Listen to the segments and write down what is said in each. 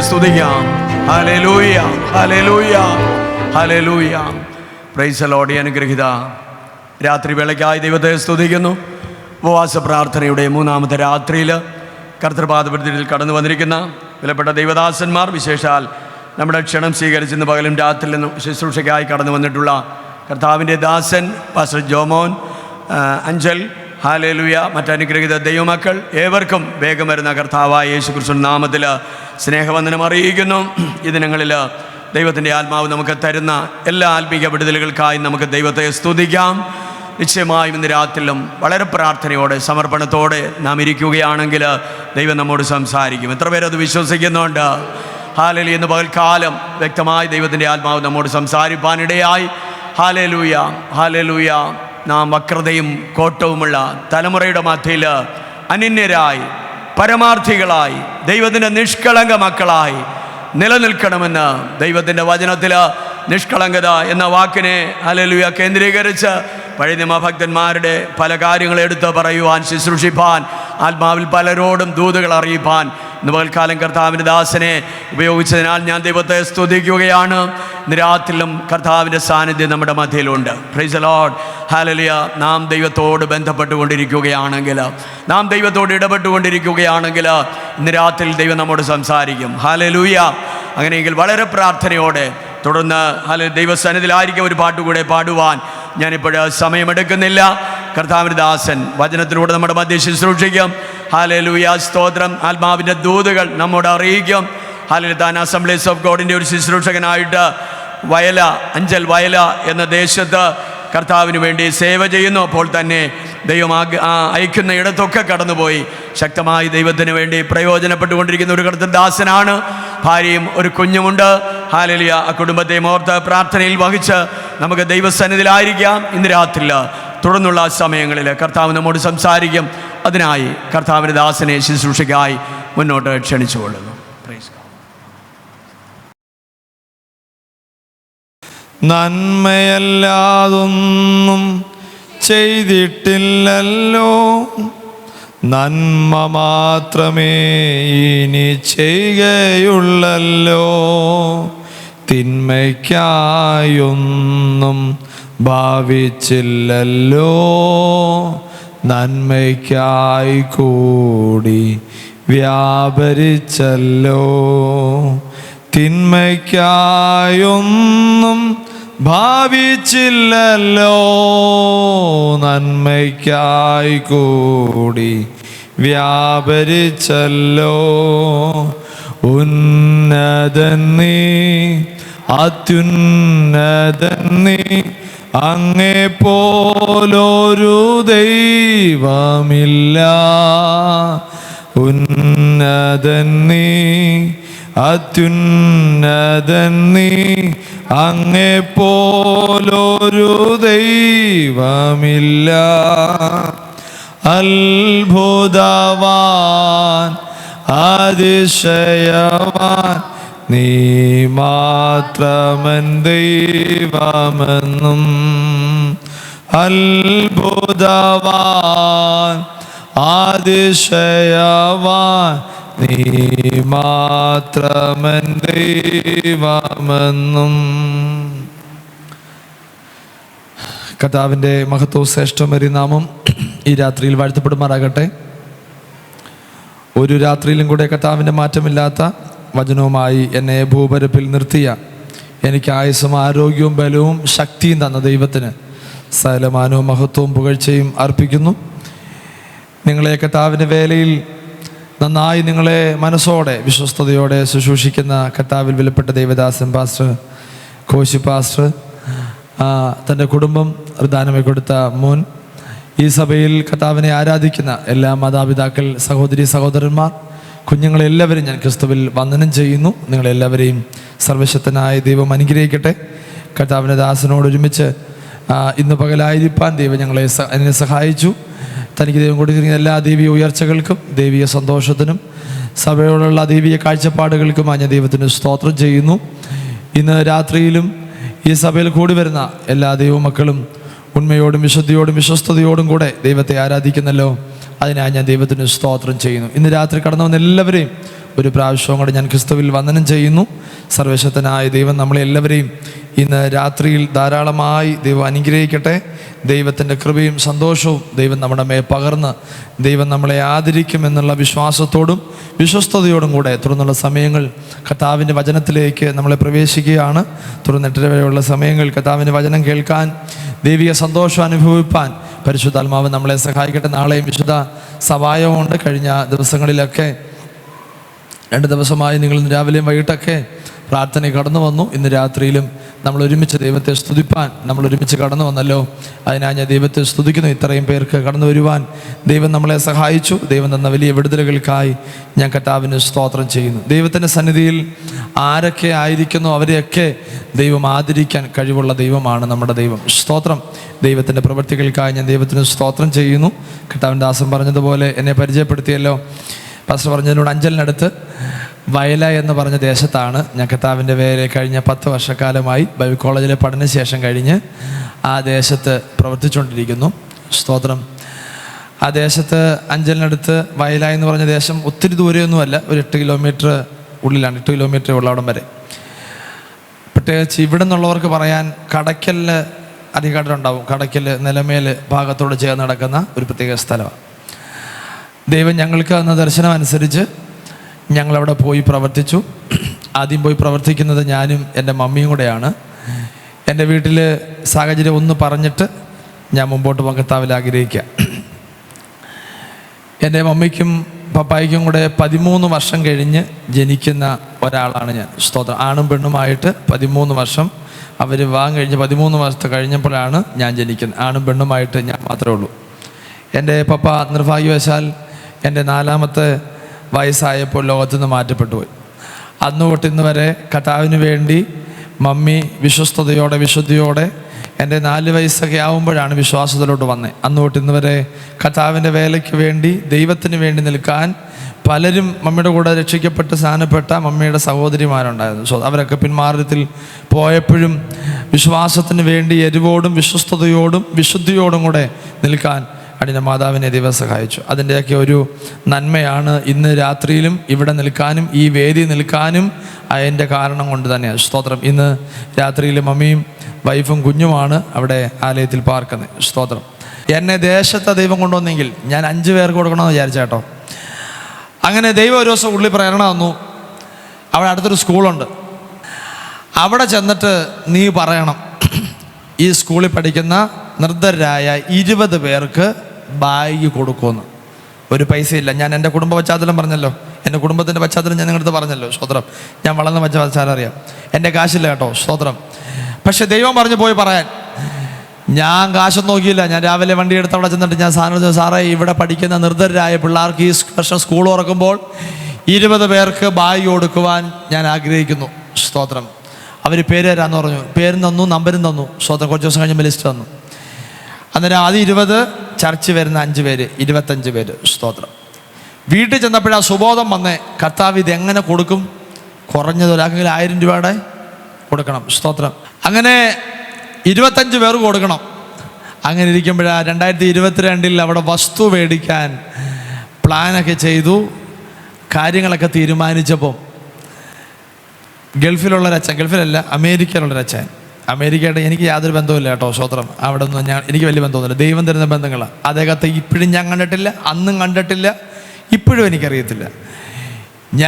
സ്തുതിക്കാം. ഹല്ലേലൂയ, ഹല്ലേലൂയ, ഹല്ലേലൂയ. Praise the lord. അനുഗ്രഹിത രാത്രി വേളയ്ക്കായി ദൈവത്തെ സ്തുതിക്കുന്നു. ഉപവാസ പ്രാർത്ഥനയുടെ മൂന്നാമത്തെ രാത്രിയിൽ കർത്തൃപാദപീഠത്തിൽ കടന്നു വന്നിരിക്കുന്ന വിലപ്പെട്ട ദൈവദാസന്മാർ, വിശേഷാൽ നമ്മുടെ ക്ഷണം സ്വീകരിച്ചിന്ന് പകലും രാത്രിയിലും ശുശ്രൂഷയ്ക്കായി കടന്നു വന്നിട്ടുള്ള കർത്താവിൻ്റെ ദാസൻ പാസ്റ്റർ ജോമോൻ, അഞ്ചൽ, ഹല്ലേലൂയ, മറ്റനുഗ്രഹിത ദൈവമക്കൾ ഏവർക്കും വേഗം വരുന്ന കർത്താവായ യേശു ക്രിസ്തുവിന്റെ നാമത്തിൽ സ്നേഹവന്ദനം അറിയിക്കുന്നു. ഈ ദിനങ്ങളിൽ ദൈവത്തിൻ്റെ ആത്മാവ് നമുക്ക് തരുന്ന എല്ലാ ആത്മീക വിടുതലുകൾക്കായി നമുക്ക് ദൈവത്തെ സ്തുതിക്കാം. നിശ്ചയമായും ഇന്ന് രാത്രിയിലും വളരെ പ്രാർത്ഥനയോടെ സമർപ്പണത്തോടെ നാം ഇരിക്കുകയാണെങ്കിൽ ദൈവം നമ്മോട് സംസാരിക്കും. എത്ര പേരത് വിശ്വസിക്കുന്നുണ്ട്? ഹല്ലേലൂയ. ഇന്ന് പകൽക്കാലം വ്യക്തമായി ദൈവത്തിൻ്റെ ആത്മാവ് നമ്മോട് സംസാരിപ്പാനിടയായി. Hallelujah, hallelujah. നാം വക്രതയും കോട്ടവുമുള്ള തലമുറയുടെ മധ്യയിൽ അനന്യരായി പരമാർത്ഥികളായി ദൈവത്തിൻ്റെ നിഷ്കളങ്ക മക്കളായി നിലനിൽക്കണമെന്ന് ദൈവത്തിൻ്റെ വചനത്തിൽ നിഷ്കളങ്കത എന്ന വാക്കിനെ ഹല്ലേലൂയ കേന്ദ്രീകരിച്ച് പഴയ നിയമഭക്തന്മാരുടെ പല കാര്യങ്ങൾ എടുത്ത് പറയുവാൻ, ശുശ്രൂഷിപ്പാൻ, ആത്മാവിൽ പലരോടും ദൂതുകൾ അറിയിപ്പാൻ ഇന്ന് പകൽക്കാലം കർത്താവിൻ്റെ ദാസനെ ഉപയോഗിച്ചതിനാൽ ഞാൻ ദൈവത്തെ സ്തുതിക്കുകയാണ്. ഇന്ന് രാത്രിയിലും കർത്താവിൻ്റെ സാന്നിധ്യം നമ്മുടെ മധ്യയിലുണ്ട്. Praise the lord. ഹല്ലേലൂയ. നാം ദൈവത്തോട് ബന്ധപ്പെട്ടുകൊണ്ടിരിക്കുകയാണെങ്കിൽ, നാം ദൈവത്തോട് ഇടപെട്ടുകൊണ്ടിരിക്കുകയാണെങ്കിൽ ഇന്ന് രാത്രിയിൽ ദൈവം നമ്മോട് സംസാരിക്കും. ഹല്ലേലൂയ. അങ്ങനെയെങ്കിൽ വളരെ പ്രാർത്ഥനയോടെ തുടർന്ന് ദൈവസന്നിധിയിലായിരിക്കും ഒരു പാട്ടുകൂടെ പാടുവാൻ ഞാനിപ്പോൾ സമയമെടുക്കുന്നില്ല. കർത്താവിൻ്റെ ദാസൻ വചനത്തിലൂടെ നമ്മുടെ മധ്യ ശുശ്രൂഷിക്കും. ഹല്ലേലൂയ, സ്തോത്രം. ആത്മാവിൻ്റെ ദൂതുകൾ നമ്മോട് അറിയിക്കും. ഹല്ലേലൂയ. താൻ അസംബ്ലീസ് ഓഫ് ഗോഡിൻ്റെ ഒരു ശുശ്രൂഷകനായിട്ട് അഞ്ചൽ വയല എന്ന ദേശത്ത് കർത്താവിന് വേണ്ടി സേവ ചെയ്യുന്നു. അപ്പോൾ തന്നെ ദൈവം അയക്കുന്ന ഇടത്തൊക്കെ കടന്നുപോയി ശക്തമായി ദൈവത്തിന് വേണ്ടി പ്രയോജനപ്പെട്ടുകൊണ്ടിരിക്കുന്ന ഒരു കർത്തൃദാസനാണ്. ഭാര്യയും ഒരു കുഞ്ഞുമുണ്ട്. ഹല്ലേലൂയ. ആ കുടുംബത്തെ ഓർത്ത് പ്രാർത്ഥനയിൽ വഹിച്ച് നമുക്ക് ദൈവസന്നിധിയിലായിരിക്കാം. ഇന്ന് രാത്രിയിൽ തുടർന്നുള്ള സമയങ്ങളിൽ കർത്താവ് നമ്മോട് സംസാരിക്കും. അതിനായി കർത്താവിൻ്റെ ദാസനെ ശുശ്രൂഷയ്ക്കായി മുന്നോട്ട് ക്ഷണിച്ചുകൊള്ളുന്നു. നന്മയല്ലാതൊന്നും ചെയ്തിട്ടില്ലല്ലോ, നന്മ മാത്രമേ ഇനി ചെയ്യുകയുള്ളല്ലോ. തിന്മയ്ക്കായൊന്നും ഭാവിച്ചില്ലല്ലോ, നന്മയ്ക്കായി കൂടി വ്യാപരിച്ചല്ലോ. തിന്മയ്ക്കായൊന്നും ഭാവിച്ചില്ലല്ലോ, നന്മയ്ക്കായി കൂടി വ്യാപരിച്ചല്ലോ. ഉന്നതൻ നീ, അത്യുന്നതൻ നീ, അങ്ങെപ്പോലൊരു ദൈവമില്ല. ഉന്നതൻ നീ, അത്യുന്നതൻ നീ, അങ്ങെപ്പോലൊരു ദൈവമില്ല. അത്ഭുതവാൻ, അതിശയവാൻ, നീ മാത്രമൻ ദൈവമെന്നും. അത്ഭുതവാൻ, അതിശയവാൻ, നീ മാത്രമൻ ദൈവമെന്നും. കർത്താവിൻ്റെ മഹത്വവും ശ്രേഷ്ഠമേറിയ നാമം ഈ രാത്രിയിൽ വാഴ്ത്തപ്പെടുമാറാകട്ടെ. ഒരു രാത്രിയിലും കൂടെ കർത്താവിൻ്റെ മാറ്റമില്ലാത്ത വചനവുമായി എന്നെ ഭൂപരപ്പിൽ നിർത്തിയ, എനിക്ക് ആയുസ്സും ആരോഗ്യവും ബലവും ശക്തിയും തന്ന ദൈവത്തിന് സകലമാനവും മഹത്വവും പുകഴ്ചയും അർപ്പിക്കുന്നു. നിങ്ങളെ കർത്താവിൻ്റെ വേലയിൽ നന്നായി നിങ്ങളെ മനസ്സോടെ വിശ്വസ്തയോടെ ശുശ്രൂഷിക്കുന്ന കർത്താവിൽ വിലപ്പെട്ട ദൈവദാസൻ പാസ്റ്റർ കോശി പാസ്റ്റർ, തൻ്റെ കുടുംബം ദാനമായി കൊടുത്ത മോൻ, ഈ സഭയിൽ കർത്താവിനെ ആരാധിക്കുന്ന എല്ലാ മാതാപിതാക്കൾ, സഹോദരി സഹോദരന്മാർ, കുഞ്ഞുങ്ങളെല്ലാവരും ഞാൻ ക്രിസ്തുവിൽ വന്ദനം ചെയ്യുന്നു. നിങ്ങളെല്ലാവരെയും സർവശക്തനായ ദൈവം അനുഗ്രഹിക്കട്ടെ. കർത്താവിൻ്റെ ദാസനോട് ഒരുമിച്ച് ഇന്ന് പകലായിരിക്കാൻ ദൈവം എന്നെ സഹായിച്ചു. തനിക്ക് ദൈവം കൊടുത്തിരിക്കുന്ന എല്ലാ ദൈവീയ ഉയർച്ചകൾക്കും ദൈവീയ സന്തോഷത്തിനും സഭയോടുള്ള ദൈവീയ കാഴ്ചപ്പാടുകൾക്കുമായി ഞാൻ ദൈവത്തിന് സ്തോത്രം ചെയ്യുന്നു. ഇന്ന് രാത്രിയിലും ഈ സഭയിൽ കൂടി വരുന്ന എല്ലാ ദൈവമക്കളും ഉണ്മയോടും വിശുദ്ധിയോടും വിശ്വസ്തയോടും കൂടെ ദൈവത്തെ ആരാധിക്കുന്നല്ലോ. അതിനായി ഞാൻ ദൈവത്തിന് സ്തോത്രം ചെയ്യുന്നു. ഇന്ന് രാത്രി കടന്നു വന്ന എല്ലാവരെയും ഒരു പ്രാവശ്യവും കൂടെ ഞാൻ ക്രിസ്തുവിൽ വന്ദനം ചെയ്യുന്നു. സർവശക്തനായ ദൈവം നമ്മളെ എല്ലാവരെയും ഇന്ന് രാത്രിയിൽ ധാരാളമായി ദൈവം അനുഗ്രഹിക്കട്ടെ. ദൈവത്തിൻ്റെ കൃപയും സന്തോഷവും ദൈവം നമ്മുടെ മേൽ പകർന്ന് ദൈവം നമ്മളെ ആദരിക്കുമെന്നുള്ള വിശ്വാസത്തോടും വിശ്വസ്തയോടും കൂടെ തുടർന്നുള്ള സമയങ്ങൾ കർത്താവിൻ്റെ വചനത്തിലേക്ക് നമ്മളെ പ്രവേശിക്കുകയാണ്. തുടർന്ന് 8:30 വരെയുള്ള സമയങ്ങൾ കർത്താവിൻ്റെ വചനം കേൾക്കാൻ, ദൈവിക സന്തോഷം അനുഭവിപ്പാൻ പരിശുദ്ധാത്മാവ് നമ്മളെ സഹായിക്കട്ടെ. നാളെയും വിശുദ്ധ സഭായമുണ്ട്. കഴിഞ്ഞ ദിവസങ്ങളിലൊക്കെ 2 ദിവസമായി നിങ്ങൾ രാവിലെയും വൈകിട്ടൊക്കെ പ്രാർത്ഥന കടന്നു വന്നു. ഇന്ന് രാത്രിയിലും നമ്മൾ ഒരുമിച്ച് ദൈവത്തെ സ്തുതിപ്പാൻ നമ്മൾ ഒരുമിച്ച് കടന്നു വന്നല്ലോ. അതിനായി ഞാൻ ദൈവത്തെ സ്തുതിക്കുന്നു. ഇത്രയും പേർക്ക് കടന്നു വരുവാൻ ദൈവം നമ്മളെ സഹായിച്ചു. ദൈവം തന്ന വലിയ വിടുതലുകൾക്കായി ഞാൻ കർത്താവിന് സ്തോത്രം ചെയ്യുന്നു. ദൈവത്തിൻ്റെ സന്നിധിയിൽ ആരൊക്കെ ആയിരിക്കുന്നു അവരെയൊക്കെ ദൈവം ആദരിക്കാൻ കഴിവുള്ള ദൈവമാണ് നമ്മുടെ ദൈവം. സ്തോത്രം. ദൈവത്തിൻ്റെ പ്രവൃത്തികൾക്കായി ഞാൻ ദൈവത്തിന് സ്തോത്രം ചെയ്യുന്നു. കർത്താവിൻ്റെ ദാസൻ പറഞ്ഞതുപോലെ എന്നെ പരിചയപ്പെടുത്തിയല്ലോ. പാസ്റ്റർ പറഞ്ഞതിനോട് അഞ്ചലിനടുത്ത് വയല എന്ന് പറഞ്ഞ ദേശത്താണ് ഞാൻ കർത്താവിൻ്റെ വേല കഴിഞ്ഞ 10 വർഷക്കാലമായി ബൈബിൾ കോളേജിലെ പഠനശേഷം കഴിഞ്ഞ് ആ ദേശത്ത് പ്രവർത്തിച്ചുകൊണ്ടിരിക്കുന്നു. സ്തോത്രം. ആ ദേശത്ത് അഞ്ചലിനടുത്ത് വയല എന്ന് പറഞ്ഞ ദേശം ഒത്തിരി ദൂരെയൊന്നുമല്ല, ഒരു 8 കിലോമീറ്റർ ഉള്ളിലാണ്. 8 കിലോമീറ്റർ ഉള്ള അവിടം വരെ. പ്രത്യേകിച്ച് ഇവിടെ നിന്നുള്ളവർക്ക് പറയാൻ കടയ്ക്കലിൽ അധികാരമുണ്ടാവും. കടയ്ക്കൽ നിലമേൽ ഭാഗത്തോട് ചേർന്ന് നടക്കുന്ന ഒരു പ്രത്യേക സ്ഥലമാണ്. ദൈവം ഞങ്ങൾക്ക് തന്ന ദർശനം അനുസരിച്ച് ഞങ്ങളവിടെ പോയി പ്രവർത്തിച്ചു. ആദ്യം പോയി പ്രവർത്തിക്കുന്നത് ഞാനും എൻ്റെ മമ്മിയും കൂടെയാണ്. എൻ്റെ വീട്ടിൽ സാഹചര്യം ഒന്ന് പറഞ്ഞിട്ട് ഞാൻ മുമ്പോട്ട് പോകാൻ കർത്താവിൽ ആഗ്രഹിക്കുക. എൻ്റെ മമ്മിക്കും പപ്പായ്ക്കും കൂടെ 13 വർഷം കഴിഞ്ഞ് ജനിക്കുന്ന ഒരാളാണ് ഞാൻ. സ്തോത്രം. ആണും പെണ്ണുമായിട്ട് 13 വർഷം അവർ വിവാഹം കഴിഞ്ഞ് 13 വർഷത്തെ കഴിഞ്ഞപ്പോഴാണ് ഞാൻ ജനിക്കുന്നത്. ആണും പെണ്ണുമായിട്ട് ഞാൻ മാത്രമേ ഉള്ളൂ. എൻ്റെ പപ്പ നിർഭാഗ്യവശാൽ എൻ്റെ 4ാമത്തെ വയസ്സായപ്പോൾ ലോകത്തു നിന്ന് മാറ്റപ്പെട്ടു പോയി. അന്ന് തൊട്ട് ഇന്ന് വരെ കർത്താവിന് വേണ്ടി മമ്മി വിശ്വസ്തയോടെ വിശുദ്ധിയോടെ എൻ്റെ 4 വയസ്സൊക്കെ ആകുമ്പോഴാണ് വിശ്വാസത്തിലോട്ട് വന്നത്. അന്ന് തൊട്ട് ഇന്ന് വരെ കർത്താവിൻ്റെ വേലയ്ക്ക് വേണ്ടി ദൈവത്തിന് വേണ്ടി നിൽക്കാൻ പലരും മമ്മിയുടെ കൂടെ രക്ഷിക്കപ്പെട്ട് സ്ഥാനപ്പെട്ട മമ്മിയുടെ സഹോദരിമാരുണ്ടായിരുന്നു. സോ അവരൊക്കെ പിന്മാറ്റത്തിൽ പോയപ്പോഴും വിശ്വാസത്തിന് വേണ്ടി എരിവോടും വിശ്വസ്തയോടും വിശുദ്ധിയോടും കൂടെ നിൽക്കാൻ അടിൻ്റെ മാതാവിനെ ദൈവം സഹായിച്ചു. അതിൻ്റെയൊക്കെ ഒരു നന്മയാണ് ഇന്ന് രാത്രിയിലും ഇവിടെ നിൽക്കാനും ഈ വേദി നിൽക്കാനും അതിൻ്റെ കാരണം കൊണ്ട് തന്നെയാണ്. സ്തോത്രം. ഇന്ന് രാത്രിയിൽ മമ്മിയും വൈഫും കുഞ്ഞുമാണ് അവിടെ ആലയത്തിൽ പാർക്കുന്നത്. സ്തോത്രം. എന്നെ ദേശത്തെ ദൈവം കൊണ്ടുവന്നെങ്കിൽ ഞാൻ 5 പേർക്ക് കൊടുക്കണമെന്ന് വിചാരിച്ചേട്ടോ. അങ്ങനെ ദൈവം ഒരു ദിവസം ഉള്ളി പ്രേരണ വന്നു. അവിടെ അടുത്തൊരു സ്കൂളുണ്ട്. അവിടെ ചെന്നിട്ട് നീ പറയണം, ഈ സ്കൂളിൽ പഠിക്കുന്ന നിർദ്ധരായ 20 പേർക്ക് ബാഗ് കൊടുക്കുമെന്ന്. ഒരു പൈസയില്ല. ഞാൻ എൻ്റെ കുടുംബ പശ്ചാത്തലം പറഞ്ഞല്ലോ, എൻ്റെ കുടുംബത്തിൻ്റെ പശ്ചാത്തലം ഞാൻ നിങ്ങളുടെ പറഞ്ഞല്ലോ. സ്തോത്രം. ഞാൻ വളർന്ന പശ്ചാത്തലം അറിയാം. എൻ്റെ കാശില്ല കേട്ടോ. സ്തോത്രം. പക്ഷെ ദൈവം പറഞ്ഞു പോയി പറയാൻ. ഞാൻ കാശൊന്നും നോക്കിയില്ല. ഞാൻ രാവിലെ വണ്ടി എടുത്ത് അവിടെ ചെന്നിട്ട് ഞാൻ സാറേ ഇവിടെ പഠിക്കുന്ന നിർദ്ധരായ പിള്ളേർക്ക് ഈ വർഷം സ്കൂൾ തുറക്കുമ്പോൾ 20 പേർക്ക് ബാഗ് കൊടുക്കുവാൻ ഞാൻ ആഗ്രഹിക്കുന്നു. സ്തോത്രം. അവർ പേര് തരാമെന്ന് പറഞ്ഞു. പേരും തന്നു, നമ്പരും തന്നു. സ്തോത്രം. കുറച്ച് ദിവസം കഴിഞ്ഞ് ലിസ്റ്റ് തന്നു. അന്നേരം ആദ്യം 20, ചർച്ച് വരുന്ന 5 പേര്, 25 പേര്. സ്തോത്രം. വീട്ടിൽ ചെന്നപ്പോഴാ സുബോധം വന്നേ, കർത്താവ് ഇത് എങ്ങനെ കൊടുക്കും? കുറഞ്ഞത് ഒരാൾക്കെങ്കിലും 1000 രൂപയുടെ കൊടുക്കണം. സ്തോത്രം. അങ്ങനെ 25 പേർക്ക് കൊടുക്കണം. അങ്ങനെ ഇരിക്കുമ്പോഴാ 2022 അവിടെ വസ്തു മേടിക്കാൻ പ്ലാനൊക്കെ ചെയ്തു. കാര്യങ്ങളൊക്കെ തീരുമാനിച്ചപ്പോൾ ഗൾഫിലുള്ളൊരച്ഛൻ, ഗൾഫിലല്ല അമേരിക്കയിലുള്ളൊരച്ഛൻ, അമേരിക്കയുടെ എനിക്ക് യാതൊരു ബന്ധവുമില്ല കേട്ടോ. സ്തോത്രം. അവിടെ ഒന്നും എനിക്ക് വലിയ ബന്ധമൊന്നുമില്ല. ദൈവം തരുന്ന ബന്ധങ്ങളാണ്. അദ്ദേഹത്തെ ഇപ്പോഴും ഞാൻ കണ്ടിട്ടില്ല, അന്നും കണ്ടിട്ടില്ല, ഇപ്പോഴും എനിക്കറിയത്തില്ല.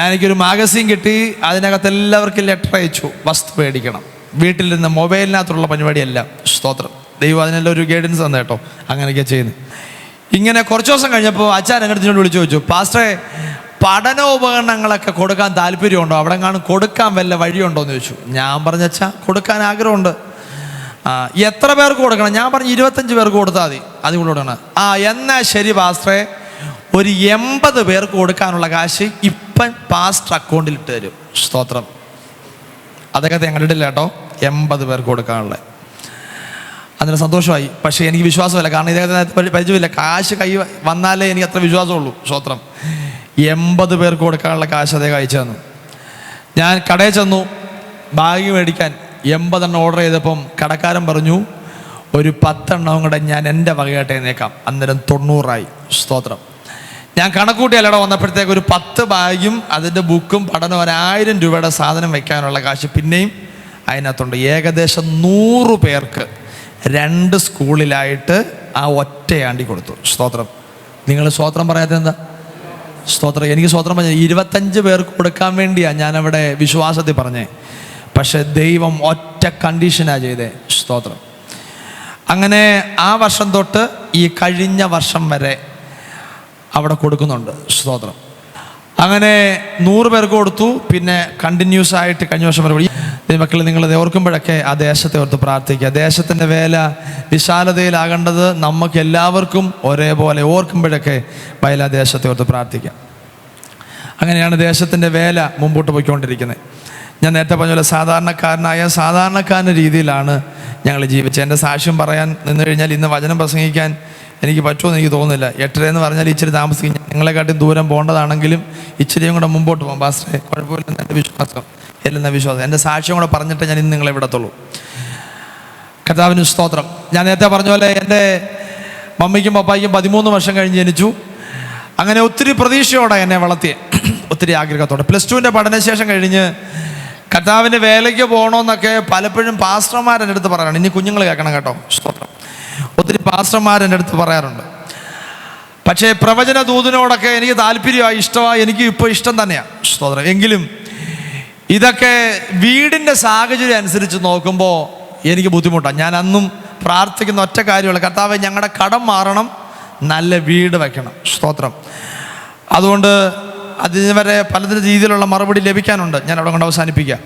എനിക്കൊരു മാഗസീൻ കിട്ടി. അതിനകത്ത് എല്ലാവർക്കും ലെറ്റർ അയച്ചു, വസ്തു മേടിക്കണം. വീട്ടിൽ നിന്ന് മൊബൈലിനകത്തുള്ള പരിപാടിയല്ല. സ്തോത്രം. ദൈവം അതിനെല്ലാം ഒരു ഗൈഡൻസ് തന്നെ കേട്ടോ. അങ്ങനെയൊക്കെ ചെയ്യുന്നത്. ഇങ്ങനെ കുറച്ച് ദിവസം കഴിഞ്ഞപ്പോൾ അച്ഛൻ എന്നോട് വിളിച്ചു ചോദിച്ചു, പാസ്റ്ററെ പഠനോപകരണങ്ങളൊക്കെ കൊടുക്കാൻ താല്പര്യമുണ്ടോ? അവിടെ കാണും കൊടുക്കാൻ വല്ല വഴിയുണ്ടോ എന്ന് ചോദിച്ചു. ഞാൻ പറഞ്ഞ അച്ഛാ കൊടുക്കാൻ ആഗ്രഹമുണ്ട്. എത്ര പേർക്ക് കൊടുക്കണം? ഞാൻ പറഞ്ഞു 25 പേർക്ക് കൊടുത്താൽ മതി. അതിൽ കൊടുക്കണം. എന്നാൽ ശരി പാസ്റ്ററെ, ഒരു 80 പേർക്ക് കൊടുക്കാനുള്ള കാശ് ഇപ്പം പാസ്റ്റർ അക്കൗണ്ടിൽ ഇട്ട് തരും. സ്തോത്രം. അതൊക്കെ ഞാൻ കണ്ടിട്ടില്ല കേട്ടോ. 80 പേർക്ക് കൊടുക്കാനുള്ള. അതിന് സന്തോഷമായി. പക്ഷേ എനിക്ക് വിശ്വാസമില്ല. കാരണം ഇദ്ദേഹത്തിന് പരിചയമില്ല. കാശ് കൈ വന്നാലേ എനിക്ക് അത്ര വിശ്വാസമുള്ളൂ. സ്തോത്രം. 80 പേർക്ക് കൊടുക്കാനുള്ള കാശ് അദ്ദേഹം അയച്ചു തന്നു. ഞാൻ കടയിൽ ചെന്നു ബാഗ് മേടിക്കാൻ. 80 എണ്ണം ഓർഡർ ചെയ്തപ്പം കടക്കാരൻ പറഞ്ഞു, ഒരു 10 എണ്ണവും കൂടെ ഞാൻ എൻ്റെ വകയായിട്ട് നേക്കാം. അന്നേരം 90 ആയി. സ്തോത്രം. ഞാൻ കണക്കൂട്ടിയല്ലട വന്നപ്പോഴത്തേക്ക് ഒരു 10 ബാഗും അതിൻ്റെ ബുക്കും പഠനം 1000 രൂപയുടെ സാധനം വെക്കാനുള്ള കാശ് പിന്നെയും അതിനകത്തുണ്ട്. ഏകദേശം 100 പേർക്ക് 2 സ്കൂളിലായിട്ട് ആ ഒറ്റയാണ്ടി കൊടുത്തു. സ്തോത്രം. നിങ്ങൾ സ്തോത്രം പറയാത്ത എന്താ? സ്തോത്രം. എനിക്ക് സ്തോത്രം പറഞ്ഞ 25 പേർക്ക് കൊടുക്കാൻ വേണ്ടിയാണ് ഞാനവിടെ വിശ്വാസത്തിൽ പറഞ്ഞേ. പക്ഷെ ദൈവം ഒറ്റ കണ്ടീഷനാണ് ചെയ്തേ. സ്തോത്രം. അങ്ങനെ ആ വർഷം തൊട്ട് ഈ കഴിഞ്ഞ വർഷം വരെ അവിടെ കൊടുക്കുന്നുണ്ട്. സ്തോത്രം. അങ്ങനെ 100 പേർക്ക് കൊടുത്തു. പിന്നെ കണ്ടിന്യൂസ് ആയിട്ട് കഴിഞ്ഞ വർഷം വരെ. മക്കൾ, നിങ്ങൾ ഓർക്കുമ്പോഴൊക്കെ ആ ദേശത്തെ ഓർത്ത് പ്രാർത്ഥിക്കുക. ദേശത്തിൻ്റെ വേല വിശാലതയിലാകേണ്ടത് നമുക്ക് എല്ലാവർക്കും ഒരേപോലെ ഓർക്കുമ്പോഴൊക്കെ ആ ദേശത്തെ ഓർത്ത് പ്രാർത്ഥിക്കുക. അങ്ങനെയാണ് ദേശത്തിൻ്റെ വേല മുമ്പോട്ട് പോയിക്കൊണ്ടിരിക്കുന്നത്. ഞാൻ നേരത്തെ പറഞ്ഞ പോലെ സാധാരണക്കാരൻ്റെ രീതിയിലാണ് ഞങ്ങൾ ജീവിച്ചത്. എൻ്റെ സാക്ഷ്യം പറയാൻ നിന്ന് കഴിഞ്ഞാൽ ഇന്ന് വചനം പ്രസംഗിക്കാൻ എനിക്ക് പറ്റുമെന്ന് എനിക്ക് തോന്നുന്നില്ല. 8:30 എന്ന് പറഞ്ഞാൽ ഇച്ചിരി താമസിക്കും. ഞങ്ങളെക്കാട്ടി ദൂരം പോകേണ്ടതാണെങ്കിലും ഇച്ചിരിയും കൂടെ മുമ്പോട്ട് പോകും. പാസ്റ്ററെ, കുഴപ്പമില്ലെന്ന് എൻ്റെ വിശ്വാസം. എൻ്റെ സാക്ഷ്യം കൂടെ പറഞ്ഞിട്ട് ഞാൻ ഇന്ന് നിങ്ങളെ വിടത്തുള്ളൂ. കർത്താവിന് സ്തോത്രം. ഞാൻ നേരത്തെ പറഞ്ഞ പോലെ എൻ്റെ മമ്മിക്കും പപ്പായ്ക്കും 13 വർഷം കഴിഞ്ഞ് ജനിച്ചു. അങ്ങനെ ഒത്തിരി പ്രതീക്ഷയോടെ എന്നെ വളർത്തിയ, ഒത്തിരി ആഗ്രഹത്തോടെ. +2ൻ്റെ പഠനശേഷം കഴിഞ്ഞ് കർത്താവിൻ്റെ വേലയ്ക്ക് പോകണമെന്നൊക്കെ പലപ്പോഴും പാസ്റ്റർമാർ എൻ്റെ അടുത്ത് പറയാറുണ്ട്. ഇനി കുഞ്ഞുങ്ങൾ കേൾക്കണം കേട്ടോ. സ്തോത്രം. ഒത്തിരി പാസ്റ്റർമാർ എൻ്റെ അടുത്ത് പറയാറുണ്ട്. പക്ഷേ പ്രവചന ദൂതിനോടൊക്കെ എനിക്ക് താല്പര്യമായി, ഇഷ്ടമായി. എനിക്ക് ഇപ്പോൾ ഇഷ്ടം തന്നെയാണ്. സ്തോത്രം. എങ്കിലും ഇതൊക്കെ വീടിൻ്റെ സാഹചര്യം അനുസരിച്ച് നോക്കുമ്പോൾ എനിക്ക് ബുദ്ധിമുട്ടാണ്. ഞാൻ അന്നും പ്രാർത്ഥിക്കുന്ന ഒറ്റ കാര്യമുള്ള, കർത്താവേ ഞങ്ങളുടെ കടം മാറണം, നല്ല വീട് വയ്ക്കണം. സ്തോത്രം. അതുകൊണ്ട് അതിന് വരെ പലതരം രീതിയിലുള്ള മറുപടി ലഭിക്കാനുണ്ട്. ഞാൻ അവിടെ കൊണ്ട് അവസാനിപ്പിക്കാം.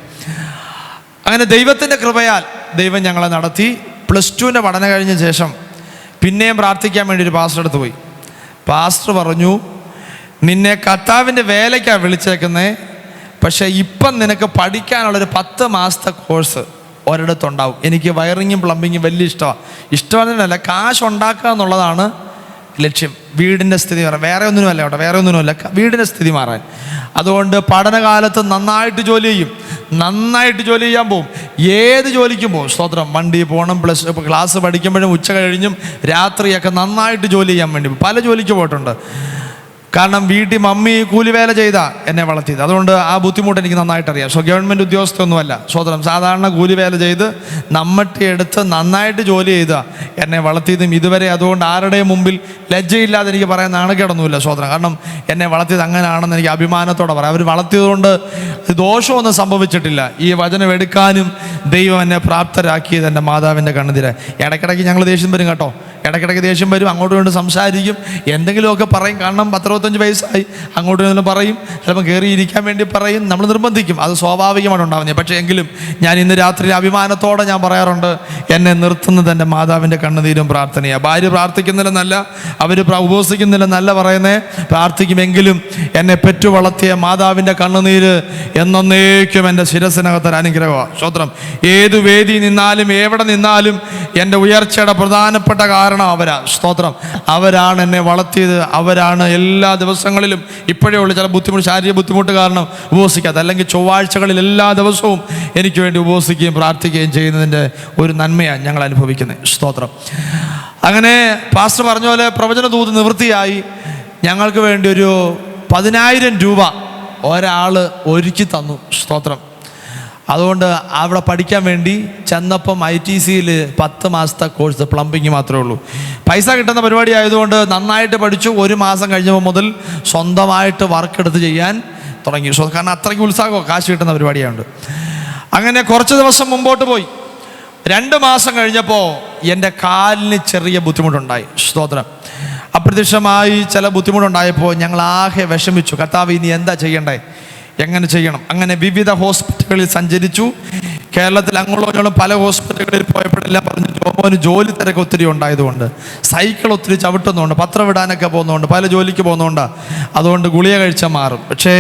അങ്ങനെ ദൈവത്തിൻ്റെ കൃപയാൽ ദൈവം ഞങ്ങളെ നടത്തി. +2ൻ്റെ പഠനം കഴിഞ്ഞ ശേഷം പിന്നെയും പ്രാർത്ഥിക്കാൻ വേണ്ടി ഒരു പാസ്റ്റർ അടുത്ത് പോയി. പാസ്റ്റർ പറഞ്ഞു, നിന്നെ കർത്താവിൻ്റെ വേലയ്ക്കാണ് വിളിച്ചേക്കുന്നത്. പക്ഷേ ഇപ്പം നിനക്ക് പഠിക്കാനുള്ളൊരു 10 മാസത്തെ കോഴ്സ് ഒരിടത്തുണ്ടാവും. എനിക്ക് വയറിങ്ങും പ്ലംബിങ്ങും വലിയ ഇഷ്ടമാണ്. ഇഷ്ടമല്ല, കാശ് ഉണ്ടാക്കുക എന്നുള്ളതാണ് ലക്ഷ്യം. വീടിൻ്റെ സ്ഥിതി മാറാൻ, വേറെ ഒന്നിനുമല്ല കേട്ടോ, വേറെ ഒന്നിനുമല്ല, വീടിൻ്റെ സ്ഥിതി മാറാൻ. അതുകൊണ്ട് പഠനകാലത്ത് നന്നായിട്ട് ജോലി ചെയ്യും, നന്നായിട്ട് ജോലി ചെയ്യാൻ പോകും. ഏത് ജോലിക്കും പോകും. സ്തോത്രം. വണ്ടി പോകണം. ക്ലാസ് പഠിക്കുമ്പോഴും ഉച്ച കഴിഞ്ഞും രാത്രിയൊക്കെ നന്നായിട്ട് ജോലി ചെയ്യാൻ വേണ്ടി പല ജോലിക്ക് പോയിട്ടുണ്ട്. കാരണം വീട്ടിൽ മമ്മി കൂലിവേല ചെയ്താ എന്നെ വളർത്തിയത്. അതുകൊണ്ട് ആ ബുദ്ധിമുട്ട് എനിക്ക് നന്നായിട്ടറിയാം. ഗവൺമെൻറ് ഉദ്യോഗസ്ഥയൊന്നുമല്ല. സ്വതന്ത്രം സാധാരണ കൂലിവേല ചെയ്ത് നമ്മട്ടി എടുത്ത് നന്നായിട്ട് ജോലി ചെയ്താ എന്നെ വളർത്തിയതും ഇതുവരെ. അതുകൊണ്ട് ആരുടെയും മുമ്പിൽ ലജ്ജയില്ലാതെ എനിക്ക് പറയാൻ നാണക്കേടൊന്നുമില്ല. സ്വതന്ത്രം. കാരണം എന്നെ വളർത്തിയത് അങ്ങനെയാണെന്ന് എനിക്ക് അഭിമാനത്തോടെ പറയാം. അവർ വളർത്തിയതുകൊണ്ട് ദോഷമൊന്നും സംഭവിച്ചിട്ടില്ല. ഈ വചനം എടുക്കാനും ദൈവം എന്നെ പ്രാപ്തരാക്കിയത് എൻ്റെ മാതാവിൻ്റെ കണ്ണുതിരെ. ഇടയ്ക്കിടയ്ക്ക് ഞങ്ങൾ ദേഷ്യം വരും കേട്ടോ. ഇടയ്ക്കിടയ്ക്ക് ദേഷ്യം വരും. അങ്ങോട്ടും ഇങ്ങോട്ടും സംസാരിക്കും, എന്തെങ്കിലുമൊക്കെ പറയും. കാരണം 10-25 വയസ്സായി. അങ്ങോട്ടും ഇങ്ങോട്ടും പറയും, ചിലപ്പോൾ കയറിയിരിക്കാൻ വേണ്ടി പറയും. നമ്മൾ നിർബന്ധിക്കും. അത് സ്വാഭാവികമായിട്ട് ഉണ്ടാവുന്നത്. പക്ഷേ എങ്കിലും ഞാൻ ഇന്ന് രാത്രി അഭിമാനത്തോടെ ഞാൻ പറയാറുണ്ട്, എന്നെ നിർത്തുന്നത് എൻ്റെ മാതാവിൻ്റെ കണ്ണുനീരും പ്രാർത്ഥനയാണ്. ഭാര്യ പ്രാർത്ഥിക്കുന്നില്ലെന്നല്ല, അവർ ഉപവസിക്കുന്നില്ലെന്നല്ല പറയുന്നേ, പ്രാർത്ഥിക്കുമെങ്കിലും എന്നെ പെറ്റു വളർത്തിയ മാതാവിൻ്റെ കണ്ണുനീര് എന്നേക്കും എൻ്റെ ശിരസിനകത്തൊരു അനുഗ്രഹമാണ്. സ്തോത്രം. ഏത് വേദി നിന്നാലും എവിടെ നിന്നാലും എൻ്റെ ഉയർച്ചയുടെ പ്രധാനപ്പെട്ട കാരണം അവരാ. സ്തോത്രം. അവരാണ് എന്നെ വളർത്തിയത്. അവരാണ് എല്ലാ ദിവസങ്ങളിലും, ഇപ്പോഴേ ഉള്ളൂ ചില ബുദ്ധിമുട്ട്, ശാരീരിക ബുദ്ധിമുട്ട് കാരണം ഉപവസിക്കാത്ത, അല്ലെങ്കിൽ ചൊവ്വാഴ്ചകളിൽ എല്ലാ ദിവസവും എനിക്ക് വേണ്ടി ഉപവസിക്കുകയും പ്രാർത്ഥിക്കുകയും ചെയ്യുന്നതിൻ്റെ ഒരു നന്മയാണ് ഞങ്ങൾ അനുഭവിക്കുന്നത്. സ്തോത്രം. അങ്ങനെ പാസ്റ്റർ പറഞ്ഞ പോലെ പ്രവചന ദൂത് നിവൃത്തിയായി. ഞങ്ങൾക്ക് വേണ്ടി ഒരു 10,000 രൂപ ഒരാൾ ഒരുക്കി തന്നു. സ്തോത്രം. അതുകൊണ്ട് അവിടെ പഠിക്കാൻ വേണ്ടി ചെന്നപ്പം ITCയിൽ 10 മാസത്തെ കോഴ്സ്, പ്ലംബിങ് മാത്രമേ ഉള്ളൂ. പൈസ കിട്ടുന്ന പരിപാടി ആയതുകൊണ്ട് നന്നായിട്ട് പഠിച്ചു. 1 മാസം കഴിഞ്ഞപ്പോൾ മുതൽ സ്വന്തമായിട്ട് വർക്ക് എടുത്ത് ചെയ്യാൻ തുടങ്ങി. കാരണം അത്രയ്ക്ക് ഉത്സാഹമോ കാശ് കിട്ടുന്ന പരിപാടിയാണ്. അങ്ങനെ കുറച്ച് ദിവസം മുമ്പോട്ട് പോയി. 2 മാസം കഴിഞ്ഞപ്പോൾ എൻ്റെ കാലിന് ചെറിയ ബുദ്ധിമുട്ടുണ്ടായി. സ്തോത്രം. അപ്രത്യക്ഷമായി ചില ബുദ്ധിമുട്ടുണ്ടായപ്പോൾ ഞങ്ങൾ ആകെ വിഷമിച്ചു. കർത്താവ്, ഇനി എന്താ ചെയ്യണ്ടേ, എങ്ങനെ ചെയ്യണം? അങ്ങനെ വിവിധ ഹോസ്പിറ്റലുകളിൽ സഞ്ചരിച്ചു. കേരളത്തിൽ അങ്ങോട്ടും പല ഹോസ്പിറ്റലുകളിൽ പോയപ്പോഴെല്ലാം പറഞ്ഞു, ജോമോന് ജോലി തിരക്ക് ഒത്തിരി ഉണ്ടായതുകൊണ്ട്, സൈക്കിൾ ഒത്തിരി ചവിട്ടുന്നുണ്ട്, പത്രം വിടാനൊക്കെ പോകുന്നതുകൊണ്ട്, പല ജോലിക്ക് പോകുന്നതുകൊണ്ടാണ്. അതുകൊണ്ട് ഗുളിക കഴിച്ചാൽ മാറും. പക്ഷേ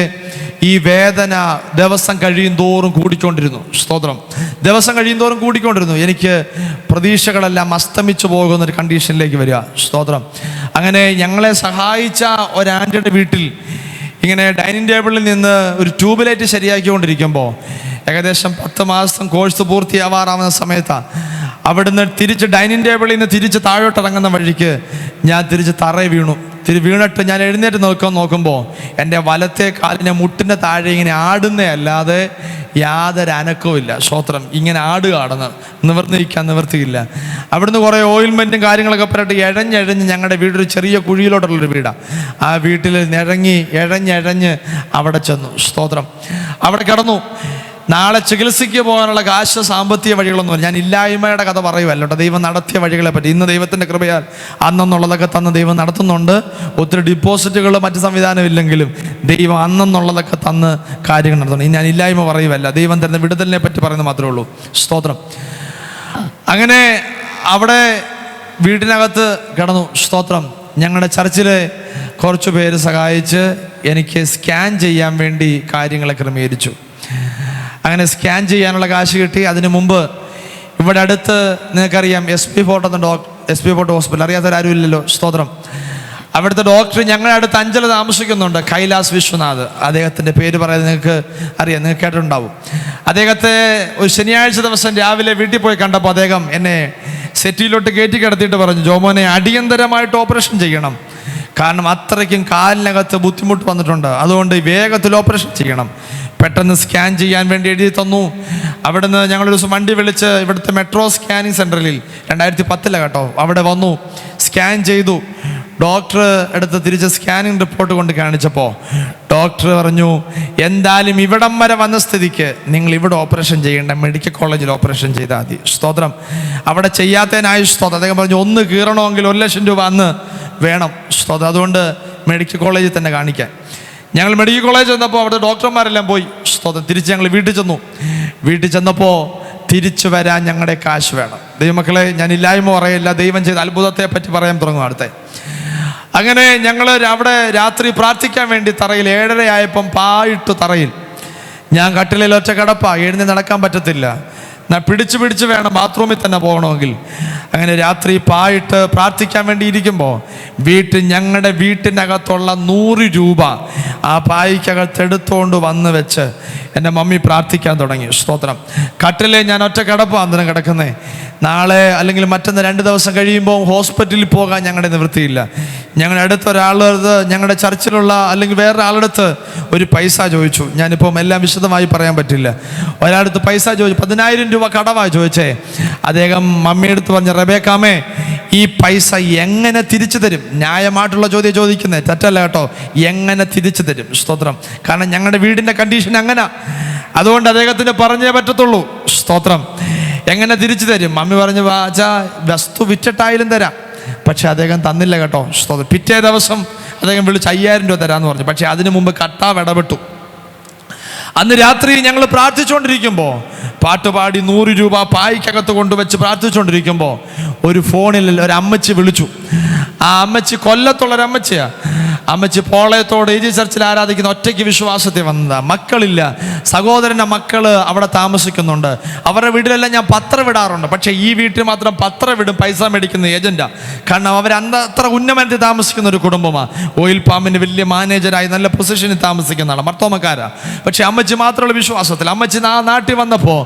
ഈ വേദന ദിവസം കഴിയും തോറും കൂടിക്കൊണ്ടിരുന്നു. സ്തോത്രം. ദിവസം കഴിയും തോറും കൂടിക്കൊണ്ടിരുന്നു. എനിക്ക് പ്രതീക്ഷകളെല്ലാം അസ്തമിച്ചു പോകുന്നൊരു കണ്ടീഷനിലേക്ക് വരിക. സ്തോത്രം. അങ്ങനെ ഞങ്ങളെ സഹായിച്ച ഒരു ആൻറ്റിയുടെ വീട്ടിൽ ഇങ്ങനെ ഡൈനിങ് ടേബിളിൽ നിന്ന് ഒരു ട്യൂബ് ലൈറ്റ് ശരിയാക്കിക്കൊണ്ടിരിക്കുമ്പോൾ ഏകദേശം 10 മാസം കോഴ്സ് പൂർത്തിയാവാറാവുന്ന സമയത്താണ് അവിടുന്ന് തിരിച്ച് ഡൈനിങ് ടേബിളിൽ നിന്ന് തിരിച്ച് താഴോട്ട് ഇറങ്ങുന്ന വഴിക്ക് ഞാൻ തിരിച്ച് തറയിൽ വീണിട്ട് ഞാൻ എഴുന്നേറ്റ് നോക്കുമ്പോൾ എൻ്റെ വലത്തെ കാലിനെ മുട്ടിൻ്റെ താഴെ ഇങ്ങനെ ആടുന്നതല്ലാതെ യാതൊരു അനക്കവും ഇല്ല. സ്തോത്രം. ഇങ്ങനെ ആടുകയാണെന്ന് നിവർത്തിയില്ല. അവിടുന്ന് കുറേ ഓയിൽമെൻറ്റും കാര്യങ്ങളൊക്കെ പറഞ്ഞിട്ട് എഴഞ്ഞ് ഞങ്ങളുടെ വീടൊരു ചെറിയ കുഴിയിലോട്ടുള്ളൊരു വീടാണ്. ആ വീട്ടിൽ എഴഞ്ഞ് അവിടെ ചെന്നു. സ്തോത്രം. അവിടെ കിടന്നു. നാളെ ചികിത്സയ്ക്ക് പോകാനുള്ള കാശ് സാമ്പത്തിക വഴികളൊന്നും ഞാൻ ഇല്ലായ്മയുടെ കഥ പറയുമല്ലോ കേട്ടോ. ദൈവം നടത്തിയ വഴികളെ പറ്റി ഇന്ന് ദൈവത്തിൻ്റെ കൃപയാൽ അന്നെന്നുള്ളതൊക്കെ തന്ന് ദൈവം നടത്തുന്നുണ്ട്. ഒത്തിരി ഡിപ്പോസിറ്റുകൾ മറ്റ് സംവിധാനം ഇല്ലെങ്കിലും ദൈവം അന്നെന്നുള്ളതൊക്കെ തന്ന് കാര്യങ്ങൾ നടത്തുന്നു. ഞാൻ ഇല്ലായ്മ പറയുമല്ല, ദൈവം തരുന്ന വിടുതലിനെ പറ്റി പറയുന്നത് മാത്രമേ ഉള്ളൂ. സ്തോത്രം. അങ്ങനെ അവിടെ വീട്ടിനകത്ത് കിടന്നു. സ്തോത്രം. ഞങ്ങളുടെ ചർച്ചിലെ കുറച്ച് പേര് സഹായിച്ച് എനിക്ക് സ്കാൻ ചെയ്യാൻ വേണ്ടി കാര്യങ്ങളെ ക്രമീകരിച്ചു. അങ്ങനെ സ്കാൻ ചെയ്യാനുള്ള കാശ് കിട്ടി. അതിനു മുമ്പ് ഇവിടെ അടുത്ത് നിങ്ങൾക്കറിയാം SP ഫോർട്ട് ഹോസ്പിറ്റൽ, അറിയാത്തവരാരും ഇല്ലല്ലോ. സ്തോത്രം. അവിടുത്തെ ഡോക്ടർ ഞങ്ങളുടെ അടുത്ത് അഞ്ചൽ താമസിക്കുന്നുണ്ട്, കൈലാസ് വിശ്വനാഥ്. അദ്ദേഹത്തിൻ്റെ പേര് പറയുന്നത് നിങ്ങൾക്ക് അറിയാം, നിങ്ങൾക്ക് കേട്ടിട്ടുണ്ടാവും. അദ്ദേഹത്തെ ഒരു ശനിയാഴ്ച ദിവസം രാവിലെ വീട്ടിൽ പോയി കണ്ടപ്പോൾ അദ്ദേഹം എന്നെ സെറ്റിയിലോട്ട് കയറ്റി കിടത്തിയിട്ട് പറഞ്ഞു, ജോമോനെ അടിയന്തരമായിട്ട് ഓപ്പറേഷൻ ചെയ്യണം. കാരണം അത്രയ്ക്കും കാലിനകത്ത് ബുദ്ധിമുട്ട് വന്നിട്ടുണ്ട്, അതുകൊണ്ട് വേഗത്തിൽ ഓപ്പറേഷൻ ചെയ്യണം. പെട്ടെന്ന് സ്കാൻ ചെയ്യാൻ വേണ്ടി എഴുതി തന്നു. അവിടുന്ന് ഞങ്ങളൊരു ദിവസം വണ്ടി വിളിച്ച് ഇവിടുത്തെ മെട്രോ സ്കാനിങ് സെൻറ്ററിൽ 2010 കേട്ടോ, അവിടെ വന്നു. സ്കാൻ ചെയ്തു. ഡോക്ടർ എടുത്ത് തിരിച്ച് സ്കാനിങ് റിപ്പോർട്ട് കൊണ്ട് കാണിച്ചപ്പോൾ ഡോക്ടർ പറഞ്ഞു, എന്തായാലും ഇവിടം വരെ വന്ന സ്ഥിതിക്ക് നിങ്ങൾ ഇവിടെ ഓപ്പറേഷൻ ചെയ്യേണ്ട, മെഡിക്കൽ കോളേജിൽ ഓപ്പറേഷൻ ചെയ്താൽ മതി. സ്തോത്രം. അവിടെ ചെയ്യാത്തതിനായി സ്തോത്രം. അദ്ദേഹം പറഞ്ഞു, ഒന്ന് കീറണമെങ്കിൽ 1 ലക്ഷം രൂപ അന്ന് വേണം. സ്തോത്രം. അതുകൊണ്ട് മെഡിക്കൽ കോളേജിൽ തന്നെ കാണിക്കാൻ. ഞങ്ങൾ മെഡിക്കൽ കോളേജ് ചെന്നപ്പോൾ അവിടുത്തെ ഡോക്ടർമാരെല്ലാം പോയി. സ്തോത്രം. തിരിച്ച് ഞങ്ങൾ വീട്ടിൽ ചെന്നപ്പോൾ തിരിച്ചു വരാൻ ഞങ്ങളുടെ കാശ് വേണം. ദൈവമക്കളെ, ഞാൻ ഇല്ലായ്മ പറയില്ല, ദൈവം ചെയ്ത അത്ഭുതത്തെ പറ്റി പറയാൻ തുടങ്ങും അടുത്ത. അങ്ങനെ ഞങ്ങൾ അവിടെ രാത്രി പ്രാർത്ഥിക്കാൻ വേണ്ടി തറയിൽ 7:30 ആയപ്പം പായിട്ട് തറയിൽ ഞാൻ കട്ടിലിൽ ഒറ്റ കിടപ്പാ, എഴുന്നേറ്റ് നടക്കാൻ പറ്റത്തില്ല. പിടിച്ച് വേണം ബാത്റൂമിൽ തന്നെ പോകണമെങ്കിൽ. അങ്ങനെ രാത്രി പായിട്ട് പ്രാർത്ഥിക്കാൻ വേണ്ടി ഇരിക്കുമ്പോൾ ഞങ്ങളുടെ വീട്ടിനകത്തുള്ള 100 രൂപ ആ പായ്ക്കകത്ത് എടുത്തുകൊണ്ട് വന്ന് വെച്ച് എൻ്റെ മമ്മി പ്രാർത്ഥിക്കാൻ തുടങ്ങി. സ്തോത്രം. കട്ടിലെ ഞാൻ ഒറ്റ കിടപ്പാണ് അന്നേരം കിടക്കുന്നേ. നാളെ അല്ലെങ്കിൽ മറ്റൊന്ന് 2 ദിവസം കഴിയുമ്പോൾ ഹോസ്പിറ്റലിൽ പോകാൻ ഞങ്ങളുടെ നിവൃത്തിയില്ല. ഞങ്ങളുടെ അടുത്ത ഒരാളടുത്ത്, ഞങ്ങളുടെ ചർച്ചിലുള്ള അല്ലെങ്കിൽ വേറൊരാളടുത്ത് ഒരു പൈസ ചോദിച്ചു. ഞാനിപ്പം എല്ലാം വിശദമായി പറയാൻ പറ്റില്ല. ഒരാളടുത്ത് പൈസ ചോദിച്ചു, 10,000 രൂപ കടവാ ചോദിച്ചേ. അദ്ദേഹം മമ്മിയെടുത്ത് പറഞ്ഞു, റബേക്കാമേ, ഈ പൈസ എങ്ങനെ തിരിച്ചു തരും? ന്യായമായിട്ടുള്ള ചോദ്യം ചോദിക്കുന്നത്, തെറ്റല്ല കേട്ടോ. എങ്ങനെ തിരിച്ചു തരും? സ്തോത്രം. കാരണം ഞങ്ങളുടെ വീടിൻ്റെ കണ്ടീഷൻ അങ്ങനെ, അതുകൊണ്ട് അദ്ദേഹത്തിന് പറഞ്ഞേ പറ്റത്തുള്ളൂ. സ്തോത്രം. എങ്ങനെ തിരിച്ചു തരും? മമ്മി പറഞ്ഞു, വാച്ചാ വസ്തു വിറ്റിട്ടായാലും തരാം. പക്ഷെ അദ്ദേഹം തന്നില്ല കേട്ടോ. സ്തോത്രം. പിറ്റേ ദിവസം അദ്ദേഹം വിളിച്ച് 5,000 രൂപ തരാമെന്ന് പറഞ്ഞു. പക്ഷെ അതിനു മുമ്പ് കർത്താവ് ഇടപെട്ടു. അന്ന് രാത്രി ഞങ്ങൾ പ്രാർത്ഥിച്ചുകൊണ്ടിരിക്കുമ്പോൾ പാട്ടുപാടി 100 രൂപ പായ്ക്കകത്ത് കൊണ്ടുവച്ച് പ്രാർത്ഥിച്ചുകൊണ്ടിരിക്കുമ്പോൾ ഒരു ഫോണിൽ ഒരു അമ്മച്ചി വിളിച്ചു. ആ അമ്മച്ചി കൊല്ലത്തുള്ളൊരമ്മച്ചിയാ. അമ്മച്ചി പോളയത്തോട് ഏജി ചർച്ചിൽ ആരാധിക്കുന്ന ഒറ്റയ്ക്ക് വിശ്വാസത്തിൽ വന്നതാ. മക്കളില്ല. സഹോദരൻ്റെ മക്കള് അവിടെ താമസിക്കുന്നുണ്ട്. അവരുടെ വീട്ടിലെല്ലാം ഞാൻ പത്രം വിടാറുണ്ട്. പക്ഷേ ഈ വീട്ടിൽ മാത്രം പത്രം വിടും പൈസ മേടിക്കുന്ന ഏജന്റാ. കാരണം അത്ര ഉന്നമനത്തിൽ താമസിക്കുന്ന ഒരു കുടുംബമാണ്. ഓയിൽ പാമ്പിന് വലിയ മാനേജരായി നല്ല പൊസിഷനിൽ താമസിക്കുന്നതാണ്. മർത്തോമക്കാരാ. പക്ഷെ അമ്മച്ചി മാത്രമുള്ള വിശ്വാസത്തിൽ അമ്മച്ചി നാട്ടിൽ വന്നപ്പോൾ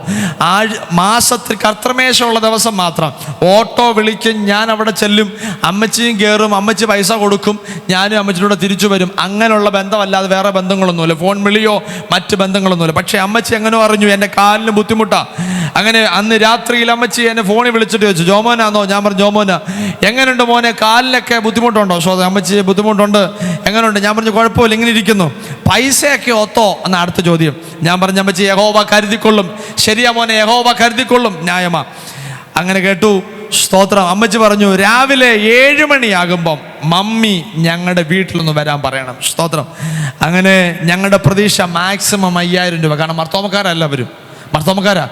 മാസത്തിൽ കർത്തമേശമുള്ള ദിവസം മാത്രം ഓട്ടോ വിളിക്കും. ഞാൻ അവിടെ ചെല്ലും, അമ്മച്ചിയും കയറും, അമ്മച്ചി പൈസ കൊടുക്കും, ഞാനും അമ്മച്ചിലൂടെ തിരിച്ചു വരും. അങ്ങനെയുള്ള ബന്ധമല്ലാതെ വേറെ ബന്ധങ്ങളൊന്നുമില്ല. ഫോൺ വിളിയോ മറ്റ് ബന്ധങ്ങളൊന്നുമില്ല. പക്ഷേ അമ്മച്ചി എങ്ങനെ അറിഞ്ഞു എൻ്റെ കാലിന് ബുദ്ധിമുട്ടാ. അങ്ങനെ അന്ന് രാത്രിയിൽ അമ്മച്ചി എന്നെ ഫോണിൽ വിളിച്ചിട്ട് ചോദിച്ചു, ജോമോനാന്നോ? ഞാൻ പറഞ്ഞു, ജോമോനാ. എങ്ങനെയുണ്ട് മോനെ, കാലിലൊക്കെ ബുദ്ധിമുട്ടുണ്ടോ? അമ്മച്ചി ബുദ്ധിമുട്ടുണ്ട്. എങ്ങനെയുണ്ട്? ഞാൻ പറഞ്ഞു, കുഴപ്പമില്ല, ഇങ്ങനെ ഇരിക്കുന്നു. പൈസയൊക്കെ ഒത്തോ എന്ന അടുത്ത ചോദ്യം. ഞാൻ പറഞ്ഞു, അമ്മച്ചി യഹോവ കരുതിക്കൊള്ളും. ശരിയാ മോനെ, യഹോവ കരുതിക്കൊള്ളും. ന്യായമാ. അങ്ങനെ കേട്ടു. സ്തോത്രം. അമ്മച്ചി പറഞ്ഞു, രാവിലെ 7 മണിയാകുമ്പം മമ്മി ഞങ്ങളുടെ വീട്ടിലൊന്ന് വരാൻ പറയണം. സ്തോത്രം. അങ്ങനെ ഞങ്ങളുടെ പ്രതീക്ഷ മാക്സിമം 5,000 രൂപ. കാരണം മർത്തോമക്കാരെല്ലാവരും മർത്തോമക്കാരാ.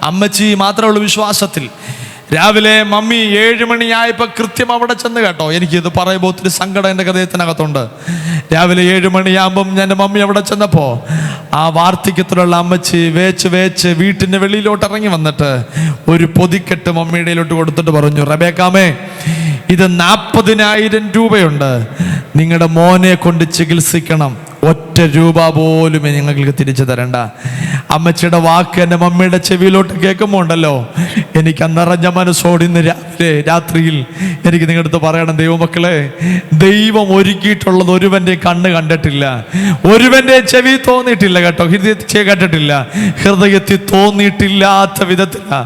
അമ്മച്ചി മാത്രമേ ഉള്ളൂ വിശ്വാസത്തിൽ. രാവിലെ മമ്മി 7 മണിയായപ്പോൾ കൃത്യം അവിടെ ചെന്ന് കേട്ടോ. എനിക്കിത് പറയുമ്പോൾ ഒത്തിരി സങ്കടം എൻ്റെ ഹൃദയത്തിനകത്തുണ്ട്. രാവിലെ 7 മണിയാകുമ്പം എൻ്റെ മമ്മി അവിടെ ചെന്നപ്പോൾ ആ വാർദ്ധക്യത്തിലുള്ള അമ്മച്ചി വേച്ച് വീട്ടിൻ്റെ വെളിയിലോട്ട് ഇറങ്ങി വന്നിട്ട് ഒരു പൊതിക്കെട്ട് മമ്മിയുടെ ഇടയിലോട്ട് കൊടുത്തിട്ട് പറഞ്ഞു, റബേക്കാമേ, ഇത് 40,000 രൂപയുണ്ട്. നിങ്ങളുടെ മോനെ കൊണ്ട് ചികിത്സിക്കണം. 1 രൂപ പോലും നിങ്ങൾക്ക് തിരിച്ചു തരണ്ട. അമ്മച്ചിയുടെ വാക്ക് എൻ്റെ മമ്മിയുടെ ചെവിയിലോട്ട് കേൾക്കുമ്പോൾ ഉണ്ടല്ലോ, എനിക്ക് നിറഞ്ഞ മനസ്സോട് ഇന്ന് രാത്രിയിൽ എനിക്ക് നിങ്ങളുടെ അടുത്ത് പറയണം, ദൈവമക്കളെ, ദൈവം ഒരുക്കിയിട്ടുള്ളത് ഒരുവൻ്റെ കണ്ണ് കണ്ടിട്ടില്ല, ഒരുവൻ്റെ ചെവി തോന്നിയിട്ടില്ല കേട്ടോ, ഹൃദയത്തിൽ കേട്ടിട്ടില്ല, ഹൃദയത്തിൽ തോന്നിയിട്ടില്ലാത്ത വിധത്തിലാണ്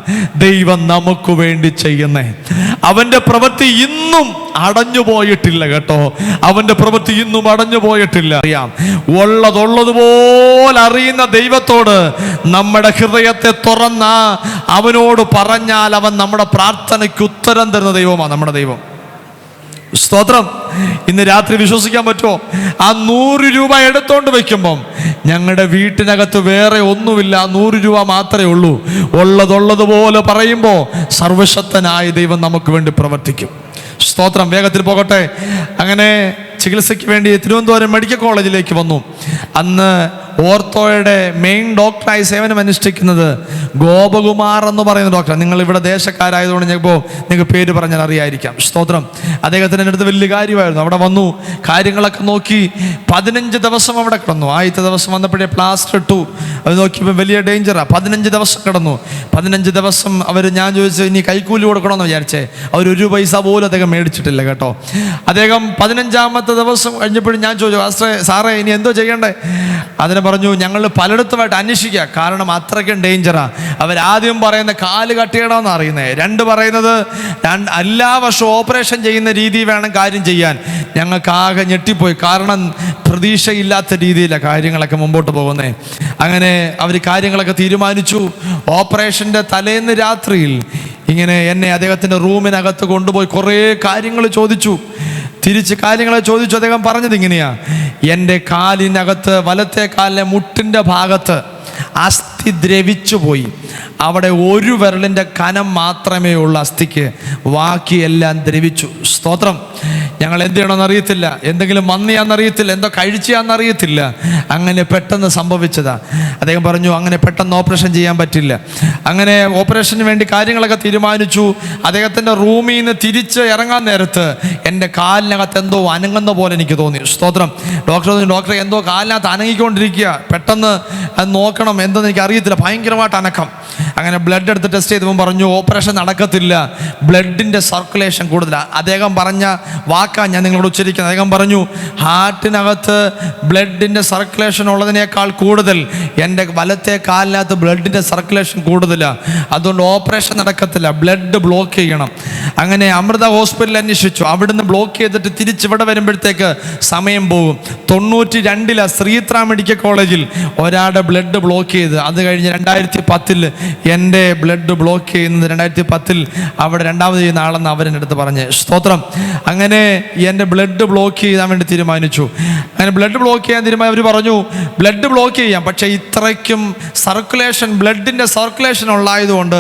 ദൈവം നമുക്ക് വേണ്ടി ചെയ്യുന്നേ. അവൻ്റെ പ്രവൃത്തി ഇന്നും അടഞ്ഞു പോയിട്ടില്ല കേട്ടോ, അവൻ്റെ പ്രവൃത്തി ഇന്നും അടഞ്ഞു പോയിട്ടില്ല. അറിയാം, ഉള്ളതുപോലെ അറിയുന്ന ദൈവത്തോട് നമ്മുടെ ഹൃദയത്തെ തുറന്ന അവനോട് പറഞ്ഞാൽ അവൻ നമ്മുടെ പ്രാർത്ഥനയ്ക്ക് ഉത്തരം തരുന്ന ദൈവമാണ് നമ്മുടെ ദൈവം. സ്തോത്രം. ഇന്ന് രാത്രി വിശ്വസിക്കാൻ പറ്റുമോ? ആ 100 രൂപ എടുത്തോണ്ട് വെക്കുമ്പം ഞങ്ങളുടെ വീട്ടിനകത്ത് വേറെ ഒന്നുമില്ല, 100 രൂപ മാത്രമേ ഉള്ളൂ. ഉള്ളതുപോലെ പറയുമ്പോൾ സർവശക്തനായ ദൈവം നമുക്ക് വേണ്ടി പ്രവർത്തിക്കും. സ്തോത്രം. വേഗത്തിൽ പോകട്ടെ. അങ്ങനെ ചികിത്സയ്ക്ക് വേണ്ടി തിരുവനന്തപുരം മെഡിക്കൽ കോളേജിലേക്ക് വന്നു. അന്ന് ഓർത്തോയുടെ മെയിൻ ഡോക്ടറായി സേവനം അനുഷ്ഠിക്കുന്നത് ഗോപകുമാർ എന്ന് പറയുന്ന ഡോക്ടർ. നിങ്ങൾ ഇവിടെ ദേശക്കാരായതുകൊണ്ട് ഞങ്ങൾക്ക് നിങ്ങൾക്ക് പേര് പറഞ്ഞാൽ അറിയായിരിക്കാം. സ്തോത്രം. അദ്ദേഹത്തിൻ്റെ അടുത്ത് വലിയ കാര്യമായിരുന്നു. അവിടെ വന്നു, കാര്യങ്ങളൊക്കെ നോക്കി. 15 ദിവസം അവിടെ കിടന്നു. ആദ്യത്തെ ദിവസം വന്നപ്പോഴേ പ്ലാസ്റ്റർ ഇട്ടു. അത് നോക്കിയപ്പോൾ വലിയ ഡേഞ്ചറാണ്. 15 ദിവസം കിടന്നു. 15 ദിവസം ഞാൻ ചോദിച്ചു ഇനി കൈക്കൂലി കൊടുക്കണമെന്ന് വിചാരിച്ചേ. അവർ 1 പൈസ പോലും അദ്ദേഹം മേടിച്ചിട്ടില്ല കേട്ടോ. അദ്ദേഹം 15ാമത്തെ ദിവസം കഴിഞ്ഞപ്പോഴും ഞാൻ ചോദിച്ചു, സാറേ ഇനി എന്തോ ചെയ്യണ്ടേ? അതിനെ പറഞ്ഞു, ഞങ്ങൾ പലയിടത്തുമായിട്ട് അന്വേഷിക്കുക, കാരണം അത്രയ്ക്കും ഡേഞ്ചറാണ്. അവരാദ്യം പറയുന്ന കാല് കട്ടിയിടണമെന്ന് അറിയുന്നത്, 2 പറയുന്നത് എല്ലാ വർഷവും ഓപ്പറേഷൻ ചെയ്യുന്ന രീതി വേണം കാര്യം ചെയ്യാൻ. ഞങ്ങൾക്ക് ആകെ ഞെട്ടിപ്പോയി, കാരണം പ്രതീക്ഷയില്ലാത്ത രീതിയിലാണ് കാര്യങ്ങളൊക്കെ മുമ്പോട്ട് പോകുന്നത്. അങ്ങനെ അവർ കാര്യങ്ങളൊക്കെ തീരുമാനിച്ചു. ഓപ്പറേഷൻ്റെ തലേന്ന് രാത്രിയിൽ ഇങ്ങനെ എന്നെ അദ്ദേഹത്തിൻ്റെ റൂമിനകത്ത് കൊണ്ടുപോയി കുറേ കാര്യങ്ങൾ ചോദിച്ചു. കാര്യങ്ങളെ ചോദിച്ചു. അദ്ദേഹം പറഞ്ഞത് ഇങ്ങനെയാ, എൻ്റെ കാലിനകത്ത് വലത്തെ കാലിലെ മുട്ടിൻ്റെ ഭാഗത്ത് അസ്ഥി ദ്രവിച്ചു പോയി. അവിടെ 1 വിരലിൻ്റെ കനം മാത്രമേ ഉള്ളൂ അസ്ഥിക്ക്, ബാക്കിയെല്ലാം ദ്രവിച്ചു. സ്തോത്രം. ഞങ്ങൾ എന്ത് ചെയ്യണമെന്ന് അറിയത്തില്ല, എന്തെങ്കിലും വന്നിയാന്നറിയത്തില്ല, എന്തോ കഴിച്ചാന്നറിയത്തില്ല. അങ്ങനെ പെട്ടെന്ന് സംഭവിച്ചതാ. അദ്ദേഹം പറഞ്ഞു, അങ്ങനെ പെട്ടെന്ന് ഓപ്പറേഷൻ ചെയ്യാൻ പറ്റില്ല. അങ്ങനെ ഓപ്പറേഷന് വേണ്ടി കാര്യങ്ങളൊക്കെ തീരുമാനിച്ചു. അദ്ദേഹത്തിൻ്റെ റൂമിൽ നിന്ന് തിരിച്ച് ഇറങ്ങാൻ നേരത്ത് എൻ്റെ കാലിനകത്ത് എന്തോ അനങ്ങുന്ന പോലെ എനിക്ക് തോന്നി. സ്തോത്രം. ഡോക്ടർ എന്തോ കാലിനകത്ത് അനങ്ങിക്കൊണ്ടിരിക്കുക, പെട്ടെന്ന് അത് നോക്കണം, എന്തെന്ന് എനിക്ക് അറിയത്തില്ല, ഭയങ്കരമായിട്ട് അനക്കം. അങ്ങനെ ബ്ലഡ് എടുത്ത് ടെസ്റ്റ് ചെയ്തപ്പോൾ പറഞ്ഞു ഓപ്പറേഷൻ നടക്കത്തില്ല, ബ്ലഡിൻ്റെ സർക്കുലേഷൻ കൂടുതലാണ്. അദ്ദേഹം പറഞ്ഞ വാക്കാണ് ഞാൻ നിങ്ങളോട് ഉച്ചരിക്കുന്നത്. അദ്ദേഹം പറഞ്ഞു, ഹാർട്ടിനകത്ത് ബ്ലഡിൻ്റെ സർക്കുലേഷൻ ഉള്ളതിനേക്കാൾ കൂടുതൽ എൻ്റെ വലത്തെ കാലിനകത്ത് ബ്ലഡിൻ്റെ സർക്കുലേഷൻ കൂടുതലാണ്, അതുകൊണ്ട് ഓപ്പറേഷൻ നടക്കത്തില്ല, ബ്ലഡ് ബ്ലോക്ക് ചെയ്യണം. അങ്ങനെ അമൃത ഹോസ്പിറ്റലിൽ അന്വേഷിച്ചു. അവിടുന്ന് ബ്ലോക്ക് ചെയ്തിട്ട് തിരിച്ചിവിടെ വരുമ്പോഴത്തേക്ക് സമയം പോകും. 92 ശ്രീത്ര മെഡിക്കൽ കോളേജിൽ ഒരാളുടെ ബ്ലഡ് ബ്ലോക്ക് ചെയ്ത്, അത് കഴിഞ്ഞ് 2010 എൻ്റെ ബ്ലഡ് ബ്ലോക്ക് ചെയ്യുന്നത് 2010 അവിടെ 2ാമത് ചെയ്യുന്ന ആളെന്ന് അവരെൻ്റെ അടുത്ത് പറഞ്ഞ്. സ്തോത്രം. അങ്ങനെ എൻ്റെ ബ്ലഡ് ബ്ലോക്ക് ചെയ്യാൻ വേണ്ടി തീരുമാനിച്ചു. അങ്ങനെ ബ്ലഡ് ബ്ലോക്ക് ചെയ്യാൻ അവർ പറഞ്ഞു ബ്ലഡ് ബ്ലോക്ക് ചെയ്യാം, പക്ഷേ ഇത്രയ്ക്കും സർക്കുലേഷൻ, ബ്ലഡിൻ്റെ സർക്കുലേഷൻ ഉള്ളായതുകൊണ്ട്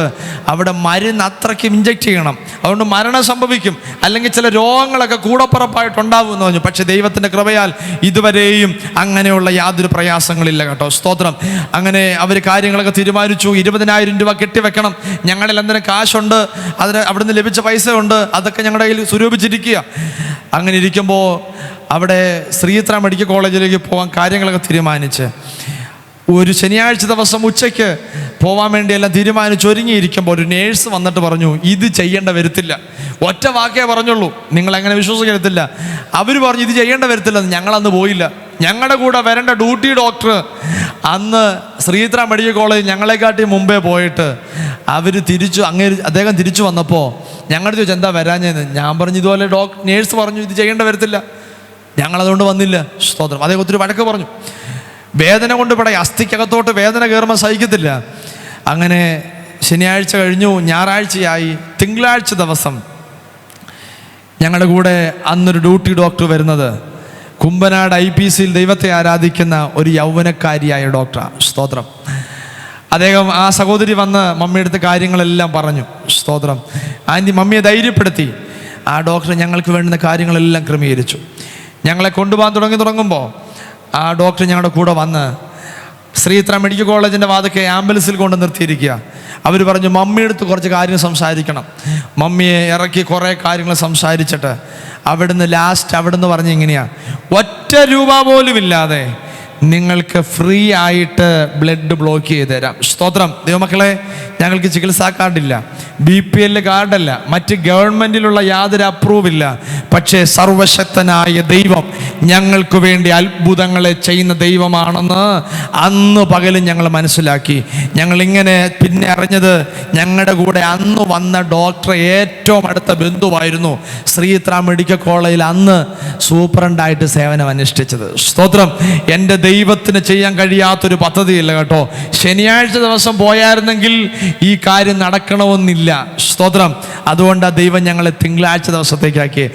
അവിടെ മരുന്ന് അത്രയ്ക്കും ഇഞ്ചെക്ട് ചെയ്യണം, അതുകൊണ്ട് മരണം സംഭവിക്കും, അല്ലെങ്കിൽ ചില രോഗങ്ങളൊക്കെ കൂടപ്പുറപ്പായിട്ടുണ്ടാകുമെന്ന് പറഞ്ഞു. പക്ഷേ ദൈവത്തിൻ്റെ കൃപയാൽ ഇതുവരെയും അങ്ങനെയുള്ള യാതൊരു പ്രയാസങ്ങളില്ല കേട്ടോ. സ്തോത്രം. അങ്ങനെ അവർ കാര്യങ്ങളൊക്കെ തീരുമാനിച്ചു. 20,000 രൂപ കെട്ടിവെക്കണം, ഞങ്ങളിൽ എന്തെങ്കിലും കാശുണ്ട്, അതിന് അവിടുന്ന് ലഭിച്ച പൈസ ഉണ്ട്, അതൊക്കെ ഞങ്ങളുടെ കയ്യിൽ സ്വരൂപിച്ചിരിക്കുക. അങ്ങനെ ഇരിക്കുമ്പോൾ അവിടെ ശ്രീത്ര മെഡിക്കൽ കോളേജിലേക്ക് പോകാൻ കാര്യങ്ങളൊക്കെ തീരുമാനിച്ച് ഒരു ശനിയാഴ്ച ദിവസം ഉച്ചയ്ക്ക് പോകാൻ വേണ്ടി എല്ലാം തീരുമാനിച്ച് ഒരുങ്ങിയിരിക്കുമ്പോൾ ഒരു നേഴ്സ് വന്നിട്ട് പറഞ്ഞു, ഇത് ചെയ്യേണ്ട വരത്തില്ല. ഒറ്റ വാക്കേ പറഞ്ഞുള്ളൂ, നിങ്ങളെങ്ങനെ വിശ്വസിക്കരുത്തില്ല. അവർ പറഞ്ഞു ഇത് ചെയ്യേണ്ട വരത്തില്ലെന്ന്. ഞങ്ങളന്ന് പോയില്ല. ഞങ്ങളുടെ കൂടെ വരേണ്ട ഡ്യൂട്ടി ഡോക്ടർ അന്ന് ശ്രീത്ര മെഡിക്കൽ കോളേജ് ഞങ്ങളെക്കാട്ടി മുമ്പേ പോയിട്ട് അദ്ദേഹം തിരിച്ചു വന്നപ്പോൾ ഞങ്ങളുടെ ചോദിച്ചു എന്താ വരാഞ്ഞെന്ന്. ഞാൻ പറഞ്ഞു ഇതുപോലെ നേഴ്സ് പറഞ്ഞു ഇത് ചെയ്യേണ്ട വരത്തില്ല, ഞങ്ങളതുകൊണ്ട് വന്നില്ല. സ്തോത്രം. അദ്ദേഹം ഒത്തിരി വഴക്ക് പറഞ്ഞു. വേദന കൊണ്ട് ഇവിടെ അസ്ഥിക്കകത്തോട്ട് വേദന കയറുമ്പോൾ സഹിക്കത്തില്ല. അങ്ങനെ ശനിയാഴ്ച കഴിഞ്ഞു, ഞായറാഴ്ചയായി. തിങ്കളാഴ്ച ദിവസം ഞങ്ങളുടെ കൂടെ അന്നൊരു ഡ്യൂട്ടി ഡോക്ടർ വരുന്നത് കുമ്പനാട് IPCയിൽ ദൈവത്തെ ആരാധിക്കുന്ന ഒരു യൗവനക്കാരിയായ ഡോക്ടറാണ്. സ്തോത്രം. അദ്ദേഹം ആ സഹോദരി വന്ന് മമ്മിയെടുത്ത് കാര്യങ്ങളെല്ലാം പറഞ്ഞു. സ്തോത്രം. മമ്മിയെ ധൈര്യപ്പെടുത്തി. ആ ഡോക്ടർ ഞങ്ങൾക്ക് വേണ്ടുന്ന കാര്യങ്ങളെല്ലാം ക്രമീകരിച്ചു. ഞങ്ങളെ കൊണ്ടുപോകാൻ തുടങ്ങുമ്പോൾ ആ ഡോക്ടർ ഞങ്ങളുടെ കൂടെ വന്ന് ശ്രീത്ര മെഡിക്കൽ കോളേജിൻ്റെ വാതൊക്കെ ആംബുലൻസിൽ കൊണ്ട് നിർത്തിയിരിക്കുക. അവർ പറഞ്ഞു മമ്മിയെടുത്ത് കുറച്ച് കാര്യങ്ങൾ സംസാരിക്കണം. മമ്മിയെ ഇറക്കി കുറേ കാര്യങ്ങൾ സംസാരിച്ചിട്ട് അവിടുന്ന് ലാസ്റ്റ് അവിടുന്ന് പറഞ്ഞ് ഇങ്ങനെയാണ്, 1 രൂപ പോലും ഇല്ലാതെ നിങ്ങൾക്ക് ഫ്രീ ആയിട്ട് ബ്ലഡ് ബ്ലോക്ക് ചെയ്ത് തരാം. സ്തോത്രം. ദൈവമക്കളെ, ഞങ്ങൾക്ക് ചികിത്സാ കാർഡില്ല, BPL കാർഡല്ല, മറ്റ് ഗവൺമെൻറ്റിലുള്ള യാതൊരു അപ്രൂവില്ല. പക്ഷേ സർവശക്തനായ ദൈവം ഞങ്ങൾക്ക് വേണ്ടി അത്ഭുതങ്ങളെ ചെയ്യുന്ന ദൈവമാണെന്ന് അന്ന് പകലും ഞങ്ങൾ മനസ്സിലാക്കി. ഞങ്ങളിങ്ങനെ പിന്നെ അറിഞ്ഞത്, ഞങ്ങളുടെ കൂടെ അന്ന് വന്ന ഡോക്ടർ ഏറ്റവും അടുത്ത ബന്ധുവായിരുന്നു. ശ്രീത്ര മെഡിക്കൽ കോളേജിൽ അന്ന് സൂപ്രണ്ടായിട്ട് സേവനം അനുഷ്ഠിച്ചത്. സ്തോത്രം. എൻ്റെ ദൈവത്തിന് ചെയ്യാൻ കഴിയാത്തൊരു പദ്ധതിയില്ല കേട്ടോ. ശനിയാഴ്ച ദിവസം പോയായിരുന്നെങ്കിൽ ഈ കാര്യം നടക്കണമെന്നില്ല. സ്തോത്രം. അതുകൊണ്ട് ആ ദൈവം ഞങ്ങളെ തിങ്കളാഴ്ച ദിവസത്തേക്കാക്കി.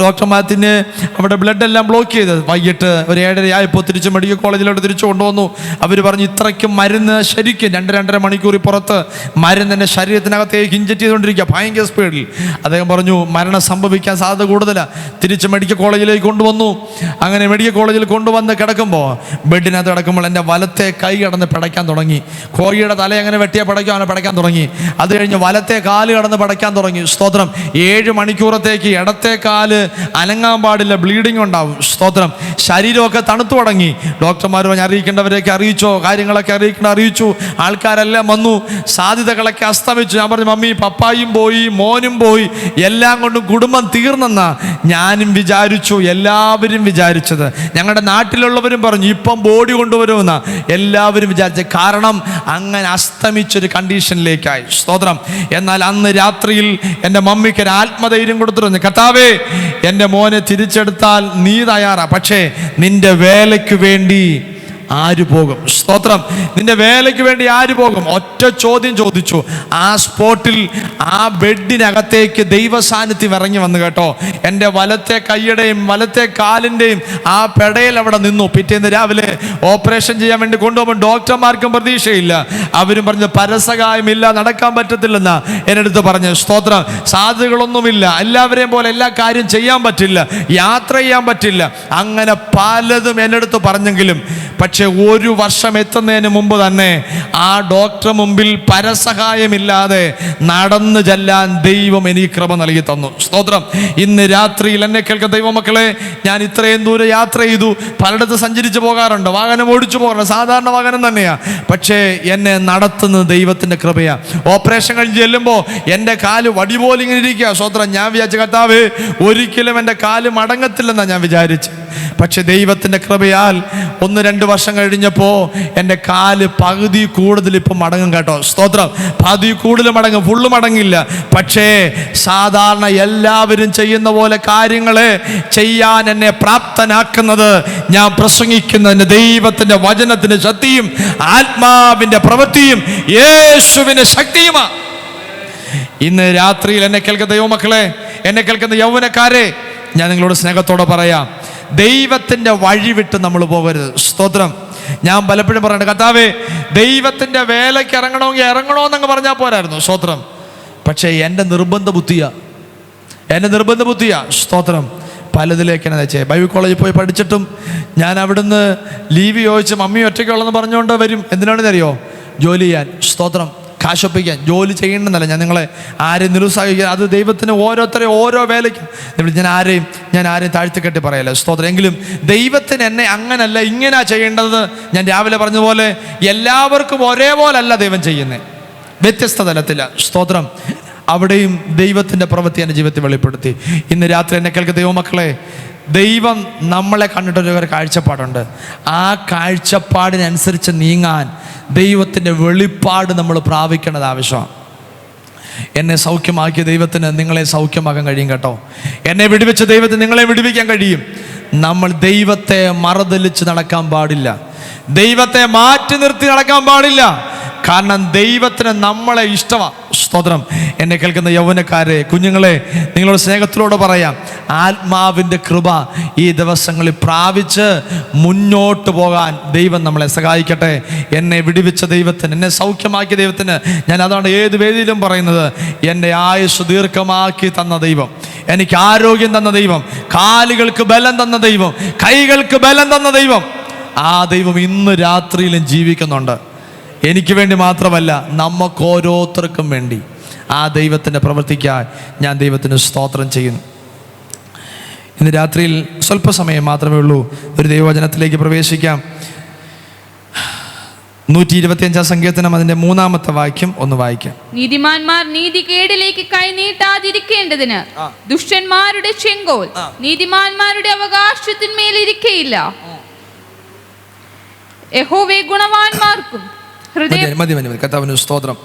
ഡോക്ടർമാരത്തിന് അവിടെ ബ്ലഡ് എല്ലാം ബ്ലോക്ക് ചെയ്ത് വൈകിട്ട് ഒരു 7:30 ആയപ്പോൾ തിരിച്ച് മെഡിക്കൽ കോളേജിലോട്ട് തിരിച്ചു കൊണ്ടുവന്നു. അവർ പറഞ്ഞു, ഇത്രയ്ക്കും മരുന്ന് ശരിക്കും 2-2.5 മണിക്കൂർ പുറത്ത് മരുന്ന് എൻ്റെ ശരീരത്തിനകത്തേക്ക് ഇഞ്ചക്ട് ചെയ്തുകൊണ്ടിരിക്കുക ഭയങ്കര സ്പീഡിൽ. അദ്ദേഹം പറഞ്ഞു, മരണം സംഭവിക്കാൻ സാധ്യത കൂടുതലാണ്. തിരിച്ച് മെഡിക്കൽ കോളേജിലേക്ക് കൊണ്ടുവന്നു. അങ്ങനെ മെഡിക്കൽ കോളേജിൽ കൊണ്ടുവന്ന് കിടക്കുമ്പോൾ, ബെഡിനകത്ത് കിടക്കുമ്പോൾ എൻ്റെ വലത്തെ കൈ കിടന്ന് പിടയ്ക്കാൻ തുടങ്ങി. കോഴിയുടെ തല എങ്ങനെ വെട്ടിയാൽ പിടയ്ക്കും അങ്ങനെ പിടയ്ക്കാൻ തുടങ്ങി. അത് കഴിഞ്ഞ് വലത്തെ കാല് കിടന്ന് പിടയ്ക്കാൻ തുടങ്ങി. സ്തോത്രം. 7 മണിക്കൂറത്തേക്ക് ഇടത്തെ കാല് അനങ്ങാൻ പാടില്ല, ബ്ലീഡിങ് ഉണ്ടാവും. സ്തോത്രം. ശരീരമൊക്കെ തണുത്തു തുടങ്ങി. ഡോക്ടർമാർ പറഞ്ഞ് അറിയിക്കേണ്ടവരെയൊക്കെ അറിയിച്ചോ, കാര്യങ്ങളൊക്കെ അറിയിച്ചു. ആൾക്കാരെല്ലാം വന്നു, സാധ്യതകളൊക്കെ അസ്തമിച്ചു. ഞാൻ പറഞ്ഞു, മമ്മി പപ്പായും പോയി, മോനും പോയി, എല്ലാം കൊണ്ടും കുടുംബം തീർന്നെന്നാ ഞാനും വിചാരിച്ചു, എല്ലാവരും വിചാരിച്ചത്. ഞങ്ങളുടെ നാട്ടിലുള്ളവരും പറഞ്ഞു ഇപ്പം ബോഡി കൊണ്ടുവരുമെന്നാ എല്ലാവരും വിചാരിച്ചത്. കാരണം അങ്ങനെ അസ്തമിച്ചൊരു കണ്ടീഷനിലേക്കായി. സ്തോത്രം. എന്നാൽ അന്ന് രാത്രിയിൽ എൻ്റെ മമ്മിക്ക് ഒരു ആത്മധൈര്യം കൊടുത്തിരുന്നു. കർത്താവേ, എൻ്റെ മോനെ തിരിച്ചെടുത്താൽ നീ തയ്യാറാ, പക്ഷേ നിന്റെ വേലയ്ക്ക് വേണ്ടി ആര് പോകും? സ്തോത്രം. നിന്റെ വേലയ്ക്ക് വേണ്ടി ആര് പോകും? ഒറ്റ ചോദ്യം ചോദിച്ചു. ആ സ്പോട്ടിൽ ആ ബെഡിനകത്തേക്ക് ദൈവ സാന്നിധ്യം ഇറങ്ങി വന്നു കേട്ടോ. എൻ്റെ വലത്തെ കൈയുടെയും വലത്തെ കാലിൻ്റെയും ആ പെടയിൽ അവിടെ നിന്നു. പിറ്റേന്ന് രാവിലെ ഓപ്പറേഷൻ ചെയ്യാൻ വേണ്ടി കൊണ്ടുപോകുമ്പോൾ ഡോക്ടർമാർക്കും പ്രതീക്ഷയില്ല. അവരും പറഞ്ഞു പരസഹായമില്ല, നടക്കാൻ പറ്റത്തില്ലെന്നാ എൻ്റെ അടുത്ത് പറഞ്ഞു. സ്തോത്രം. സാധ്യതകളൊന്നുമില്ല, എല്ലാവരെയും പോലെ എല്ലാ കാര്യം ചെയ്യാൻ പറ്റില്ല, യാത്ര ചെയ്യാൻ പറ്റില്ല, അങ്ങനെ പലതും എൻ്റെ അടുത്ത് പറഞ്ഞെങ്കിലും പക്ഷെ 1 വർഷം എത്തുന്നതിന് മുമ്പ് തന്നെ ആ ഡോക്ടർ മുമ്പിൽ പരസഹായമില്ലാതെ നടന്നു ചെല്ലാൻ ദൈവം എനിക്ക് കൃപ നൽകി തന്നു. സ്തോത്രം. ഇന്ന് രാത്രിയിൽ എന്നെ കേൾക്കുന്ന ദൈവമക്കളെ, ഞാൻ ഇത്രയും ദൂരം യാത്ര ചെയ്തു, പലയിടത്ത് സഞ്ചരിച്ചു പോകാറുണ്ട്, വാഹനം ഓടിച്ചു പോകാറുണ്ട്, സാധാരണ വാഹനം തന്നെയാണ്. പക്ഷേ എന്നെ നടത്തുന്നത് ദൈവത്തിൻ്റെ കൃപയാണ്. ഓപ്പറേഷൻ കഴിഞ്ഞ് ചെല്ലുമ്പോൾ എൻ്റെ കാല് വടി പോലെ ഇങ്ങനെ ഇരിക്കുക. സ്തോത്രം. ഞാൻ വിചാരിച്ച കർത്താവേ, ഒരിക്കലും എൻ്റെ കാല് മടങ്ങത്തില്ലെന്നാണ് ഞാൻ വിചാരിച്ചു. പക്ഷെ ദൈവത്തിൻ്റെ കൃപയാൽ 1-2 വർഷം കഴിഞ്ഞപ്പോൾ എൻ്റെ കാല് പകുതി കൂടുതൽ ഇപ്പം മടങ്ങും കേട്ടോ. സ്തോത്രം. പകുതി കൂടുതൽ മടങ്ങും, ഫുള്ള് മടങ്ങില്ല. പക്ഷേ സാധാരണ എല്ലാവരും ചെയ്യുന്ന പോലെ കാര്യങ്ങളെ ചെയ്യാൻ എന്നെ പ്രാപ്തനാക്കുന്നത് ഞാൻ പ്രസംഗിക്കുന്ന എൻ്റെ ദൈവത്തിൻ്റെ വചനത്തിൻ്റെ ശക്തിയും ആത്മാവിൻ്റെ പ്രവൃത്തിയും യേശുവിൻ്റെ ശക്തിയുമാണ്. ഇന്ന് രാത്രിയിൽ എന്നെ കേൾക്കുന്ന ദൈവമക്കളെ, എന്നെ കേൾക്കുന്ന യൗവനക്കാരെ, ഞാൻ നിങ്ങളോട് സ്നേഹത്തോടെ പറയാം, ദൈവത്തിൻ്റെ വഴി വിട്ട് നമ്മൾ പോകരുത്. സ്തോത്രം. ഞാൻ പലപ്പോഴും പറയണ്ട, കർത്താവേ, ദൈവത്തിൻ്റെ വേലയ്ക്ക് ഇറങ്ങണമെന്നങ്ങ് പറഞ്ഞാൽ പോരായിരുന്നു. സ്തോത്രം. പക്ഷേ എൻ്റെ നിർബന്ധ ബുദ്ധിയാ. സ്തോത്രം. പലതിലേക്ക് എന്നെ വെച്ചേ. ബൈബിൾ കോളേജിൽ പോയി പഠിച്ചിട്ടും ഞാൻ അവിടുന്ന് ലീവ് ചോദിച്ച് മമ്മി ഒറ്റയ്ക്കുള്ളതെന്ന് പറഞ്ഞുകൊണ്ട് വരും. എന്തിനാണെന്ന് അറിയോ? ജോലി ചെയ്യാൻ. സ്തോത്രം. കാശൊപ്പിക്കാൻ. ജോലി ചെയ്യണമെന്നല്ല ഞാൻ നിങ്ങളെ ആരെയും നിരുത്സാഹിക്കുക. അത് ദൈവത്തിന് ഓരോരുത്തരെയും ഓരോ വേലയ്ക്കും. ഞാൻ ആരെയും താഴ്ത്തിക്കെട്ടി പറയല്ല. സ്തോത്രം. എങ്കിലും ദൈവത്തിന് എന്നെ അങ്ങനല്ല ഇങ്ങനെ ചെയ്യേണ്ടത്. ഞാൻ രാവിലെ പറഞ്ഞതുപോലെ എല്ലാവർക്കും ഒരേപോലെ അല്ല ദൈവം ചെയ്യുന്നത്, വ്യത്യസ്ത തലത്തിലാണ്. സ്തോത്രം. അവിടെയും ദൈവത്തിൻ്റെ പ്രവൃത്തി എൻ്റെ ജീവിതത്തിൽ വെളിപ്പെടുത്തി. ഇന്ന് രാത്രി എന്നെ കേൾക്കുന്ന ദൈവമക്കളെ, ദൈവം നമ്മളെ കണ്ടിട്ടൊരു കാഴ്ചപ്പാടുണ്ട്. ആ കാഴ്ചപ്പാടിനനുസരിച്ച് നീങ്ങാൻ ദൈവത്തിൻ്റെ വെളിപ്പാട് നമ്മൾ പ്രാപിക്കേണ്ടത് ആവശ്യമാണ്. എന്നെ സൗഖ്യമാക്കിയ ദൈവത്തിന് നിങ്ങളെ സൗഖ്യമാക്കാൻ കഴിയും കേട്ടോ. എന്നെ വിടുവിച്ച ദൈവത്തിന് നിങ്ങളെ വിടുവിക്കാൻ കഴിയും. നമ്മൾ ദൈവത്തെ മറുതലിച്ച് നടക്കാൻ പാടില്ല, ദൈവത്തെ മാറ്റി നിർത്തി നടക്കാൻ പാടില്ല. കാരണം ദൈവത്തിന് നമ്മളെ ഇഷ്ടമാണ്. സ്തോത്രം. എന്നെ കേൾക്കുന്ന യൗവനക്കാരെ, കുഞ്ഞുങ്ങളെ, നിങ്ങളോട് സ്നേഹത്തിലൂടെ പറയാം, ആത്മാവിൻ്റെ കൃപ ഈ ദിവസങ്ങളിൽ പ്രാപിച്ച് മുന്നോട്ട് പോകാൻ ദൈവം നമ്മളെ സഹായിക്കട്ടെ. എന്നെ വിടുവിച്ച ദൈവത്തിന്, എന്നെ സൗഖ്യമാക്കിയ ദൈവത്തിന് ഞാൻ അതാണ് ഏത് വേദിയിലും പറയുന്നത്, എൻ്റെ ആയുസ് ദീർഘമാക്കി തന്ന ദൈവം, എനിക്ക് ആരോഗ്യം തന്ന ദൈവം, കാലുകൾക്ക് ബലം തന്ന ദൈവം, കൈകൾക്ക് ബലം തന്ന ദൈവം, ആ ദൈവം ഇന്ന് രാത്രിയിലും ജീവിക്കുന്നുണ്ട്. എനിക്ക് വേണ്ടി മാത്രമല്ല, നമുക്ക് ഓരോരുത്തർക്കും വേണ്ടി. ആ ദൈവത്തിൻ്റെ പ്രവൃത്തിക്കായി ഞാൻ ദൈവത്തിന് സ്തോത്രം ചെയ്യുന്നു. ഇന്ന് രാത്രിയിൽ സ്വല്പസമയം മാത്രമേ ഉള്ളൂ. ഒരു ദൈവവചനത്തിലേക്ക് പ്രവേശിക്കാം. 125 സങ്കീർത്തനം അതിന്റെ 3-ാമത്തെ വാക്യം ഒന്ന് വായിക്കാം. നീതിമാന്മാർ നീതികേടിലേക്ക് കൈനീട്ടാതിരിക്കേണ്ടതിന് ദുഷ്ടന്മാരുടെ ചെങ്കോൽ നീതിമാന്മാരുടെ അവകാശത്തിന്മേൽ ഇരിക്കയില്ല. യഹോവേ ഗുണവാന്മാർക്കും മതി കർത്താവിന് സ്തോത്രം.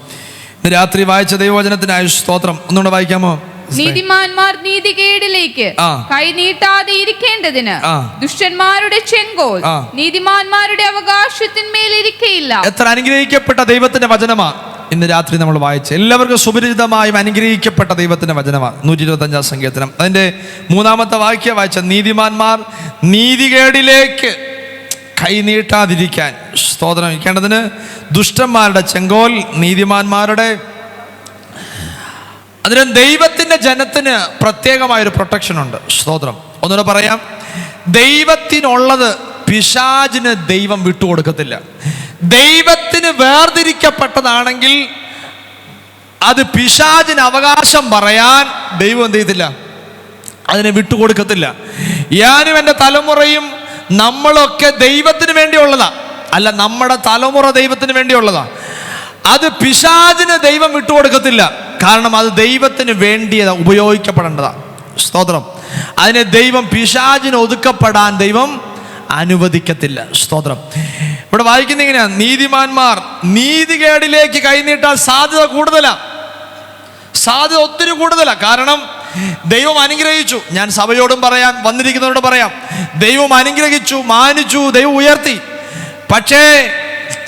ഇന്ന് രാത്രി വായിച്ച ദൈവവചനത്തിനായ സ്തോത്രം. ഒന്നുകൂടെ വായിക്കാമോ? നീതിമാന്മാർ നീതികേടിലേക്ക് കൈനീട്ടാതെ ഇരിക്കേണ്ടതിന് ദുഷ്ടന്മാരുടെ ചെങ്കോൽ നീതിമാന്മാരുടെ അവകാശത്തിന്മേൽ ഇരിക്കയില്ല. എത്ര അനുഗ്രഹിക്കപ്പെട്ട ദൈവത്തിന്റെ വചനമാ ഇന്ന് രാത്രി നമ്മൾ വായിച്ച. എല്ലാവർക്കും സുപരിചിതമായും അനുഗ്രഹിക്കപ്പെട്ട ദൈവത്തിന്റെ വചനമാണ് 125 സങ്കീർത്തനം അതിന്റെ 3-ാമത്തെ വാക്യം വായിച്ച നീതിമാന്മാർ നീതികേടിലേക്ക് കൈനീട്ടാതിരിക്കാൻ സ്തോത്രം ഇരിക്കേണ്ടതിന് ദുഷ്ടന്മാരുടെ ചെങ്കോൽ നീതിമാന്മാരുടെ. അതിന് ദൈവത്തിന്റെ ജനത്തിന് പ്രത്യേകമായൊരു പ്രൊട്ടക്ഷൻ ഉണ്ട്. സ്തോത്രം. ഒന്നുകൂടെ പറയാം, ദൈവത്തിനുള്ളത് പിശാചിന് ദൈവം വിട്ടുകൊടുക്കത്തില്ല. ദൈവത്തിന് വേർതിരിക്കപ്പെട്ടതാണെങ്കിൽ അത് പിശാചിന് അവകാശം പറയാൻ ദൈവം എന്ത് ചെയ്തില്ല, അതിനെ വിട്ടുകൊടുക്കത്തില്ല. ഞാനും എൻ്റെ തലമുറയും നമ്മളൊക്കെ ദൈവത്തിന് വേണ്ടിയുള്ളതാ, അല്ല നമ്മുടെ തലമുറ ദൈവത്തിന് വേണ്ടിയുള്ളതാ. അത് പിശാചിന് ദൈവം വിട്ടുകൊടുക്കത്തില്ല. കാരണം അത് ദൈവത്തിന് വേണ്ടിയതാ, ഉപയോഗിക്കപ്പെടേണ്ടതാ. സ്തോത്രം. അതിനെ ദൈവം പിശാചിന് ഒതുക്കപ്പെടാൻ ദൈവം അനുവദിക്കത്തില്ല. സ്തോത്രം. ഇവിടെ വായിക്കുന്ന ഇങ്ങനെയാ, നീതിമാന്മാർ നീതികേടിലേക്ക് കൈനീട്ടാൻ സാധ്യത കൂടുതലാ, സാധ്യത ഒത്തിരി കൂടുതലാ. കാരണം ദൈവം അനുഗ്രഹിച്ചു. ഞാൻ സഭയോടും പറയാം, വന്നിരിക്കുന്നവരോട് പറയാം, ദൈവം അനുഗ്രഹിച്ചു, മാനിച്ചു, ദൈവം ഉയർത്തി. പക്ഷേ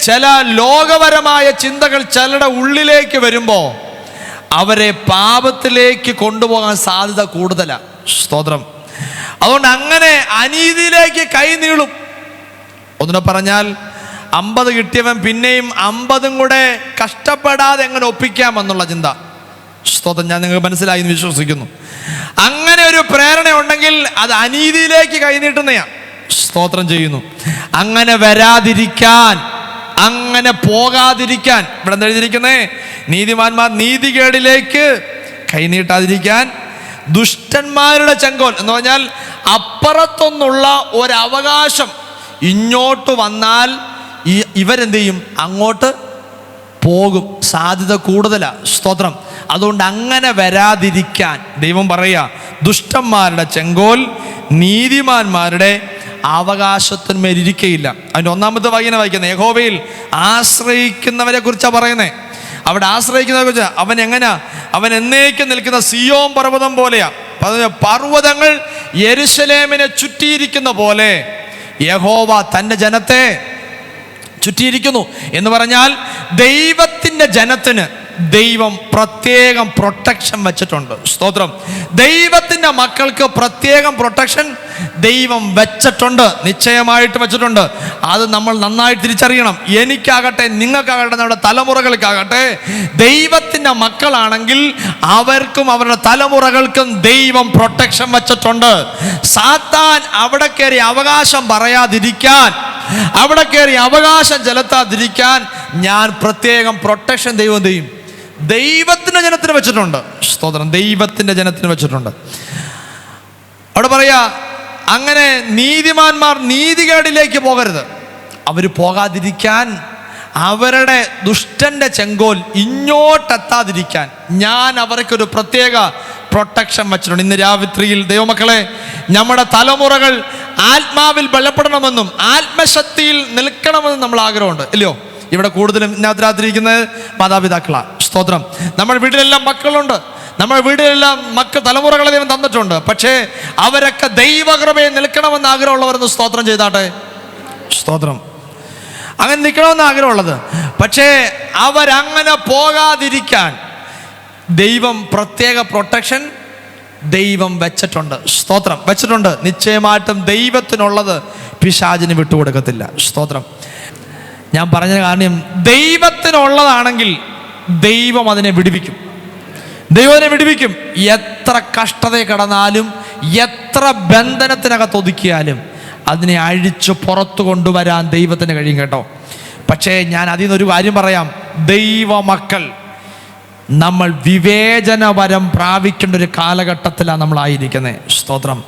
ചില ലോകപരമായ ചിന്തകൾ ചിലരുടെ ഉള്ളിലേക്ക് വരുമ്പോൾ അവരെ പാപത്തിലേക്ക് കൊണ്ടുപോകാൻ സാധ്യത കൂടുതലാണ്. സ്തോത്രം. അതുകൊണ്ട് അങ്ങനെ അനീതിയിലേക്ക് കൈ നീളും. ഒന്നുകൂടെ പറഞ്ഞാൽ 50 കിട്ടിയവൻ പിന്നെയും 50 കൂടെ കഷ്ടപ്പെടാതെ എങ്ങനെ ഒപ്പിക്കാമെന്നുള്ള ചിന്ത. സ്തോത്രം. ഞാൻ നിങ്ങൾക്ക് മനസ്സിലായി എന്ന് വിശ്വസിക്കുന്നു. അങ്ങനെ ഒരു പ്രേരണ ഉണ്ടെങ്കിൽ അത് അനീതിയിലേക്ക് കൈനീട്ടുന്നയാ. സ്തോത്രം ചെയ്യുന്നു. അങ്ങനെ വരാതിരിക്കാൻ, അങ്ങനെ പോകാതിരിക്കാൻ ഇവിടെ എന്താ എഴുതിയിരിക്കുന്നേ? നീതിമാന്മാർ നീതികേടിലേക്ക് കൈനീട്ടാതിരിക്കാൻ ദുഷ്ടന്മാരുടെ ചെങ്കോൽ എന്ന് പറഞ്ഞാൽ അപ്പുറത്തൊന്നുള്ള ഒരവകാശം ഇങ്ങോട്ട് വന്നാൽ ഇവരെന്ത് ചെയ്യും? അങ്ങോട്ട് പോകും. സാധ്യത കൂടുതലാണ്. സ്തോത്രം. അതുകൊണ്ട് അങ്ങനെ വരാതിരിക്കാൻ ദൈവം പറയുക, ദുഷ്ടന്മാരുടെ ചെങ്കോൽ നീതിമാന്മാരുടെ അവകാശത്തിന്മേൽ ഇരിക്കയില്ല. അതിൻ്റെ 1-ാമത്തെ വായിക്കുന്നത് യഹോവയിൽ ആശ്രയിക്കുന്നവരെ കുറിച്ചാണ് പറയുന്നത്. അവിടെ ആശ്രയിക്കുന്നവരെ കുറിച്ച് അവൻ എങ്ങനെയാ? അവൻ എന്നേക്കും നിൽക്കുന്ന സിയോൻ പർവ്വതം പോലെയാ. പർവ്വതങ്ങൾ യെരൂശലേമിനെ ചുറ്റിയിരിക്കുന്ന പോലെ യഹോവ തൻ്റെ ജനത്തെ ചുറ്റിയിരിക്കുന്നു എന്ന് പറഞ്ഞാൽ ദൈവത്തിൻ്റെ ജനത്തിന് ദൈവം പ്രത്യേകം പ്രൊട്ടക്ഷൻ വെച്ചിട്ടുണ്ട്. സ്തോത്രം. ദൈവത്തിൻ്റെ മക്കൾക്ക് പ്രത്യേകം പ്രൊട്ടക്ഷൻ ദൈവം വെച്ചിട്ടുണ്ട്, നിശ്ചയമായിട്ട് വെച്ചിട്ടുണ്ട്. അത് നമ്മൾ നന്നായി തിരിച്ചറിയണം. എനിക്കാകട്ടെ, നിങ്ങൾക്കാകട്ടെ, നമ്മുടെ തലമുറകൾക്കാകട്ടെ, ദൈവത്തിൻ്റെ മക്കളാണെങ്കിൽ അവർക്കും അവരുടെ തലമുറകൾക്കും ദൈവം പ്രൊട്ടക്ഷൻ വെച്ചിട്ടുണ്ട്. സാത്താൻ അവിടെ കയറി അവകാശം പറയാതിരിക്കാൻ, അവിടെ കയറി അവകാശം ചെലുത്താതിരിക്കാൻ ഞാൻ പ്രത്യേകം പ്രൊട്ടക്ഷൻ ദൈവത്തിന്റെ ജനത്തിന് വെച്ചിട്ടുണ്ട്. സ്തോത്രം. ദൈവത്തിന്റെ ജനത്തിന് വെച്ചിട്ടുണ്ട്. അവിടെ പറയാ, അങ്ങനെ നീതിമാന്മാർ നീതികേടിലേക്ക് പോകരുത്. അവർ പോകാതിരിക്കാൻ, അവരുടെ ദുഷ്ടന്റെ ചെങ്കോൽ ഇങ്ങോട്ടെത്താതിരിക്കാൻ ഞാൻ അവർക്കൊരു പ്രത്യേക പ്രൊട്ടക്ഷൻ വെച്ചിട്ടുണ്ട്. ഇന്ന് രാത്രിയിൽ ദൈവമക്കളെ, നമ്മുടെ തലമുറകൾ ആത്മാവിൽ ബലപ്പെടണമെന്നും ആത്മശക്തിയിൽ നിൽക്കണമെന്നും നമ്മൾ ആഗ്രഹമുണ്ട്, ഇല്ലയോ? ഇവിടെ കൂടുതലും ഇന്നത്തെ രാത്രിയിരിക്കുന്നത് മാതാപിതാക്കളാണ്. സ്തോത്രം. നമ്മുടെ വീട്ടിലെല്ലാം മക്കളുണ്ട്, നമ്മുടെ വീട്ടിലെല്ലാം തലമുറകളെ ദൈവം തന്നിട്ടുണ്ട്. പക്ഷേ അവരൊക്കെ ദൈവകൃപയിൽ നിൽക്കണമെന്ന് ആഗ്രഹമുള്ളവരെന്ന് സ്തോത്രം ചെയ്താട്ടെ. സ്തോത്രം. അങ്ങനെ നിൽക്കണമെന്ന് ആഗ്രഹമുള്ളത്. പക്ഷേ അവരങ്ങനെ പോകാതിരിക്കാൻ ദൈവം പ്രത്യേക പ്രൊട്ടക്ഷൻ ദൈവം വെച്ചിട്ടുണ്ട്. സ്തോത്രം. വെച്ചിട്ടുണ്ട്. നിശ്ചയമായിട്ടും ദൈവത്തിനുള്ളത് പിശാചിന് വിട്ടുകൊടുക്കത്തില്ല. സ്തോത്രം. ഞാൻ പറഞ്ഞ കാരണം, ദൈവത്തിനുള്ളതാണെങ്കിൽ ദൈവം അതിനെ വിടുവിക്കും. ദൈവം അതിനെ വിടുവിക്കും. എത്ര കഷ്ടത കടന്നാലും, എത്ര ബന്ധനത്തിനകത്ത് ഒതുക്കിയാലും അതിനെ അഴിച്ച് പുറത്തു കൊണ്ടുവരാൻ ദൈവത്തിന് കഴിയും, കേട്ടോ. പക്ഷേ ഞാൻ അതിൽ നിന്നൊരു കാര്യം പറയാം. ദൈവമക്കൾ നമ്മൾ വിവേചനവരം പ്രാപിക്കേണ്ട ഒരു കാലഘട്ടത്തിലാണ് നമ്മളായിരിക്കുന്നത്. സ്തോത്രം.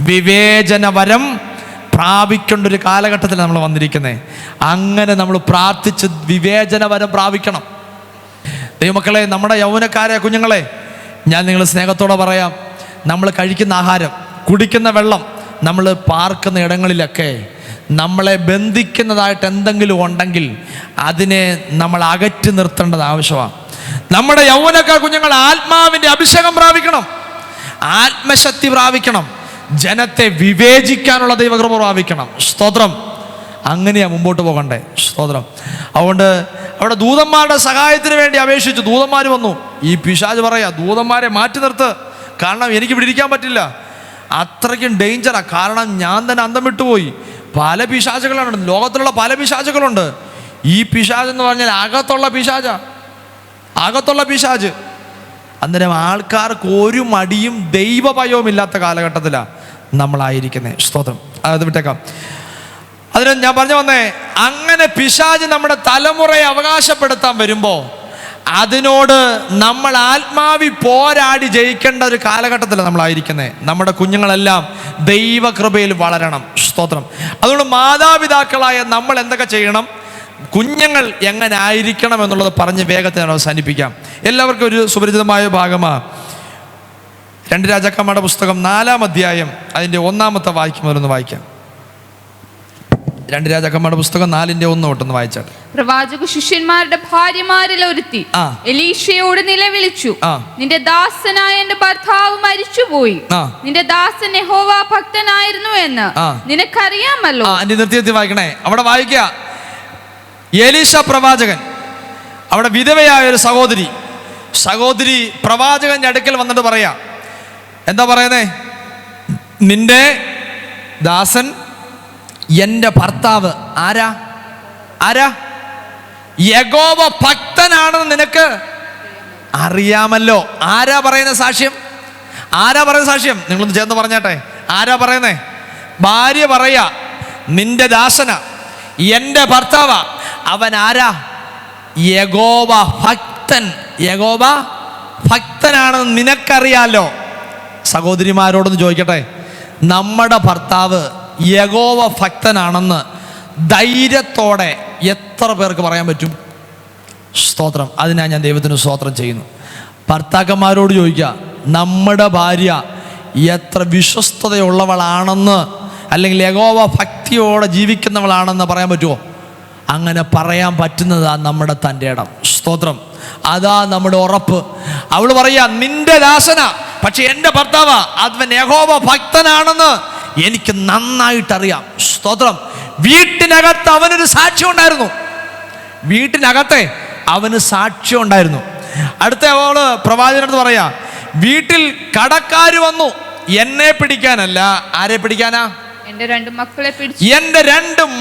വിവേചനവരം പ്രാപിക്കേണ്ട ഒരു കാലഘട്ടത്തിൽ നമ്മൾ വന്നിരിക്കുന്നത്. അങ്ങനെ നമ്മൾ പ്രാർത്ഥിച്ച് വിവേചനവരം പ്രാപിക്കണം. ദൈവമക്കളെ, നമ്മുടെ യൗവനക്കാരെ കുഞ്ഞുങ്ങളെ, ഞാൻ നിങ്ങൾ സ്നേഹത്തോടെ പറയാം, നമ്മൾ കഴിക്കുന്ന ആഹാരം, കുടിക്കുന്ന വെള്ളം, നമ്മൾ പാർക്കുന്ന ഇടങ്ങളിലൊക്കെ നമ്മളെ ബന്ധിക്കുന്നതായിട്ട് എന്തെങ്കിലും ഉണ്ടെങ്കിൽ അതിനെ നമ്മൾ അകറ്റി നിർത്തേണ്ടത് ആവശ്യമാണ്. നമ്മുടെ യൗവനക്കാർ കുഞ്ഞുങ്ങൾ ആത്മാവിൻ്റെ അഭിഷേകം പ്രാപിക്കണം, ആത്മശക്തി പ്രാപിക്കണം, ജനത്തെ വിവേചിക്കാനുള്ള ദൈവകൃപ പ്രാപിക്കണം. സ്തോത്രം. അങ്ങനെയാണ് മുമ്പോട്ട് പോകണ്ടേ. സ്തോത്രം. അതുകൊണ്ട് അവിടെ ദൂതന്മാരുടെ സഹായത്തിന് വേണ്ടി അപേക്ഷിച്ചു. ദൂതന്മാർ വന്നു. ഈ പിശാച് പറയാ, ദൂതന്മാരെ മാറ്റി നിർത്ത്, കാരണം എനിക്ക് ഇവിടെ ഇരിക്കാൻ പറ്റില്ല, അത്രയ്ക്കും ഡേഞ്ചറാണ്. കാരണം ഞാൻ തന്നെ അന്തം വിട്ടുപോയി. പല പിശാചുകളാണ് ലോകത്തിലുള്ള, പല പിശാചുകളുണ്ട്. ഈ പിശാച് എന്ന് പറഞ്ഞാൽ അകത്തുള്ള പിശാച്. അന്നേരം ആൾക്കാർക്ക് ഒരു മടിയും ദൈവഭയവും ഇല്ലാത്ത കാലഘട്ടത്തിലാണ് നമ്മളായിരിക്കുന്നത്. സ്തോത്രം. അത് വിട്ടേക്കാം. അതിന് ഞാൻ പറഞ്ഞു വന്നേ, അങ്ങനെ പിശാച് നമ്മുടെ തലമുറയെ അവകാശപ്പെടുത്താൻ വരുമ്പോൾ അതിനോട് നമ്മൾ ആത്മാവി പോരാടി ജയിക്കേണ്ട ഒരു കാലഘട്ടത്തിലാണ് നമ്മളായിരിക്കുന്നത്. നമ്മുടെ കുഞ്ഞുങ്ങളെല്ലാം ദൈവകൃപയിൽ വളരണം. സ്തോത്രം. അതുകൊണ്ട് മാതാപിതാക്കളായ നമ്മൾ എന്തൊക്കെ ചെയ്യണം, കുഞ്ഞുങ്ങൾ എങ്ങനെ ആയിരിക്കണം എന്നുള്ളത് പറഞ്ഞ് വേഗത്തിൽ അവസാനിപ്പിക്കാം. എല്ലാവർക്കും ഒരു സുപരിചിതമായ ഭാഗമാണ് 2 രാജാക്കന്മാരുടെ പുസ്തകം 4-ാം അധ്യായം അതിൻ്റെ 1-ാമത്തെ വായിക്കുമ്പോഴൊന്ന് വായിക്കാം. 2 രാജാക്കന്മാരുടെ പുസ്തകം 4-ന്റെ 1 വായിച്ചാട്ടെ. പ്രവാചക ശിഷ്യന്മാരുടെ ഭാര്യമാരിൽ ഒരുത്തി എലീശയോട് നിലവിളിച്ചു, നിന്റെ ദാസനായ എന്റെ ഭർത്താവ് മരിച്ചുപോയി, നിന്റെ ദാസൻ യഹോവ ഭക്തനായിരുന്നു എന്ന് നിനക്കറിയാമല്ലോ. നിർത്തി വായിക്കണേ. അവിടെ വായിക്കുക, എലീശ പ്രവാചകൻ, അവിടെ വിധവയായ ഒരു സഹോദരി പ്രവാചകന്റെ അടുക്കൽ വന്നിട്ട് പറയാ, എന്താ പറയുന്നേ, നിന്റെ ദാസൻ എൻ്റെ ഭർത്താവ് ആരാ യഹോവ ഭക്തനാണെന്ന് നിനക്ക് അറിയാമല്ലോ. ആരാ പറയുന്ന സാക്ഷ്യം? നിങ്ങളൊന്ന് ചേർന്ന് പറഞ്ഞാട്ടെ. ആരാ പറയുന്നേ? ഭാര്യ പറയാ, നിന്റെ ദാസന എൻ്റെ ഭർത്താവ, അവൻ ആരാ? യഹോവ ഭക്തനാണെന്ന് നിനക്കറിയാലോ. സഹോദരിമാരോടൊന്ന് ചോദിക്കട്ടെ, നമ്മുടെ ഭർത്താവ് യഹോവ ഭക്തനാണെന്ന് ധൈര്യത്തോടെ എത്ര പേർക്ക് പറയാൻ പറ്റും? സ്തോത്രം. അതിനാ ഞാൻ ദൈവത്തിന് സ്തോത്രം ചെയ്യുന്നു. ഭർത്താക്കന്മാരോട് ചോദിക്കുക, നമ്മുടെ ഭാര്യ എത്ര വിശ്വസ്തതയുള്ളവളാണെന്ന്, അല്ലെങ്കിൽ യഹോവ ഭക്തിയോടെ ജീവിക്കുന്നവളാണെന്ന് പറയാൻ പറ്റുമോ? അങ്ങനെ പറയാൻ പറ്റുന്നതാ നമ്മുടെ തൻ്റെ ഇടം. സ്തോത്രം. അതാ നമ്മുടെ ഉറപ്പ്. അവൾ പറയാ, നിന്റെ ദാസന, പക്ഷെ എൻ്റെ ഭർത്താവ് അവൻ യഹോവ ഭക്തനാണെന്ന് എനിക്ക് നന്നായിട്ടറിയാം. സ്തോത്രം. വീട്ടിനകത്ത് അവനൊരു സാക്ഷ്യം ഉണ്ടായിരുന്നു. അടുത്ത അവള് പ്രവാചകനടുത്ത് പറയാ, വീട്ടിൽ കടക്കാര് വന്നു എന്നെ പിടിക്കാനല്ല, ആരെ പിടിക്കാനാ? എന്റെ 2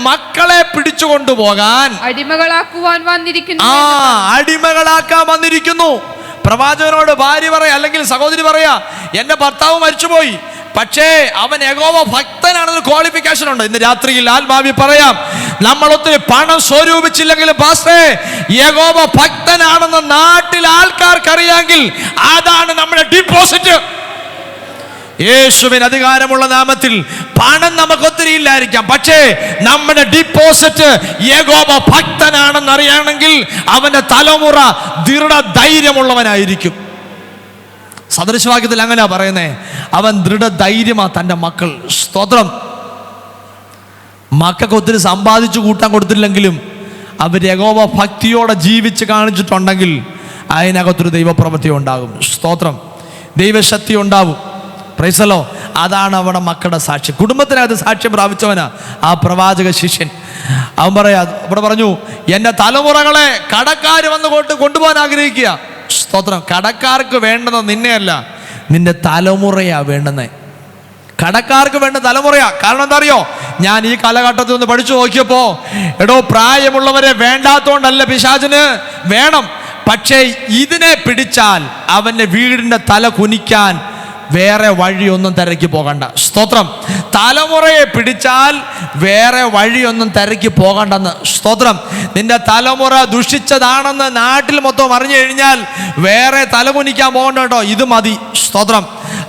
മക്കളെ പിടിച്ചുകൊണ്ടുപോകാൻ അടിമകളാക്കാൻ വന്നിരിക്കുന്നു. പ്രവാചകനോട് ഭാര്യ പറയാ, അല്ലെങ്കിൽ സഹോദരി പറയാ, എന്റെ ഭർത്താവ് മരിച്ചുപോയി, പക്ഷേ അവൻ യഹോവ ഭക്തനാണെന്ന് ക്വാളിഫിക്കേഷൻ ഉണ്ട്. ഇന്ന് രാത്രിയിൽ ആത്മാവി പറയാം, നമ്മൾ ഒത്തിരി പണം സ്വരൂപിച്ചില്ലെങ്കിലും പാസ്റ്റേ യഹോവ ഭക്തനാണെന്ന് നാട്ടിൽ ആൾക്കാർക്ക് അറിയാമെങ്കിൽ അതാണ് നമ്മുടെ ഡിപ്പോസിറ്റ്. യേശുവിന് അധികാരമുള്ള നാമത്തിൽ പണം നമുക്ക് ഒത്തിരി ഇല്ലായിരിക്കാം, പക്ഷേ നമ്മുടെ ഡിപ്പോസിറ്റ് യഹോവ ഭക്തനാണെന്ന് അറിയണമെങ്കിൽ അവന്റെ തലമുറ ദൃഢധൈര്യമുള്ളവനായിരിക്കും. സദൃശവാക്യത്തിൽ അങ്ങനെയാ പറയുന്നേ, അവൻ ദൃഢധൈര്യമാ തൻ്റെ മക്കൾ. സ്തോത്രം. മക്കൾക്ക് ഒത്തിരി സമ്പാദിച്ചു കൂട്ടാൻ കൊടുത്തില്ലെങ്കിലും അവർ യഹോവ ഭക്തിയോടെ ജീവിച്ച് കാണിച്ചിട്ടുണ്ടെങ്കിൽ അതിനകത്തൊരു ദൈവപ്രവൃത്തി ഉണ്ടാകും. സ്തോത്രം. ദൈവശക്തി ഉണ്ടാവും. പ്രൈസലോ. അതാണ് അവിടെ മക്കളുടെ സാക്ഷ്യം. കുടുംബത്തിനകത്ത് സാക്ഷ്യം പ്രാപിച്ചവനാ ആ പ്രവാചക ശിഷ്യൻ. അവൻ പറയാ, ഇവിടെ പറഞ്ഞു, എൻ്റെ തലമുറകളെ കടക്കാർ വന്ന് കൊണ്ടുപോകാൻ ആഗ്രഹിക്കുക. സ്തോത്രം. കടക്കാർക്ക് വേണ്ടുന്നത് നിന്നെയല്ല, നിന്റെ തലമുറയാ വേണ്ടുന്നേ. കടക്കാർക്ക് വേണ്ട തലമുറയാ. കാരണം എന്താ അറിയോ, ഞാൻ ഈ കാലഘട്ടത്തിൽ ഒന്ന് പഠിച്ചു നോക്കിയപ്പോ, പ്രായമുള്ളവരെ വേണ്ടാത്തോണ്ടല്ല പിശാചിന്, വേണം. പക്ഷേ ഇതിനെ പിടിച്ചാൽ അവൻ്റെ വീടിൻ്റെ തല കുനിക്കാൻ വേറെ വഴിയൊന്നും തിരക്കി പോകണ്ട. സ്തോത്രം. തലമുറയെ പിടിച്ചാൽ വേറെ വഴിയൊന്നും തിരക്കി പോകണ്ടെന്ന്. സ്തോത്രം. നിന്റെ തലമുറ ദുഷിച്ചതാണെന്ന് നാട്ടിൽ മൊത്തം അറിഞ്ഞു കഴിഞ്ഞാൽ വേറെ തലകുനിക്കാൻ പോകണ്ട കേട്ടോ, ഇത് മതി. സ്തോത്രം.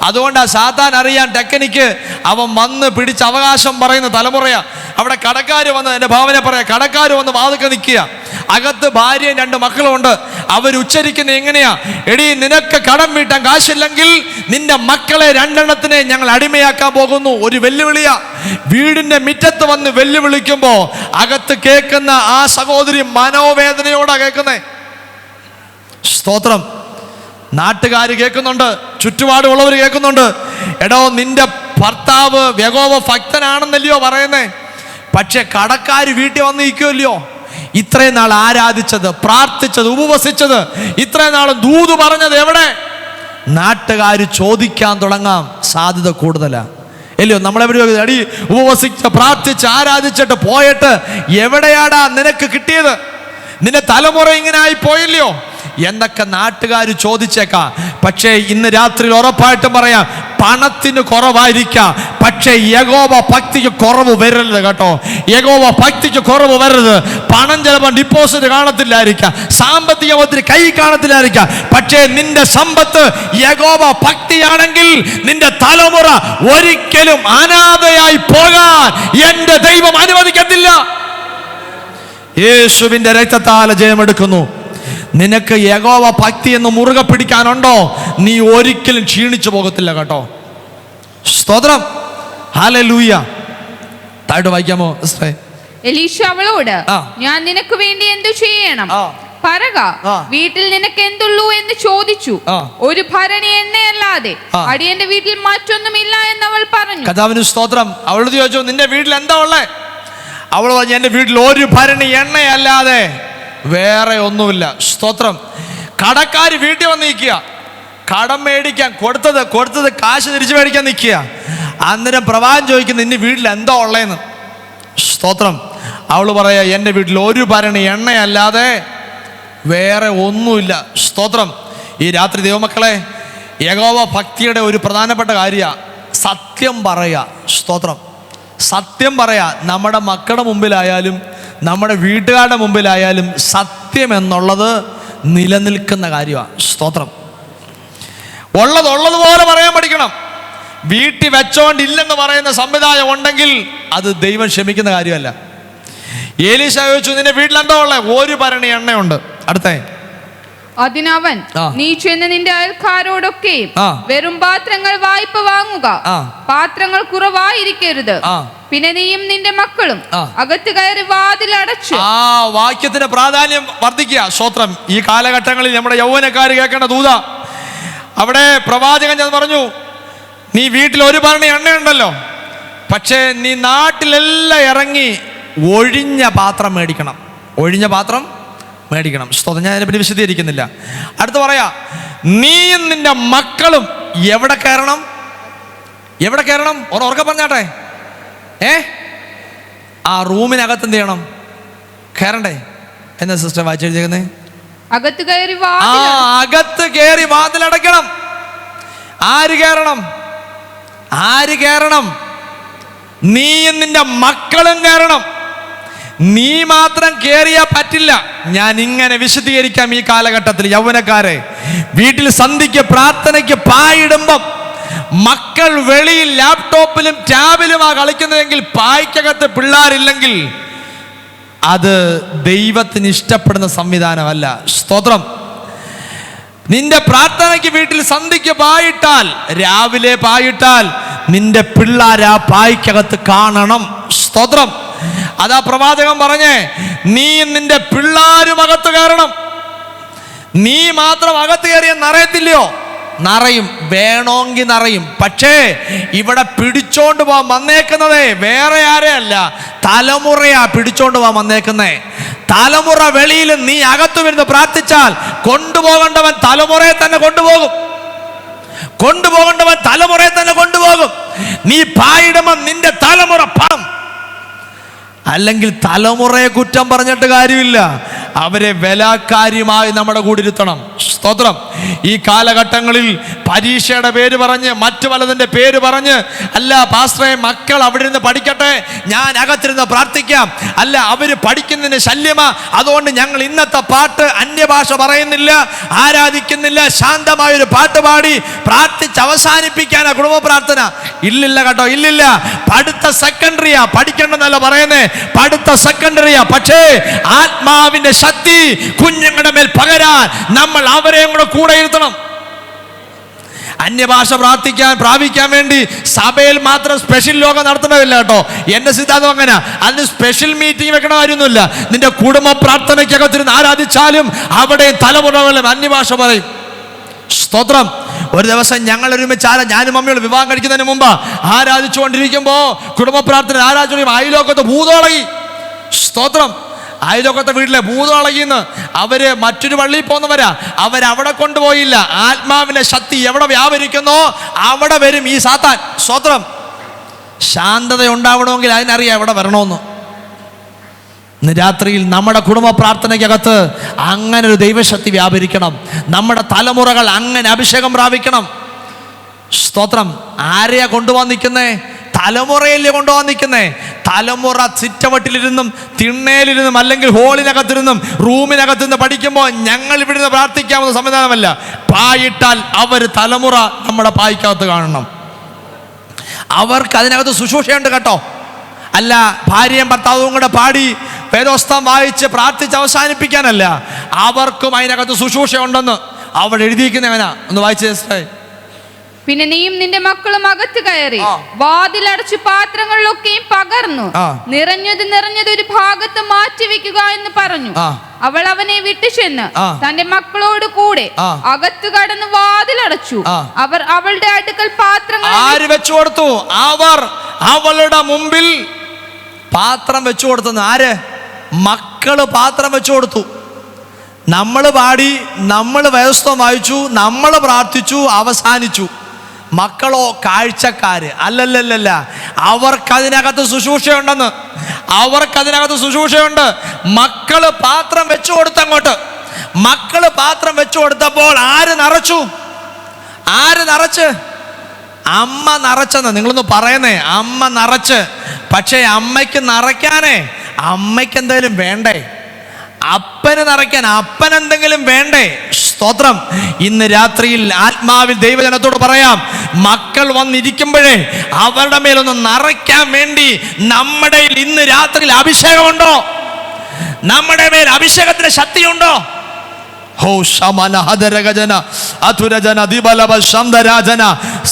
അതുകൊണ്ടാ സാത്താൻ അറിയാൻ ടെക്നിക്ക്. അവൻ വന്ന് പിടിച്ച് അവകാശം പറയുന്ന തലമുറയാ. അവിടെ കടക്കാർ വന്ന്, എൻ്റെ ഭാവന പറയാം, കടക്കാർ വന്ന് വാതുക്കെ നിൽക്കുക. അകത്ത് ഭാര്യയും 2 മക്കളുമുണ്ട്. അവർ ഉച്ചരിക്കുന്നത് എങ്ങനെയാ? എടി, നിനക്ക് കടം വീട്ടാൻ കാശില്ലെങ്കിൽ നിന്റെ മക്കളെ 2 ഞങ്ങൾ അടിമയാക്കാൻ പോകുന്നു. ഒരു വെല്ലുവിളിയാ. വീടിന്റെ മുറ്റത്ത് വന്ന് വെല്ലുവിളിക്കുമ്പോ അകത്ത് കേൾക്കുന്ന ആ സഹോദരി മനോവേദനയോടാ കേൾക്കുന്നേ. സ്തോത്രം. നാട്ടുകാർ കേൾക്കുന്നുണ്ട്, ചുറ്റുപാടുള്ളവർ കേൾക്കുന്നുണ്ട്. എടോ, നിന്റെ ഭർത്താവ് യഹോവ ഭക്തനാണെന്നല്ലയോ പറയുന്നേ, പക്ഷെ കടക്കാർ വീട്ടിൽ വന്ന് നിൽക്കുമല്ലയോ. ഇത്രയും നാൾ ആരാധിച്ചത്, പ്രാർത്ഥിച്ചത്, ഉപവസിച്ചത്, ഇത്രയും നാൾ ദൂത് പറഞ്ഞത് എവിടെ? നാട്ടുകാർ ചോദിക്കാൻ തുടങ്ങാൻ സാധ്യത കൂടുതലാ, അല്ലയോ? നമ്മളെവിടെ അടി ഉപവസിച്ച് പ്രാർത്ഥിച്ച് ആരാധിച്ചിട്ട് പോയിട്ട് എവിടെയാടാ നിനക്ക് കിട്ടിയത്? നിന്റെ തലമുറ ഇങ്ങനെ ആയി പോയില്ലയോ എന്നൊക്കെ നാട്ടുകാർ ചോദിച്ചേക്കാം. പക്ഷേ ഇന്ന് രാത്രി ഉറപ്പായിട്ടും പറയാം, പണത്തിന് കുറവായിരിക്കാം, പക്ഷേ യഹോവ ഭക്തിക്ക് കുറവ് വരരുത് കേട്ടോ. യഹോവ ഭക്തിക്ക് കുറവ് വരരുത്. പണം ചിലപ്പോൾ ഡിപ്പോസിറ്റ് കാണത്തില്ലായിരിക്കാം, സാമ്പത്തിക ഒത്തിരി കൈ കാണത്തില്ലായിരിക്കാം, പക്ഷേ നിന്റെ സമ്പത്ത് യഹോവ ഭക്തിയാണെങ്കിൽ നിന്റെ തലമുറ ഒരിക്കലും അനാഥയായി പോകാൻ എൻ്റെ ദൈവം അനുവദിക്കത്തില്ല. യേശുവിന്റെ രക്തത്താൽ ജയമെടുക്കുന്നു. നിനക്ക് യഹോവ ഭക്തി എന്ന് മുറുകെ പിടിക്കാനുണ്ടോ, നീ ഒരിക്കലും ക്ഷീണിച്ചു പോകത്തില്ല കേട്ടോ. സ്തോത്രം. ഹല്ലേലൂയ. താഴോട്ട് വായിക്കാമോ സിസ്റ്ററെ? എലീശ അവളോട്, ഞാൻ നിനക്ക് വേണ്ടി എന്തു ചെയ്യണം? പറക, വീട്ടിൽ നിനക്ക് എന്തുള്ളൂ എന്ന് ചോദിച്ചു. ഒരു ഭരണി എണ്ണയല്ലാതെ അടിയന്റെ വീട്ടിൽ മറ്റൊന്നുമില്ല എന്നവൾ പറഞ്ഞു. കർത്താവിന് സ്തോത്രം. അവളോട് ചോദിച്ചു, നിന്റെ വീട്ടിൽ എന്താ ഉള്ളേ? അവൾ പറഞ്ഞു, എൻ്റെ വീട്ടിൽ ഒരു ഭരണി എണ്ണയല്ലാതെ വേറെ ഒന്നുമില്ല. സ്തോത്രം. കടക്കാർ വീട്ടിൽ വന്ന് നിൽക്കുക, കടം മേടിക്കാൻ കൊടുത്തത് കാശ് തിരിച്ചു മേടിക്കാൻ നിൽക്കുക. അന്നേരം പ്രവാചകൻ ചോദിക്കുന്നു, നിന്റെ വീട്ടിൽ എന്താ ഉള്ളതെന്ന്. സ്തോത്രം. അവൾ പറയാ, എൻ്റെ വീട്ടിൽ ഒരു ഭരണി എണ്ണയല്ലാതെ വേറെ ഒന്നുമില്ല. സ്തോത്രം. ഈ രാത്രി ദൈവമക്കളെ, യഹോവ ഭക്തിയുടെ ഒരു പ്രധാനപ്പെട്ട കാര്യമാണ് സത്യം പറയുക. സ്തോത്രം. സത്യം പറയാ. നമ്മുടെ മക്കളുടെ മുമ്പിലായാലും നമ്മുടെ വീട്ടുകാരുടെ മുമ്പിലായാലും സത്യം എന്നുള്ളത് നിലനിൽക്കുന്ന കാര്യമാണ്. സ്തോത്രം. ഉള്ളതുപോലെ പറയാൻ പഠിക്കണം. വീട്ടിൽ വെച്ചോണ്ടില്ലെന്ന് പറയുന്ന സംവിധാനം ഉണ്ടെങ്കിൽ അത് ദൈവം ക്ഷമിക്കുന്ന കാര്യമല്ല. എലീശ ചോദിച്ചു, നിന്റെ വീട്ടിൽ എന്താ ഉള്ളത്? ഒരു ഭരണി എണ്ണയുണ്ട്. അടുത്തേ. അതിനവൻ, നീ ചെന്ന് നിന്റെ അയൽക്കാരോടൊക്കെ വെറും പാത്രങ്ങൾ വായ്പ വാങ്ങുക, പാത്രങ്ങൾ കുറവായിരിക്കരുത്. പിന്നെ നീയും നിന്റെ മക്കളും അകത്ത് കയറി വാതിലടച്ചു. വാക്യത്തിന്റെ പ്രാധാന്യം വർദ്ധിക്കുക. സ്തോത്രം. ഈ കാലഘട്ടങ്ങളിൽ നമ്മുടെ യൗവനക്കാർ കേൾക്കേണ്ട ദൂത. അവിടെ പ്രവാചകൻ ഞാൻ പറഞ്ഞു, നീ വീട്ടിൽ ഒരു ഭരണി എണ്ണയുണ്ടല്ലോ, പക്ഷേ നീ നാട്ടിലെല്ലാം ഇറങ്ങി ഒഴിഞ്ഞ പാത്രം മേടിക്കണം. ഒഴിഞ്ഞ പാത്രം മേടിക്കണം. സ്തോത്രം. ഞാൻ അതിനെപ്പറ്റി വിശദീകരിക്കുന്നില്ല. അടുത്ത് പറയാ, നീയും നിന്റെ മക്കളും എവിടെ കയറണം? എവിടെ കയറണം? ഉറക്കെ പറഞ്ഞാട്ടെ. ആ റൂമിനകത്ത് എന്ത് ചെയ്യണം? കയറണ്ടേ? എന്താ സിസ്റ്റർ വായിച്ചെഴുതിയേക്കുന്നേ? അകത്ത് കയറി വാതിലടയ്ക്കണം. ആര് കയറണം? ആര് കയറണം? നീയും നിന്റെ മക്കളും കയറണം. നീ മാത്രം കയറിയാ പറ്റില്ല. ഞാൻ ഇങ്ങനെ വിശദീകരിക്കാം. ഈ കാലഘട്ടത്തിൽ യൗവനക്കാരെ, വീട്ടിൽ സന്ധിക്ക് പ്രാർത്ഥനയ്ക്ക് പായിടുമ്പം മക്കൾ വെളിയിൽ ലാപ്ടോപ്പിലും ടാബിലുമാ കളിക്കുന്നതെങ്കിൽ പായ്ക്കകത്ത് പിള്ളേരില്ലെങ്കിൽ അത് ദൈവത്തിന് ഇഷ്ടപ്പെടുന്ന സംവിധാനമല്ല. സ്തോത്രം. നിന്റെ പ്രാർത്ഥനയ്ക്ക് വീട്ടിൽ സന്ധിക്ക് പായിട്ടാൽ, രാവിലെ പായിട്ടാൽ നിന്റെ പിള്ളേർ ആ പായ്ക്കകത്ത് കാണണം. സ്തോത്രം. അതാ പ്രവാചകൻ പറഞ്ഞേ, നീയും നിന്റെ പിള്ളേരും അകത്ത് കയറണം. നീ മാത്രം അകത്ത് കയറിയ നിറയത്തില്ലയോ? നിറയും, വേണമെങ്കിൽ നിറയും. പക്ഷേ ഇവിടെ പിടിച്ചോണ്ട് പോവാൻ വന്നേക്കുന്നതേ വേറെ ആരെയല്ല, തലമുറയാ പിടിച്ചോണ്ട് പോവാൻ വന്നേക്കുന്നേ. തലമുറ വെളിയിൽ, നീ അകത്തു വരുന്ന പ്രാർത്ഥിച്ചാൽ കൊണ്ടുപോകേണ്ടവൻ തലമുറയെ തന്നെ കൊണ്ടുപോകും. കൊണ്ടുപോകേണ്ടവൻ തലമുറയെ തന്നെ കൊണ്ടുപോകും. നീ പായിടുമ്പോൾ നിന്റെ തലമുറ പാം. അല്ലെങ്കിൽ തലമുറയെ കുറ്റം പറഞ്ഞിട്ട് കാര്യമില്ല, അവരെ വിലക്കാര്യമായി നമ്മുടെ കൂടെ ഇരുത്തണം. സ്തോത്രം. ഈ കാലഘട്ടങ്ങളിൽ പരീക്ഷയുടെ പേര് പറഞ്ഞ് മറ്റു പലതിൻ്റെ പേര് പറഞ്ഞ്, അല്ല പാസ്റ്ററെ മക്കൾ അവിടെ ഇരുന്ന് പഠിക്കട്ടെ, ഞാൻ അകത്തിരുന്ന് പ്രാർത്ഥിക്കാം, അല്ല അവർ പഠിക്കുന്നതിന് ശല്യമാ, അതുകൊണ്ട് ഞങ്ങൾ ഇന്നത്തെ പാട്ട് അന്യഭാഷ പറയുന്നില്ല, ആരാധിക്കുന്നില്ല, ശാന്തമായൊരു പാട്ട് പാടി പ്രാർത്ഥിച്ച് അവസാനിപ്പിക്കാനാ കുടുംബ പ്രാർത്ഥന. ഇല്ലില്ല കേട്ടോ, ഇല്ലില്ല. പഠിത്ത സെക്കൻഡറിയാ, പഠിക്കണ്ടെന്നല്ല പറയുന്നേ, പഠിത്ത സെക്കൻഡറിയാ. പക്ഷേ ആത്മാവിന്റെ ശക്തി കുഞ്ഞുങ്ങളുടെ മേൽ പകരാൻ നമ്മൾ അവരെയും കൂടെ കൂടെ ഇരുത്തണം. അന്യഭാഷ പ്രാപിക്കാൻ വേണ്ടി സഭയിൽ മാത്രം സ്പെഷ്യൽ യോഗം നടത്തണമില്ല കേട്ടോ. എന്റെ സിദ്ധാന്തം അങ്ങനെ. അതിന് സ്പെഷ്യൽ മീറ്റിംഗ് വെക്കണ കാര്യമൊന്നുമില്ല. നിന്റെ കുടുംബ പ്രാർത്ഥനയ്ക്കകത്തിരുന്ന് ആരാധിച്ചാലും അവിടെ തലമുറകളും അന്യഭാഷ പറയും. സ്തോത്രം. ഒരു ദിവസം ഞങ്ങൾ ഒരുമിച്ച് ഞാനും മമ്മിയോട് വിവാഹം കഴിക്കുന്നതിന് മുമ്പ് ആരാധിച്ചുകൊണ്ടിരിക്കുമ്പോ കുടുംബ പ്രാർത്ഥന ആരാധിച്ചു അയലോക്കത്ത് ഭൂതോളകി. സ്തോത്രം. അയലോക്കത്തെ വീട്ടിലെ ഭൂതോളകിന്ന് അവര് മറ്റൊരു പള്ളിയിൽ പോകുന്നവരാ. അവരവിടെ കൊണ്ടുപോയില്ല. ആത്മാവിന്റെ ശക്തി എവിടെ വ്യാപരിക്കുന്നോ അവിടെ വരും ഈ സാത്താൻ. സ്തോത്രം. ശാന്തത ഉണ്ടാവണമെങ്കിൽ അതിനറിയാം എവിടെ വരണമെന്ന്. ഇന്ന് രാത്രിയിൽ നമ്മുടെ കുടുംബ പ്രാർത്ഥനയ്ക്കകത്ത് അങ്ങനെ ഒരു ദൈവശക്തി വ്യാപരിക്കണം. നമ്മുടെ തലമുറകൾ അങ്ങനെ അഭിഷേകം പ്രാപിക്കണം. സ്തോത്രം. ആരെയാ കൊണ്ടുവന്നിരിക്കുന്നേ? തലമുറയല്ലേ കൊണ്ടുവന്നിരിക്കുന്നേ. തലമുറ സിറ്റവട്ടിലിരുന്നും തിണ്ണയിലിരുന്നും അല്ലെങ്കിൽ ഹോളിനകത്തിരുന്നും റൂമിനകത്തുനിന്ന് പഠിക്കുമ്പോൾ ഞങ്ങൾ ഇവിടുന്ന് പ്രാർത്ഥിക്കാവുന്ന സംവിധാനമല്ല. പായിട്ടാൽ അവർ തലമുറ നമ്മുടെ പായ്ക്കകത്ത് കാണണം. അവർക്ക് അതിനകത്ത് ശുശ്രൂഷയുണ്ട് കേട്ടോ. അല്ല ഭാര്യയും ഭർത്താവും കൂടെ പാടി വേദോസ്തം വായിച്ച് പ്രാർത്ഥിച്ച് അവസാനിപ്പിക്കാനല്ല. അവർക്കും അതിനകത്ത് ശുശ്രൂഷ ഉണ്ടെന്ന് അവിടെ എഴുതിയിരിക്കുന്നവനാ. ഒന്ന് വായിച്ചേ. പിന്നെ നീയും നിന്റെ മക്കളും അകത്ത് കയറി വാതിലടച്ചു പാത്രങ്ങളിലൊക്കെയും പകർന്നു നിറഞ്ഞത് ഒരു ഭാഗത്ത് മാറ്റിവെക്കുക എന്ന് പറഞ്ഞു. അവൾ അവനെ വിട്ടുചെന്ന് തന്റെ മക്കളോട് കൂടെ അകത്ത് കടന്ന് വാതിലടച്ചു. അവർ അവളുടെ അടുക്കൽ പാത്രങ്ങൾ ആര് വെച്ചു കൊടുത്തു? അവർ അവളുടെ മുമ്പിൽ പാത്രം വെച്ചു കൊടുത്തു. ആര്? മക്കള് പാത്രം വെച്ചു കൊടുത്തു. നമ്മൾ പാടി, നമ്മൾ വേദോസ്തം വായിച്ചു, നമ്മൾ പ്രാർത്ഥിച്ചു, അവസാനിച്ചു. മക്കളോ കാഴ്ചക്കാര്. അല്ലല്ലല്ല, അവർക്കതിനകത്ത് ശുശ്രൂഷയുണ്ടെന്ന്. അവർക്കതിനകത്ത് ശുശ്രൂഷയുണ്ട്. മക്കള് പാത്രം വെച്ചു കൊടുത്തങ്ങോട്ട്. മക്കള് പാത്രം വെച്ചു കൊടുത്തപ്പോൾ ആര് നിറച്ചു? ആര് നിറച്ച്? അമ്മ നിറച്ചെന്ന് നിങ്ങളൊന്ന് പറയുന്നേ. അമ്മ നിറച്ച്. പക്ഷേ അമ്മയ്ക്ക് നിറയ്ക്കാനേ അമ്മയ്ക്ക് എന്തെങ്കിലും വേണ്ടേ? അപ്പന് നിറയ്ക്കാൻ അപ്പൻ എന്തെങ്കിലും വേണ്ടേ? സ്തോത്രം. ഇന്ന് രാത്രിയിൽ ആത്മാവിൽ ദൈവജനത്തോട് പറയാം, മക്കൾ വന്നിരിക്കുമ്പോഴേ അവരുടെ മേലൊന്ന് നിറയ്ക്കാൻ വേണ്ടി നമ്മുടെ ഇന്ന് രാത്രിയിൽ അഭിഷേകമുണ്ടോ? നമ്മുടെ മേൽ അഭിഷേകത്തിന്റെ ശക്തിയുണ്ടോ?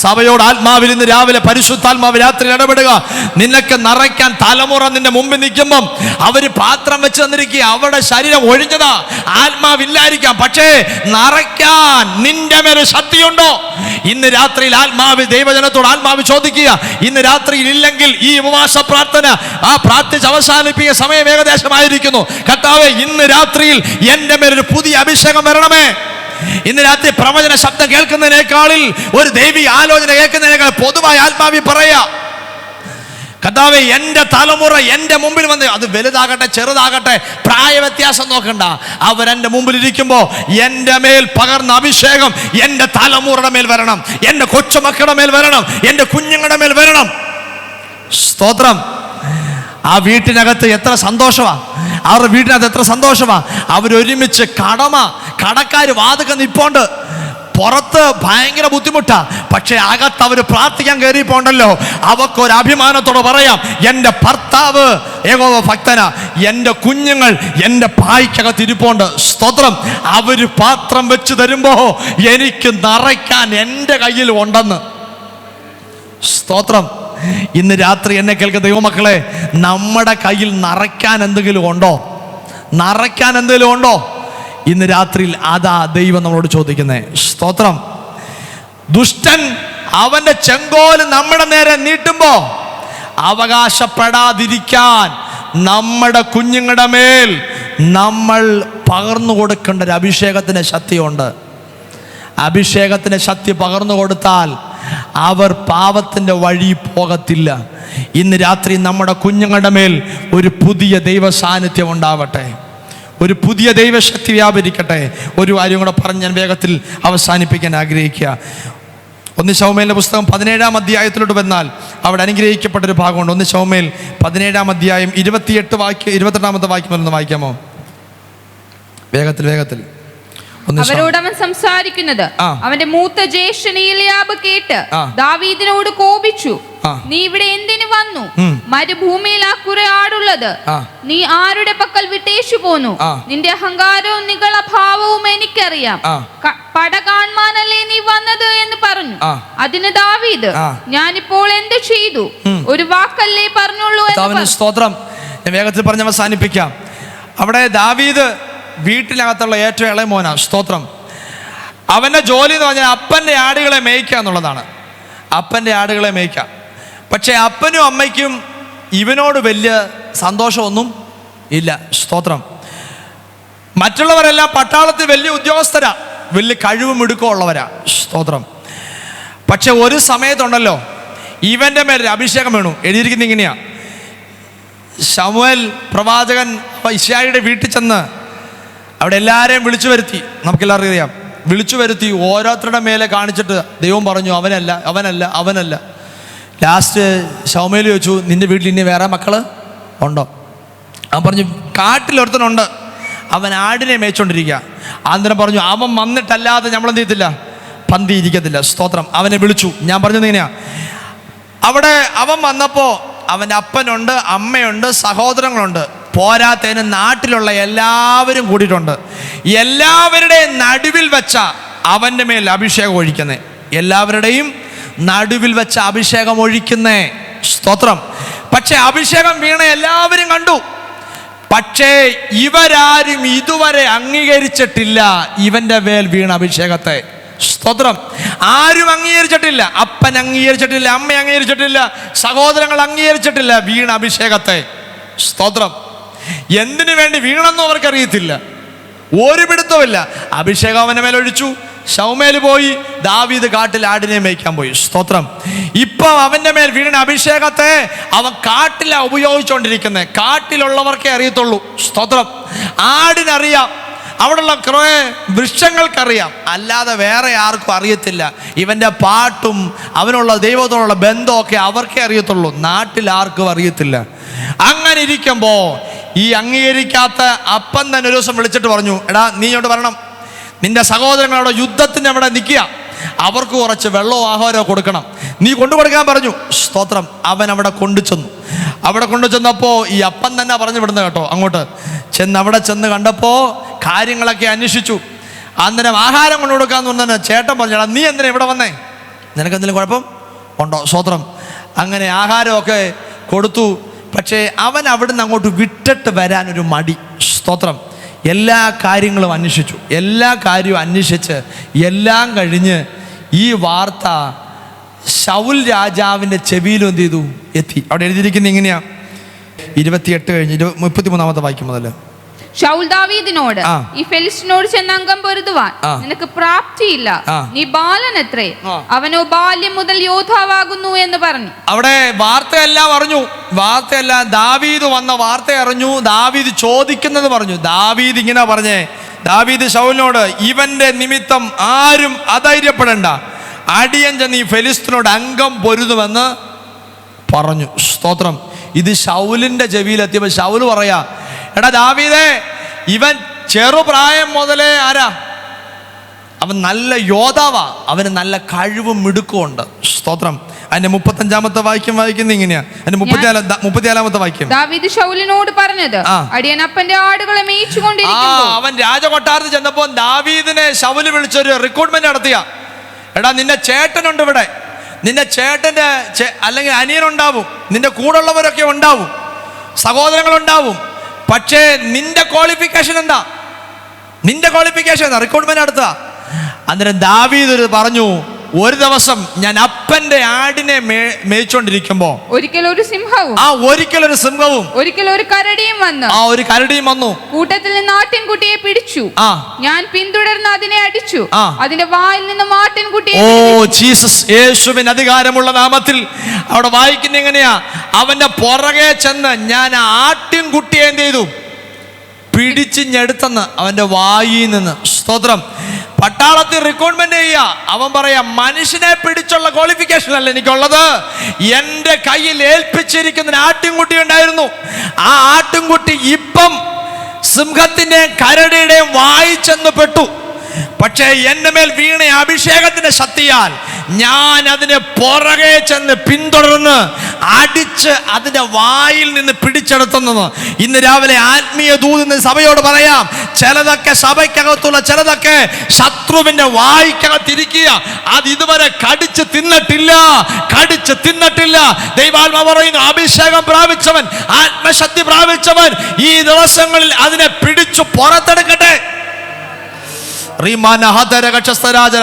സഭയോട് ആത്മാവിൽ ഇന്ന് രാവിലെ പരിശുദ്ധാത്മാവ് രാത്രി ഇടപെടുക. നിനക്ക് നിറയ്ക്കാൻ തലമുറ നിന്റെ മുമ്പിൽ നിൽക്കുമ്പം അവര് പാത്രം വെച്ച് തന്നിരിക്കുക. അവരുടെ ശരീരം ഒഴിഞ്ഞതാ, ആത്മാവില്ലായിരിക്കാം, പക്ഷേ നിറയ്ക്കാൻ നിന്റെ മേലെ ശക്തിയുണ്ടോ? ഇന്ന് രാത്രിയിൽ ആത്മാവ് ദൈവജനത്തോട് ആത്മാവ് ചോദിക്കുക. ഇന്ന് രാത്രിയിൽ ഇല്ലെങ്കിൽ ഈ ഉപവാസ പ്രാർത്ഥന പ്രാർത്ഥിച്ച് അവസാനിപ്പിക്കുക സമയം ഏകദേശമായിരിക്കുന്നു. കർത്താവേ, ഇന്ന് രാത്രിയിൽ എന്റെ മേലൊരു പുതിയ അഭിഷേകം വരണമേ. ഇന്ന് രാത്രി പ്രവചന ശബ്ദം കേൾക്കുന്നതിനേക്കാളിൽ ഒരു ദൈവിക ആലോചന കേൾക്കുന്നതിനേക്കാൾ പൊതുവായി ആത്മാവി പറയാ, കർത്താവേ, എന്റെ തലമുറ എന്റെ മുമ്പിൽ വന്ന്, അത് വലുതാകട്ടെ ചെറുതാകട്ടെ പ്രായ വ്യത്യാസം നോക്കണ്ട, അവരെന്റെ മുമ്പിൽ ഇരിക്കുമ്പോൾ എന്റെ മേൽ പകർന്ന അഭിഷേകം എന്റെ തലമുറയുടെ മേൽ വരണം, എന്റെ കൊച്ചുമക്കളുടെ മേൽ വരണം, എന്റെ കുഞ്ഞുങ്ങളുടെ മേൽ വരണം. സ്തോത്രം. ആ വീട്ടിനകത്ത് എത്ര സന്തോഷമാ, അവരുടെ വീട്ടിനകത്ത് എത്ര സന്തോഷമാ. അവരൊരുമിച്ച് കടക്കാർ വാതുക്ക നിപ്പോണ്ട്. പുറത്ത് ഭയങ്കര ബുദ്ധിമുട്ടാ, പക്ഷെ അകത്ത് അവർ പ്രാർത്ഥിക്കാൻ കയറിപ്പോണ്ടല്ലോ. അവക്കൊരു അഭിമാനത്തോടെ പറയാം, എൻ്റെ ഭർത്താവ് യഹോവ ഭക്തനാ, എൻ്റെ കുഞ്ഞുങ്ങൾ എൻ്റെ പായ്ക്കകത്ത് ഇരിപ്പുണ്ട്. സ്തോത്രം. അവർ പാത്രം വെച്ച് തരുമ്പോ എനിക്ക് നിറയ്ക്കാൻ എൻ്റെ കയ്യിൽ ഉണ്ടെന്ന്. സ്തോത്രം. ഇന്ന് രാത്രി എന്നെ കേൾക്കുന്ന ദൈവമക്കളെ, നമ്മുടെ കയ്യിൽ നിറയ്ക്കാൻ എന്തെങ്കിലും ഉണ്ടോ? നിറയ്ക്കാൻ എന്തെങ്കിലും ഉണ്ടോ? ഇന്ന് രാത്രിയിൽ അതാ ദൈവം നമ്മളോട് ചോദിക്കുന്നേ. സ്തോത്രം. ദുഷ്ടൻ അവന്റെ ചെങ്കോല് നമ്മുടെ നേരെ നീട്ടുമ്പോ അവകാശപ്പെടാതിരിക്കാൻ നമ്മുടെ കുഞ്ഞുങ്ങളുടെ മേൽ നമ്മൾ പകർന്നു കൊടുക്കേണ്ട ഒരു അഭിഷേകത്തിന്റെ ശക്തിയുണ്ട്. അഭിഷേകത്തിന്റെ ശക്തി പകർന്നു കൊടുത്താൽ അവർ പാപത്തിന്റെ വഴി പോകത്തില്ല. ഇന്ന് രാത്രി നമ്മുടെ കുഞ്ഞുങ്ങളുടെ മേൽ ഒരു പുതിയ ദൈവ സാന്നിധ്യം ഉണ്ടാവട്ടെ. ഒരു പുതിയ ദൈവശക്തി വ്യാപരിക്കട്ടെ. ഒരു കാര്യം കൂടെ പറഞ്ഞ് ഞാൻ വേഗത്തിൽ അവസാനിപ്പിക്കാൻ ആഗ്രഹിക്കുക. 1 ശമൂവേലിന്റെ പുസ്തകം 17-ാം അധ്യായത്തിലോട്ട് വന്നാൽ അവിടെ അനുഗ്രഹിക്കപ്പെട്ടൊരു ഭാഗമുണ്ട്. 1 ശമൂവേൽ 17-ാം അധ്യായം 28-ാമത്തെ വാക്യം ഒന്ന് വായിക്കാമോ? വേഗത്തിൽ. അവരോട് അവൻ സംസാരിക്കുന്നത് അവന്റെ മൂത്ത ജ്യേഷ്ഠൻ ഏലിയാബ് കേട്ട് ദാവീദിനോട് കോപിച്ചു, നീ ഇവിടെ എന്തിനു വന്നു? മരുഭൂമിയിൽ ആ കുറെ ആടുള്ളത്. നീ ആരുടെ പക്കൽ വിട്ടേച്ചു പോന്നു? നിന്റെ അഹങ്കാരവും നികളഭാവവും എനിക്കറിയാം. പട കാണാനല്ലേ നീ വന്നത് എന്ന് പറഞ്ഞു. അതിന് ദാവീദ്, ഞാനിപ്പോൾ എന്ത് ചെയ്തു? ഒരു വാക്കല്ലേ പറഞ്ഞുള്ളൂ എന്ന്. സ്തോത്രം. ഞാൻ വേഗത്തിൽ പറഞ്ഞ് അവസാനിപ്പിക്കാം. അവിടെ ദാവീദ് വീട്ടിനകത്തുള്ള ഏറ്റവും ഇളയ മോനാ. സ്തോത്രം. അവൻ്റെ ജോലി എന്ന് പറഞ്ഞാൽ അപ്പൻ്റെ ആടുകളെ മേയ്ക്കുക എന്നുള്ളതാണ്. അപ്പൻ്റെ ആടുകളെ മേയ്ക്കുക. പക്ഷേ അപ്പനും അമ്മയ്ക്കും ഇവനോട് വലിയ സന്തോഷമൊന്നും ഇല്ല. സ്തോത്രം. മറ്റുള്ളവരെല്ലാം പട്ടാളത്തിൽ വലിയ ഉദ്യോഗസ്ഥരാ, വലിയ കഴിവും മിടുക്കവും ഉള്ളവരാ. സ്തോത്രം. പക്ഷെ ഒരു സമയത്തുണ്ടല്ലോ ഇവൻ്റെ മേൽ അഭിഷേകം വേണു. എഴുതിയിരിക്കുന്നത് ഇങ്ങനെയാ, ശമൂവേൽ പ്രവാചകൻ യിശ്ശായിയുടെ വീട്ടിൽ ചെന്ന് അവിടെ എല്ലാവരെയും വിളിച്ചു വരുത്തി. നമുക്കെല്ലാവർക്കും അറിയാം, വിളിച്ചു വരുത്തി ഓരോരുത്തരുടെ മേലെ കാണിച്ചിട്ട് ദൈവം പറഞ്ഞു അവനല്ല. ലാസ്റ്റ് ശമൂവേൽ ചോദിച്ചു, നിന്റെ വീട്ടിൽ ഇനി വേറെ മക്കള് ഉണ്ടോ? അവൻ പറഞ്ഞു, കാട്ടിലൊരുത്തനുണ്ട്, അവൻ ആടിനെ മേയിച്ചോണ്ടിരിക്കുക. അന്നേരം പറഞ്ഞു, അവൻ വന്നിട്ടല്ലാതെ നമ്മളെന്ത് ചെയ്യത്തില്ല, പന്തി ഇരിക്കത്തില്ല. സ്തോത്രം. അവനെ വിളിച്ചു. ഞാൻ പറഞ്ഞത് ഇങ്ങനെയാ, അവിടെ അവൻ വന്നപ്പോൾ അവൻ്റെ അപ്പനുണ്ട്, അമ്മയുണ്ട്, സഹോദരങ്ങളുണ്ട്, പോരാത്തതിന് നാട്ടിലുള്ള എല്ലാവരും കൂടിയിട്ടുണ്ട്. എല്ലാവരുടെയും നടുവിൽ വെച്ച അവൻ്റെ മേൽ അഭിഷേകം ഒഴിക്കുന്നേ. എല്ലാവരുടെയും നടുവിൽ വെച്ച അഭിഷേകം ഒഴിക്കുന്നേ. സ്തോത്രം. പക്ഷെ അഭിഷേകം വീണ എല്ലാവരും കണ്ടു. പക്ഷേ ഇവരാരും ഇതുവരെ അംഗീകരിച്ചിട്ടില്ല ഇവൻ്റെ മേൽ വീണ അഭിഷേകത്തെ. സ്തോത്രം. ആരും അംഗീകരിച്ചിട്ടില്ല. അപ്പൻ അംഗീകരിച്ചിട്ടില്ല, അമ്മ അംഗീകരിച്ചിട്ടില്ല, സഹോദരങ്ങൾ അംഗീകരിച്ചിട്ടില്ല വീണ അഭിഷേകത്തെ. സ്തോത്രം. എന്തിനു വേണ്ടി വീണെന്നും അവർക്കറിയത്തില്ല, ഒരു പിടുത്തമില്ല. അഭിഷേകം അവൻ്റെ മേലൊഴിച്ചു. ശമൂവേൽ പോയി, ദാവീദ് കാട്ടിൽ ആടിനെ മേയ്ക്കാൻ പോയി. സ്തോത്രം. ഇപ്പൊ അവൻ്റെ മേൽ വീണ അഭിഷേകത്തെ അവൻ കാട്ടിലാണ് ഉപയോഗിച്ചുകൊണ്ടിരിക്കുന്നത്. കാട്ടിലുള്ളവർക്കേ അറിയത്തുള്ളൂ. സ്തോത്രം. ആടിനറിയാം, അവിടെയുള്ള കുറേ വൃക്ഷങ്ങൾക്കറിയാം, അല്ലാതെ വേറെ ആർക്കും അറിയത്തില്ല. ഇവൻ്റെ പാട്ടും അവനുള്ള ദൈവത്തോടുള്ള ബന്ധമൊക്കെ അവർക്കേ അറിയത്തുള്ളൂ, നാട്ടിൽ ആർക്കും അറിയത്തില്ല. അങ്ങനെ ഇരിക്കുമ്പോൾ ഈ അംഗീകരിക്കാത്ത അപ്പൻ തന്നെ ഒരു ദിവസം വിളിച്ചിട്ട് പറഞ്ഞു, എടാ നീ ഇങ്ങോട്ട് വരണം, നിന്റെ സഹോദരങ്ങളവിടെ യുദ്ധത്തിന് അവിടെ നിൽക്കുക, അവർക്ക് കുറച്ച് വെള്ളവും ആഹാരവും കൊടുക്കണം, നീ കൊണ്ടുകൊടുക്കാൻ പറഞ്ഞു. സ്തോത്രം. അവൻ അവിടെ കൊണ്ടുചെന്നു. അവിടെ കൊണ്ടുചെന്നപ്പോൾ ഈ അപ്പൻ തന്നെ പറഞ്ഞു വിടുന്നത് കേട്ടോ. അങ്ങോട്ട് അവിടെ ചെന്ന് കണ്ടപ്പോൾ കാര്യങ്ങളൊക്കെ അന്വേഷിച്ചു. അന്നേരം ആഹാരം കൊണ്ടു കൊടുക്കാന്ന് പറഞ്ഞാൽ ചേട്ടൻ പറഞ്ഞു, നീ എന്തിനാ ഇവിടെ വന്നേ, നിനക്കെന്തെങ്കിലും കുഴപ്പം ഉണ്ടോ? സ്തോത്രം. അങ്ങനെ ആഹാരമൊക്കെ കൊടുത്തു. പക്ഷേ അവൻ അവിടുന്ന് അങ്ങോട്ട് വിട്ടിട്ട് വരാനൊരു മടി. സ്തോത്രം. എല്ലാ കാര്യങ്ങളും അന്വേഷിച്ചു. എല്ലാ കാര്യവും അന്വേഷിച്ച് എല്ലാം കഴിഞ്ഞ് ഈ വാർത്ത ശൗൽ രാജാവിൻ്റെ ചെവിയിലും എന്ത് ചെയ്തു, എത്തി. അവിടെ എഴുതിയിരിക്കുന്നത് ഇങ്ങനെയാ, 28 കഴിഞ്ഞ് 33-ാമത്തെ വാക്യം മുതൽ. ശൗൽ ദാവീദിനോട്, ഈ ഫെലിസ്ത്യനോട് ചെന്ന് അംഗം പൊരുതുവാൻ നിനക്ക് പ്രാപ്തിയില്ല, നീ ബാലനത്രേ, അവനോ ബാല്യം മുതൽ യോദ്ധാവാകുന്നു എന്ന് പറഞ്ഞു. അവിടെ വാർത്തയെല്ലാം അറിഞ്ഞു. വാർത്തയെല്ലാം ദാവീദ് വന്ന വാർത്ത അറിഞ്ഞു. ദാവീദ് ചോദിക്കുന്നത് പറഞ്ഞു. ദാവീദ് ഇങ്ങനെ പറഞ്ഞേ, ദാവീദ് ശൗലിനോട്, ഇവന്റെ നിമിത്തം ആരും അധൈര്യപ്പെടണ്ട, അടിയൻ ചെന്ന് ഈ ഫെലിസ്ത്യനോട് അംഗം പൊരുതുമെന്ന് പറഞ്ഞു. സ്തോത്രം. ഇത് ശൗലിന്റെ ചെവിയിലെത്തിയപ്പോൾ ശൗല് പറയാ, എടാ ദാവീദേ, ഇവൻ ചെറുപ്രായം മുതലേ ആരാ, അവൻ നല്ല യോദ്ധാവാ, അവന് നല്ല കഴിവും മിടുക്കുമുണ്ട്. സ്തോത്രം. അതിന്റെ 35-ാമത്തെ വാക്യം വായിക്കുന്നത് ഇങ്ങനെയാ. അതിന്റെ 34-ാമത്തെ വാക്യം. ദാവീദ് ശൗലിനോട് പറഞ്ഞത്, അടിയൻ അപ്പന്റെ ആടുകളെ മേയിച്ചുകൊണ്ടിരിക്കുമ്പോൾ. അവൻ രാജകൊട്ടാരത്തിൽ ചെന്നപ്പോ ദാവീദിനെ ശൗല് വിളിച്ചൊരു റിക്രൂട്ട്മെന്റ് നടത്തിയ, എടാ നിന്റെ ചേട്ടനുണ്ട് ഇവിടെ, നിന്റെ ചേട്ടന്റെ അല്ലെങ്കിൽ അനിയനുണ്ടാവും, നിന്റെ കൂടുള്ളവരൊക്കെ ഉണ്ടാവും, സഹോദരങ്ങളുണ്ടാവും, പക്ഷേ നിന്റെ ക്വാളിഫിക്കേഷൻ എന്താ, നിന്റെ ക്വാളിഫിക്കേഷൻ എന്താ? റിക്രൂട്ട്മെന്റ് നടത്തുക. അന്നേരം ദാവീദ് പറഞ്ഞു, ഒരു ദിവസം ഞാൻ അപ്പന്റെ ആടിനെ മേയിച്ചോണ്ടിരിക്കുമ്പോ ഒരിക്കലൊരു സിംഹവും ഒരിക്കലൊരു കരടിയും വന്നു. കൂട്ടത്തിൽ നിന്ന് ആട്ടിൻകുട്ടിയെ പിടിച്ചു. ഞാൻ പിന്തുടർന്ന് അതിനെ അടിച്ചു. അതിന്റെ വായിൽ നിന്ന് ആട്ടിൻകുട്ടിയെ. ഓ ജീസസ്, യേശുവിൻ അധികാരമുള്ള നാമത്തിൽ. അവിടെ വായിക്കുന്ന എങ്ങനെയാ, അവന്റെ പുറകെ ചെന്ന് ഞാൻ ആട്ടിൻകുട്ടിയെ എന്ത് ചെയ്തു, പിടിച്ചിഞ്ഞെടുത്തെന്ന് അവൻ്റെ വായിൽ നിന്ന്. സ്തോത്രം. പട്ടാളത്തിൽ റിക്രൂട്ട്മെന്റ് ചെയ്യുക. അവൻ പറയാ, മനുഷ്യനെ പിടിച്ചുള്ള ക്വാളിഫിക്കേഷൻ അല്ല എനിക്കുള്ളത്, എൻ്റെ കയ്യിൽ ഏൽപ്പിച്ചിരിക്കുന്ന ആട്ടിൻകുട്ടി ഉണ്ടായിരുന്നു. ആ ആട്ടിൻകുട്ടി ഇപ്പം സിംഹത്തിൻ്റെയും കരടിയുടെയും വായി ചെന്ന് പെട്ടു. പക്ഷേ എൻ്റെ മേൽ വീണ അഭിഷേകത്തിന്റെ ശക്തിയാൽ ഞാൻ അതിനെ പുറകെ ചെന്ന് പിന്തുടർന്ന് അടിച്ച് അതിൻ്റെ വായിൽ നിന്ന് പിടിച്ചെടുത്തുന്നത്. ഇന്ന് രാവിലെ ആത്മീയ ദൂത് സഭയോട് പറയാം, ചിലതൊക്കെ സഭയ്ക്കകത്തുള്ള ചിലതൊക്കെ ശത്രുവിന്റെ വായിക്കകത്തിരിക്കുക. അത് ഇതുവരെ കടിച്ച് തിന്നിട്ടില്ല. ദൈവാത്മാവ് പറയുന്നു, അഭിഷേകം പ്രാപിച്ചവൻ, ആത്മശക്തി പ്രാപിച്ചവൻ ഈ ദിവസങ്ങളിൽ അതിനെ പിടിച്ചു പുറത്തെടുക്കട്ടെ.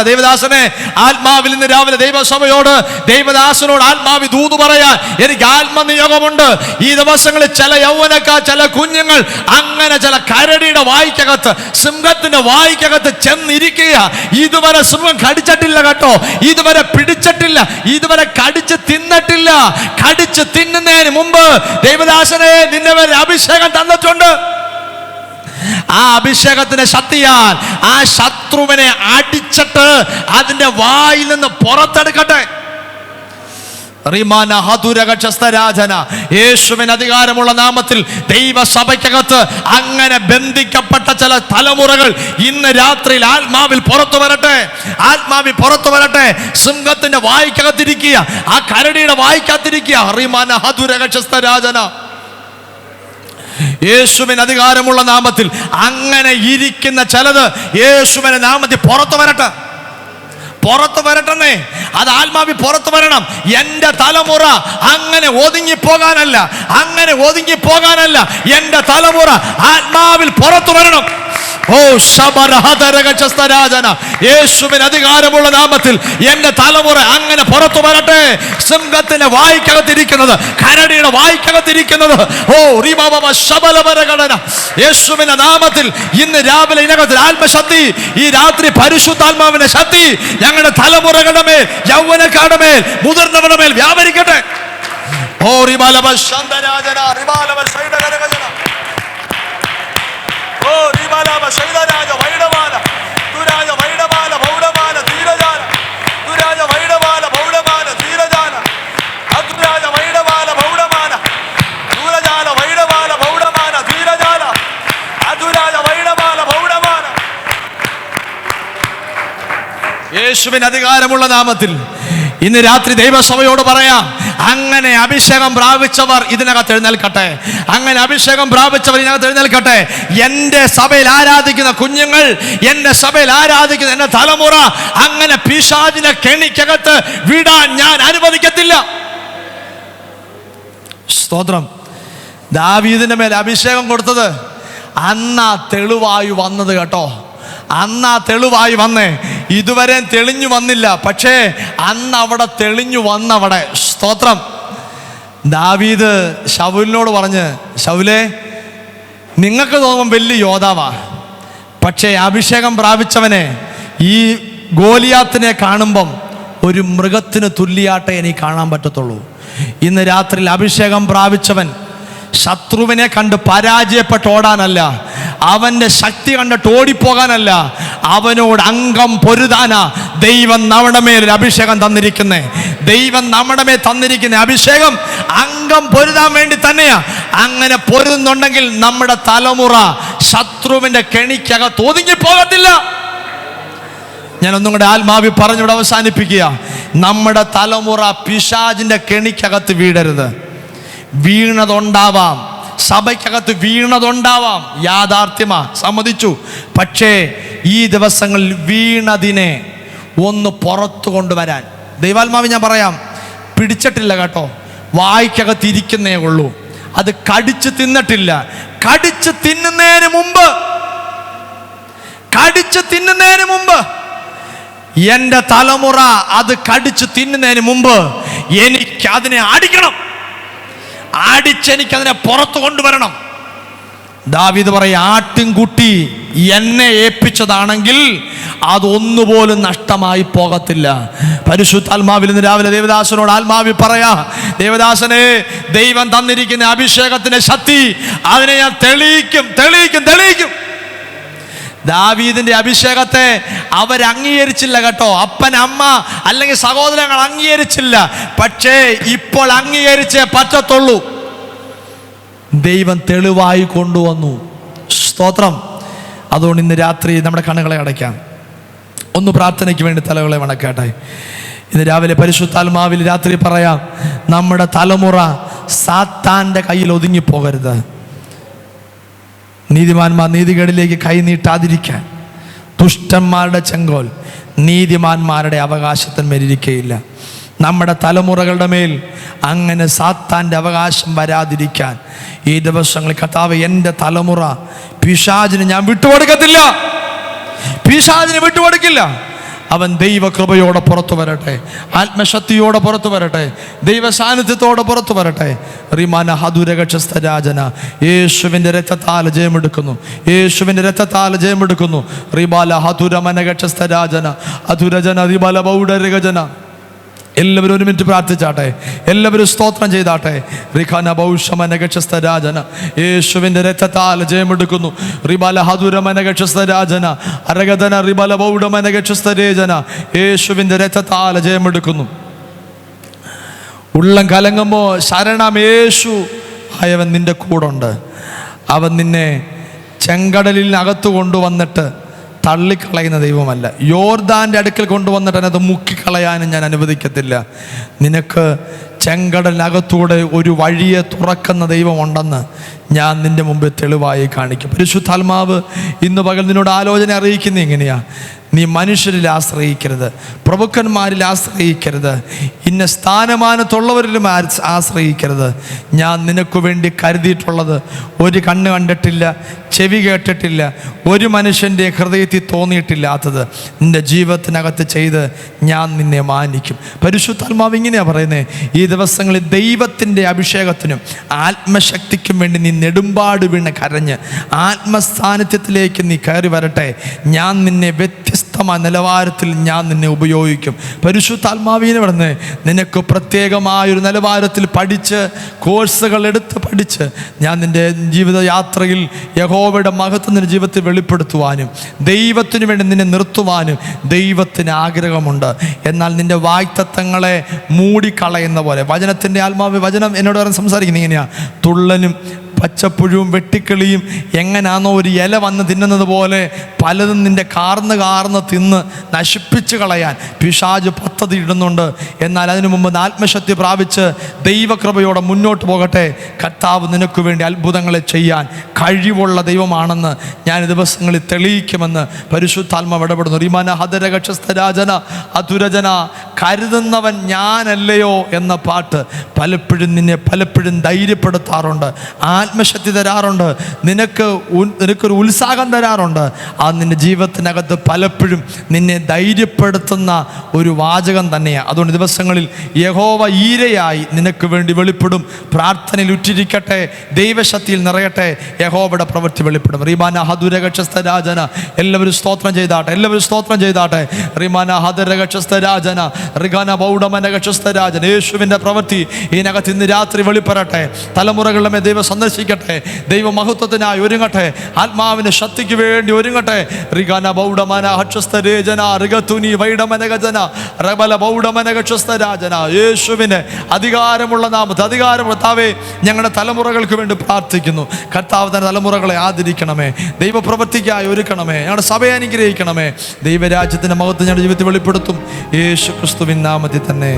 ദേവദാസനെ ആത്മാവിൽ നിന്ന് രാവിലെ ദൈവസഭയോട്, ദൈവദാസനോട് ആത്മാവി ദൂത് പറയാൻ എനിക്ക് ആത്മനിയോഗമുണ്ട്. ഈ ദിവസങ്ങളിൽ ചില യൗവനക്കാർ, ചില കുഞ്ഞുങ്ങൾ അങ്ങനെ ചില കരടിയുടെ വായിക്കകത്ത്, സിംഹത്തിന്റെ വായിക്കകത്ത് ചെന്നിരിക്കുക. ഇതുവരെ സിംഹം കടിച്ചിട്ടില്ല കേട്ടോ, ഇതുവരെ പിടിച്ചിട്ടില്ല, ഇതുവരെ കടിച്ച് തിന്നിട്ടില്ല. കടിച്ച് തിന്നുന്നതിന് മുമ്പ് ദൈവദാസനെ നിന്നെ വരെ അഭിഷേകം തന്നിട്ടുണ്ട്. ആ അഭിഷേകത്തിന്റെ ശക്തിയാൽ ആ ശത്രുവിനെ അടിച്ചിട്ട് അതിന്റെ വായിൽ നിന്ന് പുറത്തെടുക്കട്ടെ. യേശുവിന് അധികാരമുള്ള നാമത്തിൽ ദൈവസഭയ്ക്കകത്ത് അങ്ങനെ ബന്ധിക്കപ്പെട്ട ചില തലമുറകൾ ഇന്ന് രാത്രിയിൽ ആത്മാവിൽ പുറത്തു വരട്ടെ. സിംഹത്തിന്റെ വായിക്കകത്തിരിക്കുക, ആ കരടിയുടെ വായിക്കകത്തിരിക്കുക. യേശുവിന് അധികാരമുള്ള നാമത്തിൽ അങ്ങനെ ഇരിക്കുന്ന ചിലത് യേശുവിന്റെ നാമത്തിൽ പുറത്തു വരട്ടെന്നേ. അത് ആത്മാവി പുറത്തു വരണം. എൻ്റെ തലമുറ അങ്ങനെ ഒതുങ്ങിപ്പോകാനല്ല. എൻ്റെ തലമുറ ആത്മാവിൽ പുറത്തു വരണം. ഓ ശബരഹതരഗചസ്തരാജന, യേശുവിന് അധികാരമുള്ള നാമത്തിൽ എൻ്റെ തലമുറ അങ്ങനെ പുറത്തു വരട്ടെ. സിംഹത്തിന്റെ വായിക്കകത്തിരിക്കുന്നത്, കരടിയുടെ വായിക്കകത്തിരിക്കുന്നത്, ഓ റിബബബ ശബലബരഘടന, യേശുവിന്റെ നാമത്തിൽ ഇന്ന് രാവിലെ ഇതിനകത്ത് ആത്മശക്തി, ഈ രാത്രി പരിശുദ്ധാത്മാവിന്റെ ശക്തി ഞങ്ങളുടെ തലമുറകളുടെ മേൽ, യൗവനക്കാരുടെ മേൽ, മുതിർന്നവരുടെ മേൽ വ്യാപരിക്കട്ടെ. ഓ റിബാലബ ശന്തരാജന, റിബാലബ ശൈഡഗരഗജന, ഓ റിബാലബ ശൈഡരാജ വൈഡമാല, തുരാജ വൈഡമാല ഭൗഡമാല ധീരജാല, തുരാജ വൈഡമാല ഭൗഡമാല ധീരജാല, അതുരാജ വൈഡമാല ഭൗഡമാല, തുരജാല വൈഡമാല ഭൗഡമാല ധീരജാല, അതുരാജ വൈഡമാല ഭൗഡമാല. യേശുവിന് അധികാരമുള്ള നാമത്തിൽ ഇന്ന് രാത്രി ദൈവസഭയോട് പറയാം, അങ്ങനെ അഭിഷേകം പ്രാപിച്ചവർ ഇതിനകത്ത് എഴുന്നേൽക്കട്ടെ. എൻ്റെ സഭയിൽ ആരാധിക്കുന്ന കുഞ്ഞുങ്ങൾ, എൻ്റെ സഭയിൽ ആരാധിക്കുന്ന എൻ്റെ തലമുറ അങ്ങനെ പിശാചിനെ കെണിക്കകത്ത് വിടാൻ ഞാൻ അനുവദിക്കത്തില്ല. സ്തോത്രം. ദാവീദിന്റെ മേൽ അഭിഷേകം കൊടുത്തത് അന്നാ തെളിവായി വന്നത് കേട്ടോ. തെളിവായി വന്നേ, ഇതുവരെ തെളിഞ്ഞു വന്നില്ല, പക്ഷേ അന്ന് അവിടെ തെളിഞ്ഞു വന്നവിടെ. സ്തോത്രം. ദാവീദ് ശൗലിനോട് പറഞ്ഞ്, ശൗലേ, നിങ്ങൾക്ക് തോന്നും വലിയ യോദ്ധാവാ, പക്ഷേ അഭിഷേകം പ്രാപിച്ചവനെ ഈ ഗോലിയാത്തിനെ കാണുമ്പം ഒരു മൃഗത്തിന് തുല്യാട്ടെ എനിക്ക് കാണാൻ പറ്റത്തുള്ളൂ. ഇന്ന് രാത്രിയിൽ അഭിഷേകം പ്രാപിച്ചവൻ ശത്രുവിനെ കണ്ട് പരാജയപ്പെട്ട് ഓടാനല്ല, അവൻ്റെ ശക്തി കണ്ടിട്ട് ഓടിപ്പോകാനല്ല, അവനോട് അംഗം പൊരുതാനാ ദൈവം നമ്മുടെ മേൽ അഭിഷേകം തന്നിരിക്കുന്നേ. അഭിഷേകം അംഗം പൊരുതാൻ വേണ്ടി തന്നെയാ. അങ്ങനെ പൊരുന്നുണ്ടെങ്കിൽ നമ്മുടെ തലമുറ ശത്രുവിന്റെ കെണിക്കകത്ത് ഒതുങ്ങിപ്പോകത്തില്ല. ഞാനൊന്നും കൂടെ ആത്മാവി പറഞ്ഞിവിടെ അവസാനിപ്പിക്കുക. നമ്മുടെ തലമുറ പിശാചിന്റെ കെണിക്കകത്ത് വീഴരുത്. വീണതുണ്ടാവാം, സഭയ്ക്കകത്ത് വീണതുണ്ടാവാം, യാഥാർത്ഥ്യമാ, സമ്മതിച്ചു. പക്ഷേ ഈ ദിവസങ്ങളിൽ വീണതിനെ ഒന്ന് പുറത്തു കൊണ്ടുവരാൻ ദൈവാത്മാവ് ഞാൻ പറയാം, പിടിച്ചിട്ടില്ല കേട്ടോ, വായിക്കകത്തിരിക്കുന്നേ ഉള്ളൂ, അത് കടിച്ചു തിന്നിട്ടില്ല. കടിച്ചു തിന്നുന്നതിന് മുമ്പ് എൻ്റെ തലമുറ അത് കടിച്ചു തിന്നുന്നതിന് മുമ്പ് എനിക്ക് അതിനെ അടിക്കണം, അടിച്ചെനിക്കതിനെ പുറത്തു കൊണ്ടുവരണം. ദാവീദ് പറയും, ആട്ടിൻകുട്ടി എന്നെ ഏൽപ്പിച്ചതാണെങ്കിൽ അതൊന്നുപോലും നഷ്ടമായി പോകത്തില്ല. പരിശുദ്ധാത്മാവിൽ ഇന്ന് രാവിലെ ദേവദാസനോട് ആത്മാവിൽ പറയാ, ദേവദാസനെ, ദൈവം തന്നിരിക്കുന്ന അഭിഷേകത്തിന്റെ ശക്തി അതിനെ ഞാൻ തെളിയിക്കും. ദാവീദിന്റെ അഭിഷേകത്തെ അവരംഗീകരിച്ചില്ല കേട്ടോ. അപ്പൻ, അമ്മ അല്ലെങ്കിൽ സഹോദരങ്ങൾ അംഗീകരിച്ചില്ല. പക്ഷേ ഇപ്പോൾ അംഗീകരിച്ചേ പറ്റത്തുള്ളൂ. ദൈവം തെളിവായി കൊണ്ടുവന്നു. സ്തോത്രം. അതുകൊണ്ട് ഇന്ന് രാത്രി നമ്മുടെ കണ്ണുകളെ അടയ്ക്കാം. ഒന്ന് പ്രാർത്ഥനയ്ക്ക് വേണ്ടി തലകളെ വണക്കട്ടെ. ഇന്ന് രാവിലെ പരിശുദ്ധാത്മാവിൽ രാത്രി പറയാം, നമ്മുടെ തലമുറ സാത്താൻ്റെ കയ്യിൽ ഒതുങ്ങിപ്പോകരുത്. നീതിമാന്മാർ നീതികേടിലേക്ക് കൈ നീട്ടാതിരിക്കാൻ ദുഷ്ടന്മാരുടെ ചെങ്കോൽ നീതിമാന്മാരുടെ അവകാശത്തിന്മേലിരിക്കുകയില്ല. നമ്മുടെ തലമുറകളുടെ മേൽ അങ്ങനെ സാത്താൻ്റെ അവകാശം വരാതിരിക്കാൻ ഈ ദിവസങ്ങളിൽ കർത്താവ്, എൻ്റെ തലമുറ പിശാചിന് ഞാൻ വിട്ടുകൊടുക്കത്തില്ല, പിശാചിന് വിട്ടുകൊടുക്കില്ല. അവൻ ദൈവകൃപയോടെ പുറത്തു വരട്ടെ, ആത്മശക്തിയോടെ പുറത്തു വരട്ടെ, ദൈവ സാന്നിധ്യത്തോടെ പുറത്തു വരട്ടെ. റിമാന ഹതുരകക്ഷസ്ഥരാജന, യേശുവിൻ്റെ രക്തത്താൽ ജയമെടുക്കുന്നു, യേശുവിൻ്റെ രക്തത്താൽ ജയമെടുക്കുന്നു. റിബാല ഹതുരമനകക്ഷസ്ഥരാജന അധുരജന റിബാല ബൗഡരകജന. എല്ലാവരും ഒരു മിനിറ്റ് പ്രാർത്ഥിച്ചാട്ടെ, എല്ലാവരും സ്തോത്രം ചെയ്താട്ടെ. റിഖാന ബൗഷമനകക്ഷസ്ഥരാജന, യേശുവിൻ്റെ രക്തത്താൽ ജയമെടുക്കുന്നു. റിബാല ഹതുരമനകക്ഷസ്ഥരാജന അരഗതന റിബാല ബൗഡമനകക്ഷസ്ഥരേജന, യേശുവിൻ്റെ രക്തത്താൽ ജയമെടുക്കുന്നു. ഉള്ളം കലങ്ങുമ്പോൾ ശരണം യേശു ആയവൻ നിൻ്റെ കൂടുണ്ട്. അവൻ നിന്നെ ചെങ്കടലിനകത്ത് കൊണ്ടുവന്നിട്ട് തള്ളിക്കളയുന്ന ദൈവമല്ല. യോർദാൻ്റെ അടുക്കൽ കൊണ്ടുവന്നിട്ട് അതിനകത്ത് മുക്കിക്കളയാനും ഞാൻ അനുവദിക്കത്തില്ല. നിനക്ക് ചെങ്കടലിനകത്തൂടെ ഒരു വഴിയെ തുറക്കുന്ന ദൈവമുണ്ടെന്ന് ഞാൻ നിൻ്റെ മുമ്പിൽ തെളിവായി കാണിക്കും. പരിശുദ്ധാത്മാവ് ഇന്ന് പകൽ നിന്നോട് ആലോചന അറിയിക്കുന്നത് എങ്ങനെയാ? നീ മനുഷ്യരിൽ ആശ്രയിക്കരുത്, പ്രഭുക്കന്മാരിൽ ആശ്രയിക്കരുത്, ഇന്ന സ്ഥാനമാനത്തുള്ളവരിലും ആശ്രയിക്കരുത്. ഞാൻ നിനക്ക് വേണ്ടി കരുതിയിട്ടുള്ളത് ഒരു കണ്ണ് കണ്ടിട്ടില്ല, ചെവി കേട്ടിട്ടില്ല, ഒരു മനുഷ്യൻ്റെ ഹൃദയത്തിൽ തോന്നിയിട്ടില്ലാത്തത് നിൻ്റെ ജീവിതത്തിനകത്ത് ചെയ്ത് ഞാൻ നിന്നെ മാനിക്കും. പരിശുദ്ധാത്മാവ് ഇങ്ങനെയാണ് പറയുന്നത്, ഈ ദിവസങ്ങളിൽ ദൈവത്തിൻ്റെ അഭിഷേകത്തിനും ആത്മശക്തിക്കും വേണ്ടി നീ നെടുമ്പാട് വീണ് കരഞ്ഞ് ആത്മസാന്നിധ്യത്തിലേക്ക് നീ കയറി വരട്ടെ. ഞാൻ നിന്നെ വ്യത്യസ്തമായ നിലവാരത്തിൽ ഞാൻ നിന്നെ ഉപയോഗിക്കും. പരിശുദ്ധാത്മാവിനെ പറഞ്ഞ് നിനക്ക് പ്രത്യേകമായൊരു നിലവാരത്തിൽ പഠിച്ച് കോഴ്സുകൾ എടുത്ത് പഠിച്ച് ഞാൻ നിൻ്റെ ജീവിതയാത്രയിൽ യഹോവയുടെ മഹത്വം നിൻ്റെ ജീവിതത്തിൽ വെളിപ്പെടുത്തുവാനും ദൈവത്തിന് വേണ്ടി നിന്നെ നിർത്തുവാനും ദൈവത്തിന് ആഗ്രഹമുണ്ട്. എന്നാൽ നിൻ്റെ വായ്ത്തത്വങ്ങളെ മൂടിക്കളയുന്ന പോലെ വചനത്തിൻ്റെ ആത്മാവ് വചനം എന്നോട് പറഞ്ഞ് സംസാരിക്കുന്നത് ഇങ്ങനെയാണ്, തുള്ളനും പച്ചപ്പുഴുവും വെട്ടിക്കിളിയും എങ്ങനാണോ ഒരു ഇല വന്ന് തിന്നുന്നത് പോലെ പലതും നിൻ്റെ കാർന്ന് തിന്ന് നശിപ്പിച്ച് കളയാൻ പിശാച് പദ്ധതി ഇടുന്നുണ്ട്. എന്നാൽ അതിനു മുമ്പ് ആത്മശക്തി പ്രാപിച്ച് ദൈവകൃപയോടെ മുന്നോട്ട് പോകട്ടെ. കർത്താവ് നിനക്ക് വേണ്ടി അത്ഭുതങ്ങളെ ചെയ്യാൻ കഴിവുള്ള ദൈവമാണെന്ന് ഞാൻ ദിവസങ്ങളിൽ തെളിയിക്കുമെന്ന് പരിശുദ്ധാത്മാവ് ഇടപെടുന്നു. റിമാന ഹതരകക്ഷസ്ഥരാജന അധുരജന, കരുതുന്നവൻ ഞാനല്ലയോ എന്ന പാട്ട് പലപ്പോഴും നിന്നെ ധൈര്യപ്പെടുത്താറുണ്ട്, ആത്മശക്തി തരാറുണ്ട്, നിനക്കൊരു ഉത്സാഹം തരാറുണ്ട്. അത് നിൻ്റെ ജീവിതത്തിനകത്ത് പലപ്പോഴും നിന്നെ ധൈര്യപ്പെടുത്തുന്ന ഒരു വാചകം തന്നെയാണ്. അതുകൊണ്ട് ദിവസങ്ങളിൽ യഹോവ ഈരയായി നിനക്ക് വേണ്ടി വെളിപ്പെടും. പ്രാർത്ഥനയിൽ ഉറ്റിരിക്കട്ടെ, ദൈവശക്തിയിൽ നിറയട്ടെ, യഹോവയുടെ പ്രവൃത്തി വെളിപ്പെടും. റിമാന ഹതുരകക്ഷസ്ഥരാജന, എല്ലാവരും സ്തോത്രം ചെയ്താട്ടെ, എല്ലാവരും സ്തോത്രം ചെയ്താട്ടെ. റിമാന ഹതുരകക്ഷസ്ഥരാജന റിഗാന ബൗഡമനകക്ഷസ്ഥരാജന, യേശുവിൻ്റെ പ്രവൃത്തി ഇതിനകത്ത് ഇന്ന് രാത്രി വെളിപ്പെടട്ടെ. തലമുറകളുടെ ദൈവം സന്ദർശിക്കട്ടെ, ദൈവ മഹത്വത്തിനായി ഒരുങ്ങട്ടെ, ആത്മാവിൻ്റെ ശക്തിക്ക് വേണ്ടി ഒരുങ്ങട്ടെ. റിഗാന ബൗഡമന ഹക്ഷസ്ഥരേജന റിഗതുനി വൈഡമനഗജന റബല ബൗഡമനകക്ഷസ്ഥരാജന, യേശുവിന് അധികാരമുള്ള നാമത്തെ അധികാരമുള്ള താവേ ഞങ്ങളുടെ തലമുറകൾക്ക് വേണ്ടി പ്രാർത്ഥിക്കുന്നു. കർത്താവ് തന്നെ തലമുറകളെ ആദരിക്കണമേ, ദൈവപ്രവൃത്തിക്കായി ഒരുക്കണമേ, ഞങ്ങളുടെ സഭയെ അനുഗ്രഹിക്കണമേ. ദൈവരാജ്യത്തിൻ്റെ മഹത്വം ഞങ്ങളുടെ ജീവിതത്തിൽ വെളിപ്പെടുത്തും. യേശു ക്രിസ്തുവിൻ നാമത്തിൽ തന്നെ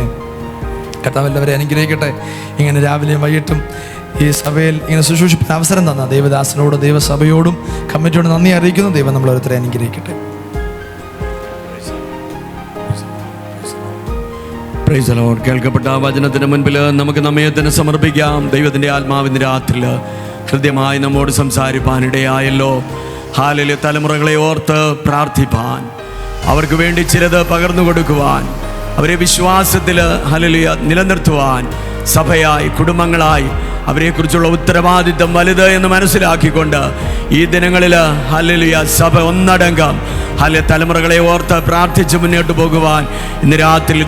കർത്താവ് എല്ലാവരെ അനുഗ്രഹിക്കട്ടെ. ഇങ്ങനെ രാവിലെയും വൈകിട്ടും ഈ സഭയിൽ ഇങ്ങനെ ശുശ്രൂഷിക്കാൻ അവസരം തന്ന ദൈവദാസനോടും ദൈവസഭയോടും കമ്മിറ്റിയോടും നന്ദി അറിയിക്കുന്നു. ദൈവം നമ്മളോരോരുത്തരെ അനുഗ്രഹിക്കട്ടെ. Price the Lord. കേൾക്കപ്പെട്ട വചനത്തിന് മുൻപിൽ നമുക്ക് നമ്മെ തന്നെ സമർപ്പിക്കാം. ദൈവത്തിൻ്റെ ആത്മാവിൻ്റെ രാത്രിയിൽ ഹൃദ്യമായി നമ്മോട് സംസാരിപ്പാനിടയായല്ലോ. ഹാലയിലെ തലമുറകളെ ഓർത്ത് പ്രാർത്ഥിപ്പാൻ, അവർക്ക് വേണ്ടി ചിലത് പകർന്നു കൊടുക്കുവാൻ, അവരെ വിശ്വാസത്തിൽ ഹല്ലേലൂയ നിലനിർത്തുവാൻ സഭയായി, കുടുംബങ്ങളായി അവരെക്കുറിച്ചുള്ള ഉത്തരവാദിത്വം വലുത് എന്ന് മനസ്സിലാക്കിക്കൊണ്ട് ഈ ദിനങ്ങളിൽ ഹല്ലേലൂയ സഭ ഒന്നടങ്കം തലമുറകളെ ഓർത്ത് പ്രാർത്ഥിച്ച് മുന്നോട്ട് പോകുവാൻ ഇന്ന് രാത്രി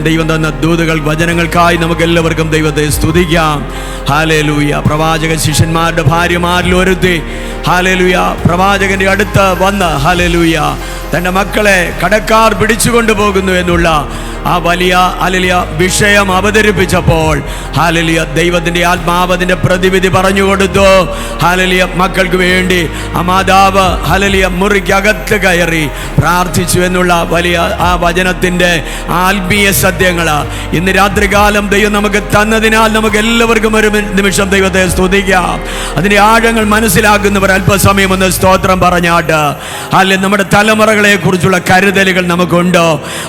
ദൈവം തന്ന ദൂതുകൾ വചനങ്ങൾക്കായി നമുക്ക് എല്ലാവർക്കും ദൈവത്തെ സ്തുതിക്കാം. ഹല്ലേലൂയ. പ്രവാചക ശിഷ്യന്മാരുടെ ഭാര്യമാരിൽ ഒരുത്തി ഹല്ലേലൂയ പ്രവാചകന്റെ അടുത്ത് വന്ന് ഹല്ലേലൂയ തൻ്റെ മക്കളെ കടക്കാർ പിടിച്ചുകൊണ്ടു പോകുന്നു എന്നുള്ള ആ വലിയ ഹല്ലേലൂയ വിഷയം അവതരിപ്പിച്ചപ്പോൾ ഹല്ലേലൂയ ദൈവത്തിൻ്റെ ആത്മാവ് അതിൻ്റെ പ്രതിവിധി പറഞ്ഞു കൊടുത്തു. ഹല്ലേലൂയ മക്കൾക്ക് വേണ്ടി ആ മാതാവ് ഹല്ലേലൂയ മുറിക്കകത്ത് കയറി പ്രാർത്ഥിച്ചു എന്നുള്ള വലിയ ആ വചനത്തിൻ്റെ ആത്മീയ സത്യങ്ങൾ ഇന്ന് രാത്രികാലം ദൈവം നമുക്ക് തന്നതിനാൽ നമുക്ക് എല്ലാവർക്കും ഒരു നിമിഷം ദൈവത്തെ സ്തുതിക്കാം. അതിൻ്റെ ആഴങ്ങൾ മനസ്സിലാക്കുന്നവർ അല്പസമയം ഒന്ന് സ്തോത്രം പറഞ്ഞാട്ട് ഹല്ലേലൂയ നമ്മുടെ തലമുറകളെ കുറിച്ചുള്ള കരുതലുകൾ നമുക്കുണ്ടോ?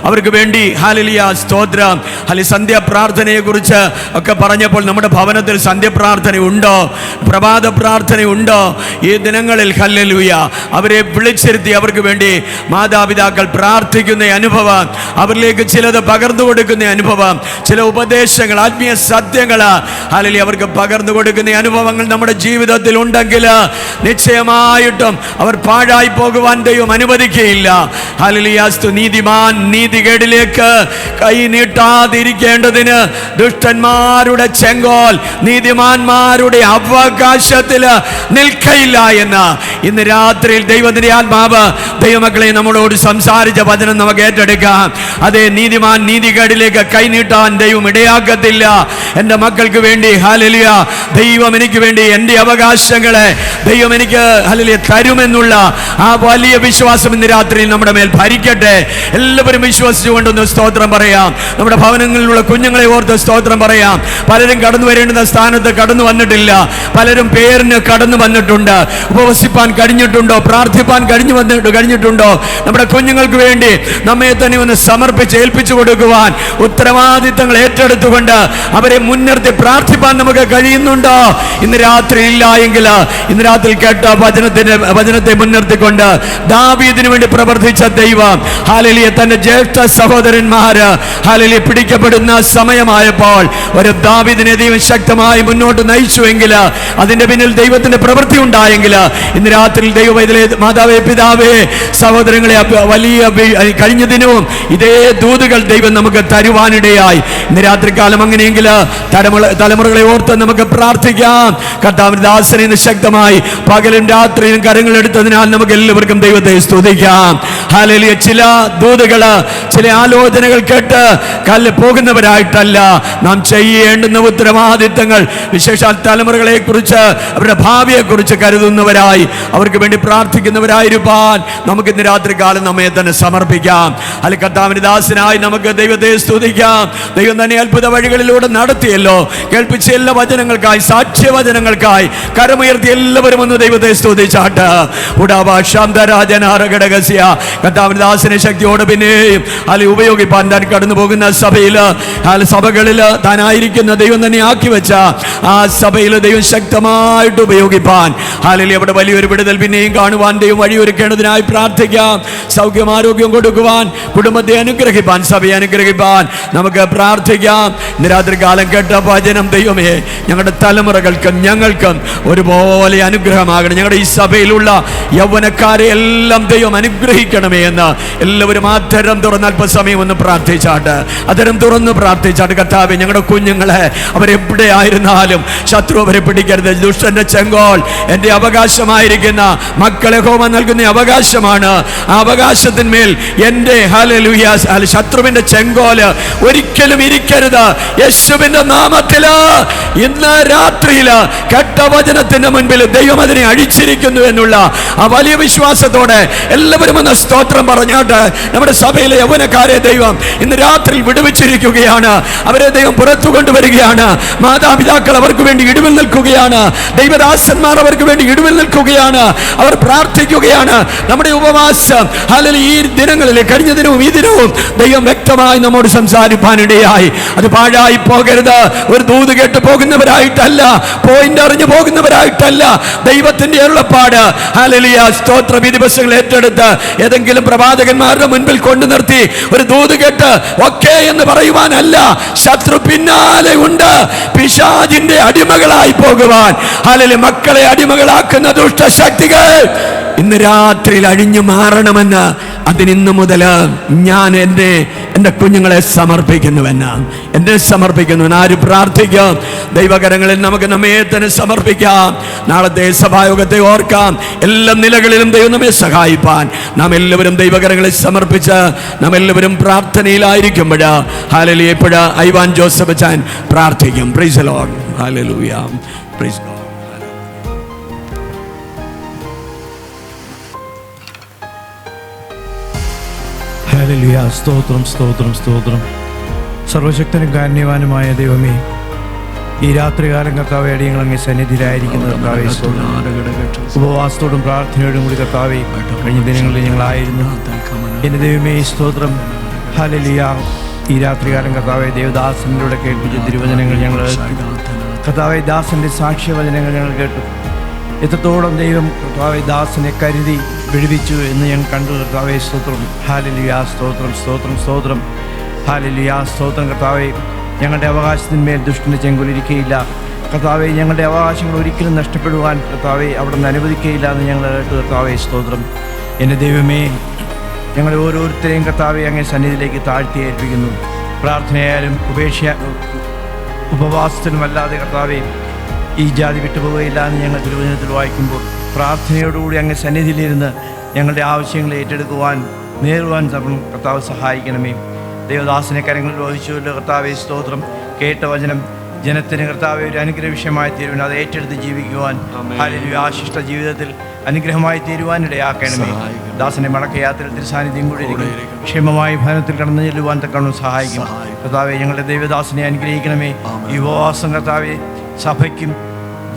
അവർക്ക് വേണ്ടി ഹല്ലേലൂയ സ്തോത്രം. ഹല്ലേലൂയ സന്ധ്യാപ്രാർത്ഥനയെ കുറിച്ച് ഒക്കെ പറഞ്ഞപ്പോൾ നമ്മുടെ ഭവനത്തിൽ സന്ധ്യാപ്രാർത്ഥന ഉണ്ടോ? പ്രഭാത പ്രാർത്ഥന ഉണ്ടോ? ഈ ദിനങ്ങളിൽ ഹല്ലേലൂയ അവരെ വിളിച്ചിരുത്തി അവർക്ക് വേണ്ടി മാതാപിതാക്കൾ പ്രാർത്ഥിക്കുന്ന അനുഭവം, അവരിലേക്ക് ചിലത് പകർന്നു കൊടുക്കുന്ന അനുഭവം, ചില ഉപദേശങ്ങൾ, ആത്മീയ സത്യങ്ങൾ ഹല്ലേലൂയ അവർക്ക് പകർന്നു കൊടുക്കുന്ന അനുഭവങ്ങൾ നമ്മുടെ ജീവിതത്തിൽ ഉണ്ടെങ്കിൽ നിശ്ചയമായിട്ടും അവർ പാഴായി പോകുവാൻ ദൈവം അനുവദിക്കുകയില്ല. ഹല്ലേലൂയ. നീതിമാൻ നീതികേടിലേക്ക് കൈ നീട്ടാതിരിക്കേണ്ടതിന് ദുഷ്ടന്മാരുടെ ചെങ്കോൽ നീതിമാന്മാരുടെ അവകാശത്തിൽ നിൽക്കയില്ല എന്ന് ഇന്ന് രാത്രിയിൽ ദൈവത്തിന്റെ ആത്മാവ് ദൈവമക്കളെ നമ്മളോട് സംസാരിച്ച വചനം നമുക്ക് ഏറ്റെടുക്കാം. അതേ, നീതിമാൻ നീതികേടിലേക്ക് കൈനീട്ടാൻ ദൈവം ഇടയാക്കത്തില്ല. എൻ്റെ മക്കൾക്ക് വേണ്ടി ഹല്ലേലൂയ ദൈവം എനിക്ക് വേണ്ടി എൻ്റെ അവകാശങ്ങളെ ദൈവം എനിക്ക് ഹല്ലേലൂയ തരുമെന്നുള്ള ആ വലിയ വിശ്വാസം ഇന്ന് രാത്രിയിൽ നമ്മുടെ മേൽ ഭരിക്കട്ടെ. എല്ലാവരും വിശ്വസിച്ചുകൊണ്ടൊന്ന് സ്തോത്രം പറയാം. നമ്മുടെ ഭവനങ്ങളിലുള്ള കുഞ്ഞുങ്ങളെ ഓർത്ത് സ്തോത്രം പറയാം. പലരും കടന്നു വരേണ്ടുന്ന സ്ഥാനത്ത് കടന്നു വന്നിട്ടില്ല. പലരും പേരിന് കടന്നു വന്നിട്ടുണ്ട്. ഉപവസിപ്പാൻ കഴിഞ്ഞിട്ടുണ്ടോ? പ്രാർത്ഥിപ്പാൻ കഴിഞ്ഞിട്ടുണ്ടോ? നമ്മുടെ കുഞ്ഞുങ്ങൾക്ക് വേണ്ടി നമ്മെ തന്നെ ഒന്ന് സമർപ്പിച്ച് ഏൽപ്പിച്ചു കൊടുക്കുവാൻ ഉത്തരവാദിത്തങ്ങൾ ഏറ്റെടുത്തുകൊണ്ട് അവരെ മുൻനിർത്തി പ്രാർത്ഥിപ്പാൻ നമുക്ക് കഴിയുന്നുണ്ടോ? ഇന്ന് രാത്രി ഇല്ല എങ്കിൽ ഇന്ന് രാത്രി കേട്ട വചനത്തെ മുൻനിർത്തിക്കൊണ്ട് ദാവീദിന് വേണ്ടി പ്രവർത്തിച്ച ദൈവം ഹല്ലേലൂയ തന്റെ ജ്യേഷ്ഠ സഹോദരന്മാര് ഹല്ലേലൂയ പിടിക്കപ്പെടുന്ന സമയമായപ്പോൾ ഒരു ദാവീദിനെ ദൈവം ശക്തമായി മുന്നോട്ട് നയിച്ചുവെങ്കിൽ, അതിന്റെ പിന്നിൽ ദൈവത്തിന്റെ പ്രവൃത്തി ഉണ്ടായെങ്കിൽ ഇന്ന് രാത്രി ദൈവവേദനയിലെ മാതാവേ, പിതാവേ, സഹോദരങ്ങളെ വലിയ കഴിഞ്ഞ ദിനവും ഇതേ ദൂതുകൾ ദൈവം നമുക്ക് തരുവാനിടയായി. ഇന്ന് രാത്രികാലം അങ്ങനെയെങ്കിൽ തലമുറകളെ ഓർത്ത് നമുക്ക് പ്രാർത്ഥിക്കാം. കർത്താവിന്റെ ദാസനെ ഇന്ന് ശക്തമായി പകലും രാത്രിയിലും കരങ്ങളെടുത്തതിനാൽ നമുക്ക് എല്ലാവർക്കും ദൈവത്തെ സ്തുതിക്കാം. ഹല്ലേലൂയ. ചില ദൂതുകൾ, ചില ആലോചനകൾ കേട്ട് പോകുന്നവരായിട്ടല്ല, നാം ചെയ്യേണ്ടുന്ന ഉത്തരവാദിത്തങ്ങൾ, വിശേഷാൽ തലമുറകളെ കുറിച്ച് അവരുടെ ഭാവിയെ കുറിച്ച് കരുതുന്നവരായി അവർക്ക് വേണ്ടി പ്രാർത്ഥിക്കുന്നവരായിരിക്കാൻ നമുക്ക് ഇന്ന് രാത്രികാലം നമ്മെ തന്നെ സമർപ്പിക്കാം. അല്ലെങ്കിൽ കർത്താവിന്റെ ദാസനായി നമുക്ക് ദൈവത്തെ സ്തുതിക്കാം. ദൈവം തന്നെ അത്ഭുത വഴികളിലൂടെ നടത്തിയല്ലോ. കേൾപ്പിച്ച എല്ലാ വചനങ്ങൾക്കായി, സാക്ഷ്യവചനങ്ങൾക്കായി കരമുയർത്തി എല്ലാവരും ഒന്ന് ദൈവത്തെ സ്തുതിച്ചാട്ട്. കർത്താവിന്റെ ദാസനെ ശക്തിയോടെ പിന്നെയും അല്ലെങ്കിൽ ഉപയോഗിപ്പാൻ താൻ കടന്നു പോകുന്ന സഭകളിൽ താനായിരിക്കുന്ന ദൈവം തന്നെ ആക്കി വെച്ച ആ സഭയിൽ ദൈവം ശക്തമായിട്ട് ഉപയോഗിപ്പാൻ ഹല്ലേലൂയ അവിടെ വലിയൊരു വിടുതൽ പിന്നെയും കാണുവാൻ ദൈവം വഴിയൊരുക്കേണ്ടതിനായി പ്രാർത്ഥിക്കാം. സൗഖ്യം, ആരോഗ്യം കൊടുക്കുവാൻ, കുടുംബത്തെ അനുഗ്രഹിപ്പാൻ, സഭയെ അനുഗ്രഹിപ്പാൻ നമുക്ക് പ്രാർത്ഥിക്കാം. ഇന്ന് രാത്രികാലം കേട്ട വചനം ദൈവമേ ഞങ്ങളുടെ തലമുറകൾക്കും ഞങ്ങൾക്കും ഒരുപോലെ അനുഗ്രഹമാകണം. ഞങ്ങളുടെ ഈ സഭയിലുള്ള യൗവനക്കാരെ എല്ലാം ദൈവം അനുഗ്രഹിക്കണമേ എന്ന് എല്ലാവരും ആധരം തുറന്ന് അല്പസമയം ഒന്ന് പ്രാർത്ഥിച്ചാട്ട്, അതരം തുറന്ന് പ്രാർത്ഥിച്ചാട്ട്. കർത്താവേ, ഞങ്ങളുടെ കുഞ്ഞുങ്ങളെ അവരെവിടെ ആയിരുന്നാലും ശത്രു അവരെ പിടിക്കരുത്. ദുഷ്ടന്റെ ചെങ്കോൽ എൻ്റെ അവകാശമായിരിക്കുന്ന മക്കളെ ഹോമ നൽകുന്ന അവകാശമാണ്. ആ അവകാശത്തിന്മേൽ എൻ്റെ ഹല്ലേലൂയ ശത്രുവിന്റെ ചെങ്കോല് ഒരിക്കലും ഇരിക്കരുത്. യേശുവിന്റെ നാമത്തില് ഇന്ന് രാത്രിയില് കേട്ട വചനത്തിന്റെ മുൻപിൽ ദൈവം അതിനെ അഴിച്ചിരിക്കുന്നു എന്നുള്ള ആ വലിയ വിശ്വാസത്തോടെ എല്ലാവരും ഒന്ന് സ്തോത്രം പറഞ്ഞാട്ട് നമ്മുടെ സഭയിലെ യൗവനക്കാരെ ദൈവം ഇന്ന് രാത്രി വിടുവിച്ചിരിക്കുകയാണ്. അവരെ ദൈവം പുറത്തു കൊണ്ടുവരികയാണ്. മാതാപിതാക്കൾ അവർക്ക് വേണ്ടി ഇടിവിൽ നിൽക്കുകയാണ്. ദൈവദാസന്മാർ അവർക്ക് വേണ്ടി ഇടിവിൽ നിൽക്കുകയാണ്. അവർ പ്രാർത്ഥിക്കുകയാണ്. നമ്മുടെ ഉപവാസം ഹല്ലേലൂയ ഈ ദിനങ്ങളിൽ, കഴിഞ്ഞ ദിനവും ഈ ദിനവും ദൈവം വ്യക്തമായി നമ്മോട് സംസാരിപ്പാനിടയായി. അത് പാഴായി പോകരുത്. ഒരു ദൂത് കേട്ട് പോകുന്നവരായിട്ടല്ല, പോയിന്റ് അറിഞ്ഞു പോകുന്നവരായിട്ടല്ല. ദൈവത്തിന്റെ അരുളപ്പാട് ഹല്ലേലൂയ സ്തോത്രം ഈ ദിവസങ്ങൾ ഏറ്റെടുത്ത് ഏതെങ്കിലും പ്രവാചകന്മാരുടെ മുൻപിൽ കൊണ്ടു നിർത്തി ഒരു ദൂത് കേട്ട് ഓക്കേ എന്ന് പറയുവാനല്ല. ശത്രു പിന്നാലെ ഉണ്ട്. പിശാചിന്റെ അടിമകളായി പോകുവാൻ ഹല്ലേലൂയ മക്കളെ അടിമകളാക്കുന്ന ദുഷ്ടശക്തികൾ ഇന്ന് രാത്രിയിൽ അഴിഞ്ഞു മാറണമെന്ന് അതിനിന്നു മുതൽ ഞാൻ എൻ്റെ കുഞ്ഞുങ്ങളെ എന്നെ സമർപ്പിക്കുന്നു. ആരും പ്രാർത്ഥിക്കാം. ദൈവകരങ്ങളിൽ നമുക്ക് നമ്മെ തന്നെ സമർപ്പിക്കാം. നാളത്തെ സഭായോഗത്തെ ഓർക്കാം. എല്ലാ നിലകളിലും ദൈവം നമ്മെ സഹായിപ്പാൻ നാം എല്ലാവരും ദൈവകരങ്ങളിൽ സമർപ്പിച്ച് നാം എല്ലാവരും പ്രാർത്ഥനയിലായിരിക്കുമ്പോൾ ഹല്ലേലൂയ എപ്പോഴാ ഐവാൻ ജോസഫ് അച്ഛൻ പ്രാർത്ഥിക്കും. Price the lord. Hallelujah. Praise God. Hallelujah. സ്തോത്രം സ്തോത്രം സ്തോത്രം. സർവശക്തനും കാരുണ്യവാനുമായ ദൈവമേ, ഈ രാത്രികാലം കർത്താവേ അടിയങ്ങൾ അങ്ങേ സന്നിധിയിലായിരിക്കുന്ന കർത്താവേ സ്തോത്രം. ഉപവാസത്തോടും പ്രാർത്ഥനയോടും കൂടി കർത്താവേ കഴിഞ്ഞ ദിനങ്ങളിൽ ഞങ്ങളായിരുന്നു. എൻ്റെ ദൈവമേ സ്തോത്രം. ഹല്ലേലൂയ. ഈ രാത്രികാലം കർത്താവേ ദേവദാസനിലൂടെ കേൾപ്പിച്ച തിരുവചനങ്ങൾ ഞങ്ങൾ കർത്താവേ ദാസൻ്റെ സാക്ഷ്യവചനങ്ങൾ ഞങ്ങൾ കേട്ടു. എത്രത്തോളം ദൈവം കർത്താവേ ദാസനെ കരുതി വിടുവിച്ചു എന്ന് ഞങ്ങൾ കണ്ടു. കർത്താവേ സ്തോത്രം. ഹല്ലേലൂയ. സ്തോത്രം സ്തോത്രം സ്തോത്രം. ഹല്ലേലൂയ. സ്തോത്രം. കർത്താവേ ഞങ്ങളുടെ അവകാശത്തിന്മേൽ ദുഷ്ടൻ്റെ ചെങ്കുലിരിക്കുകയില്ല. കർത്താവേ ഞങ്ങളുടെ അവകാശങ്ങൾ ഒരിക്കലും നഷ്ടപ്പെടുവാൻ കർത്താവേ അവിടെ നിന്ന് അനുവദിക്കുകയില്ല എന്ന് ഞങ്ങൾ കേട്ടു. കർത്താവേ സ്തോത്രം. എൻ്റെ ദൈവമേ, ഞങ്ങളെ ഓരോരുത്തരെയും കർത്താവേ അങ്ങേ സന്നിധിയിലേക്ക് താഴ്ത്തി ഏൽപ്പിക്കുന്നു. പ്രാർത്ഥനയായാലും ഉപവാസത്തിനുമല്ലാതെ കർത്താവേ ഈ ജാതി വിട്ടുപോവുകയില്ല എന്ന് ഞങ്ങൾ തിരുവചനത്തിൽ വായിക്കുമ്പോൾ പ്രാർത്ഥനയോടുകൂടി അങ്ങ് സന്നിധിയിലിരുന്ന് ഞങ്ങളുടെ ആവശ്യങ്ങൾ ഏറ്റെടുക്കുവാൻ നേരുവാൻ കർത്താവ് സഹായിക്കണമേ. ദേവദാസനെ കരങ്ങളിൽ വഹിച്ചുകൊണ്ട് കർത്താവേ സ്തോത്രം. കേട്ട വചനം ജനത്തിന് കർത്താവെ ഒരു അനുഗ്രഹ വിഷയമായി തീരുവാൻ അത് ഏറ്റെടുത്ത് ജീവിക്കുവാൻ ഹല്ലേലൂയ ആശിഷ്ട ജീവിതത്തിൽ അനുഗ്രഹമായി തീരുവാൻ ഇടയാക്കണമേ. ദാസനെ മടക്കയാത്രയിൽ തിരുസാന്നിധ്യം കൂടി ക്ഷേമമായി ഭവനത്തിൽ കടന്നു ചെല്ലുവാൻ തക്കണം സഹായിക്കും. കർത്താവെ ഞങ്ങളുടെ ദൈവദാസനെ അനുഗ്രഹിക്കണമേ. ഈ ഉപവാസം കർത്താവെ സഭയ്ക്കും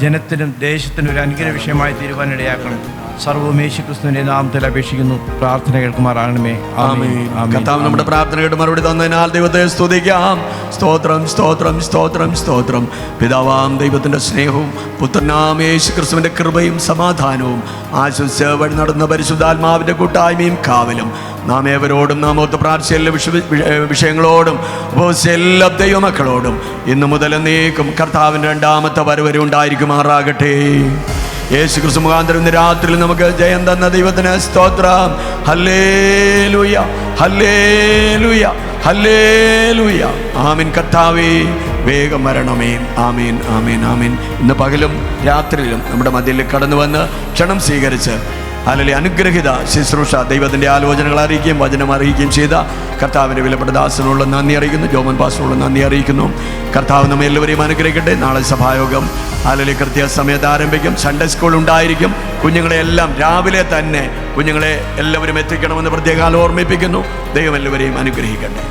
ജനത്തിനും ദേശത്തിനും ഒരു അനുഗ്രഹ വിഷയമായി തീരുവാൻ ഇടയാക്കണം. സർവ്വം യേശുക്രിസ്തുവിന്റെ നാമത്തിൽ അപേക്ഷിക്കുന്നു. പ്രാർത്ഥന കേൾക്കുമാറാകണമേ. ആമേൻ. കർത്താവ് നമ്മുടെ പ്രാർത്ഥനയുടെ മറുപടി തന്നതിനാൽ ദൈവത്തെ സ്തുതിക്കാം. സ്തോത്രം സ്തോത്രം സ്തോത്രം സ്തോത്രം. പിതാവാം ദൈവത്തിൻ്റെ സ്നേഹവും പുത്രനാം യേശുക്രിസ്തുവിൻ്റെ കൃപയും സമാധാനവും ആശംസ വഴി നടന്ന പരിശുദ്ധാത്മാവിൻ്റെ കൂട്ടായ്മയും കാവലും നാം ഏവരോടും നാം ഒത്ത് പ്രാർത്ഥിച്ച എല്ലാ വിഷയങ്ങളോടും ഉപവസിച്ച എല്ലാ ദൈവമക്കളോടും ഇന്നു മുതൽ എന്നേക്കും കർത്താവിൻ്റെ രണ്ടാമത്തെ വരവരെ ഉണ്ടായിരിക്കുമാറാകട്ടെ. യേശുക്രിസ്തു മുഖാന്തരം ഇന്ന് രാത്രിയിൽ നമുക്ക് ജയം തന്ന ദൈവത്തിന് സ്തോത്രം. ഹല്ലേലൂയ ഹല്ലേലൂയ ഹല്ലേലൂയ. ആമീൻ. കർത്താവേ വേഗം വരണമേ. ആമീൻ ആമീൻ ആമീൻ. ഇന്ന് പകലും രാത്രിയിലും നമ്മുടെ മധ്യയിൽ കടന്നു വന്ന് ക്ഷണം സ്വീകരിച്ച് അല്ലെങ്കിൽ അനുഗ്രഹിത ശുശ്രൂഷ ദൈവത്തിൻ്റെ ആലോചനകൾ അറിയിക്കുകയും വചനം അറിയിക്കുകയും ചെയ്ത കർത്താവിൻ്റെ വിലപ്പെട്ട ദാസനുള്ള നന്ദി അറിയിക്കുന്നു. ജോമൻ പാസ്റ്ററുള്ള നന്ദി അറിയിക്കുന്നു. കർത്താവ് നമ്മെ എല്ലാവരെയും അനുഗ്രഹിക്കട്ടെ. നാളെ സഭായോഗം അല്ലെങ്കിൽ കൃത്യസമയത്ത് ആരംഭിക്കും. സൺഡേ സ്കൂൾ ഉണ്ടായിരിക്കും. കുഞ്ഞുങ്ങളെല്ലാം രാവിലെ തന്നെ കുഞ്ഞുങ്ങളെ എല്ലാവരും എത്തിക്കണമെന്ന് പ്രത്യേകം ഓർമ്മിപ്പിക്കുന്നു. ദൈവം എല്ലാവരെയും അനുഗ്രഹിക്കട്ടെ.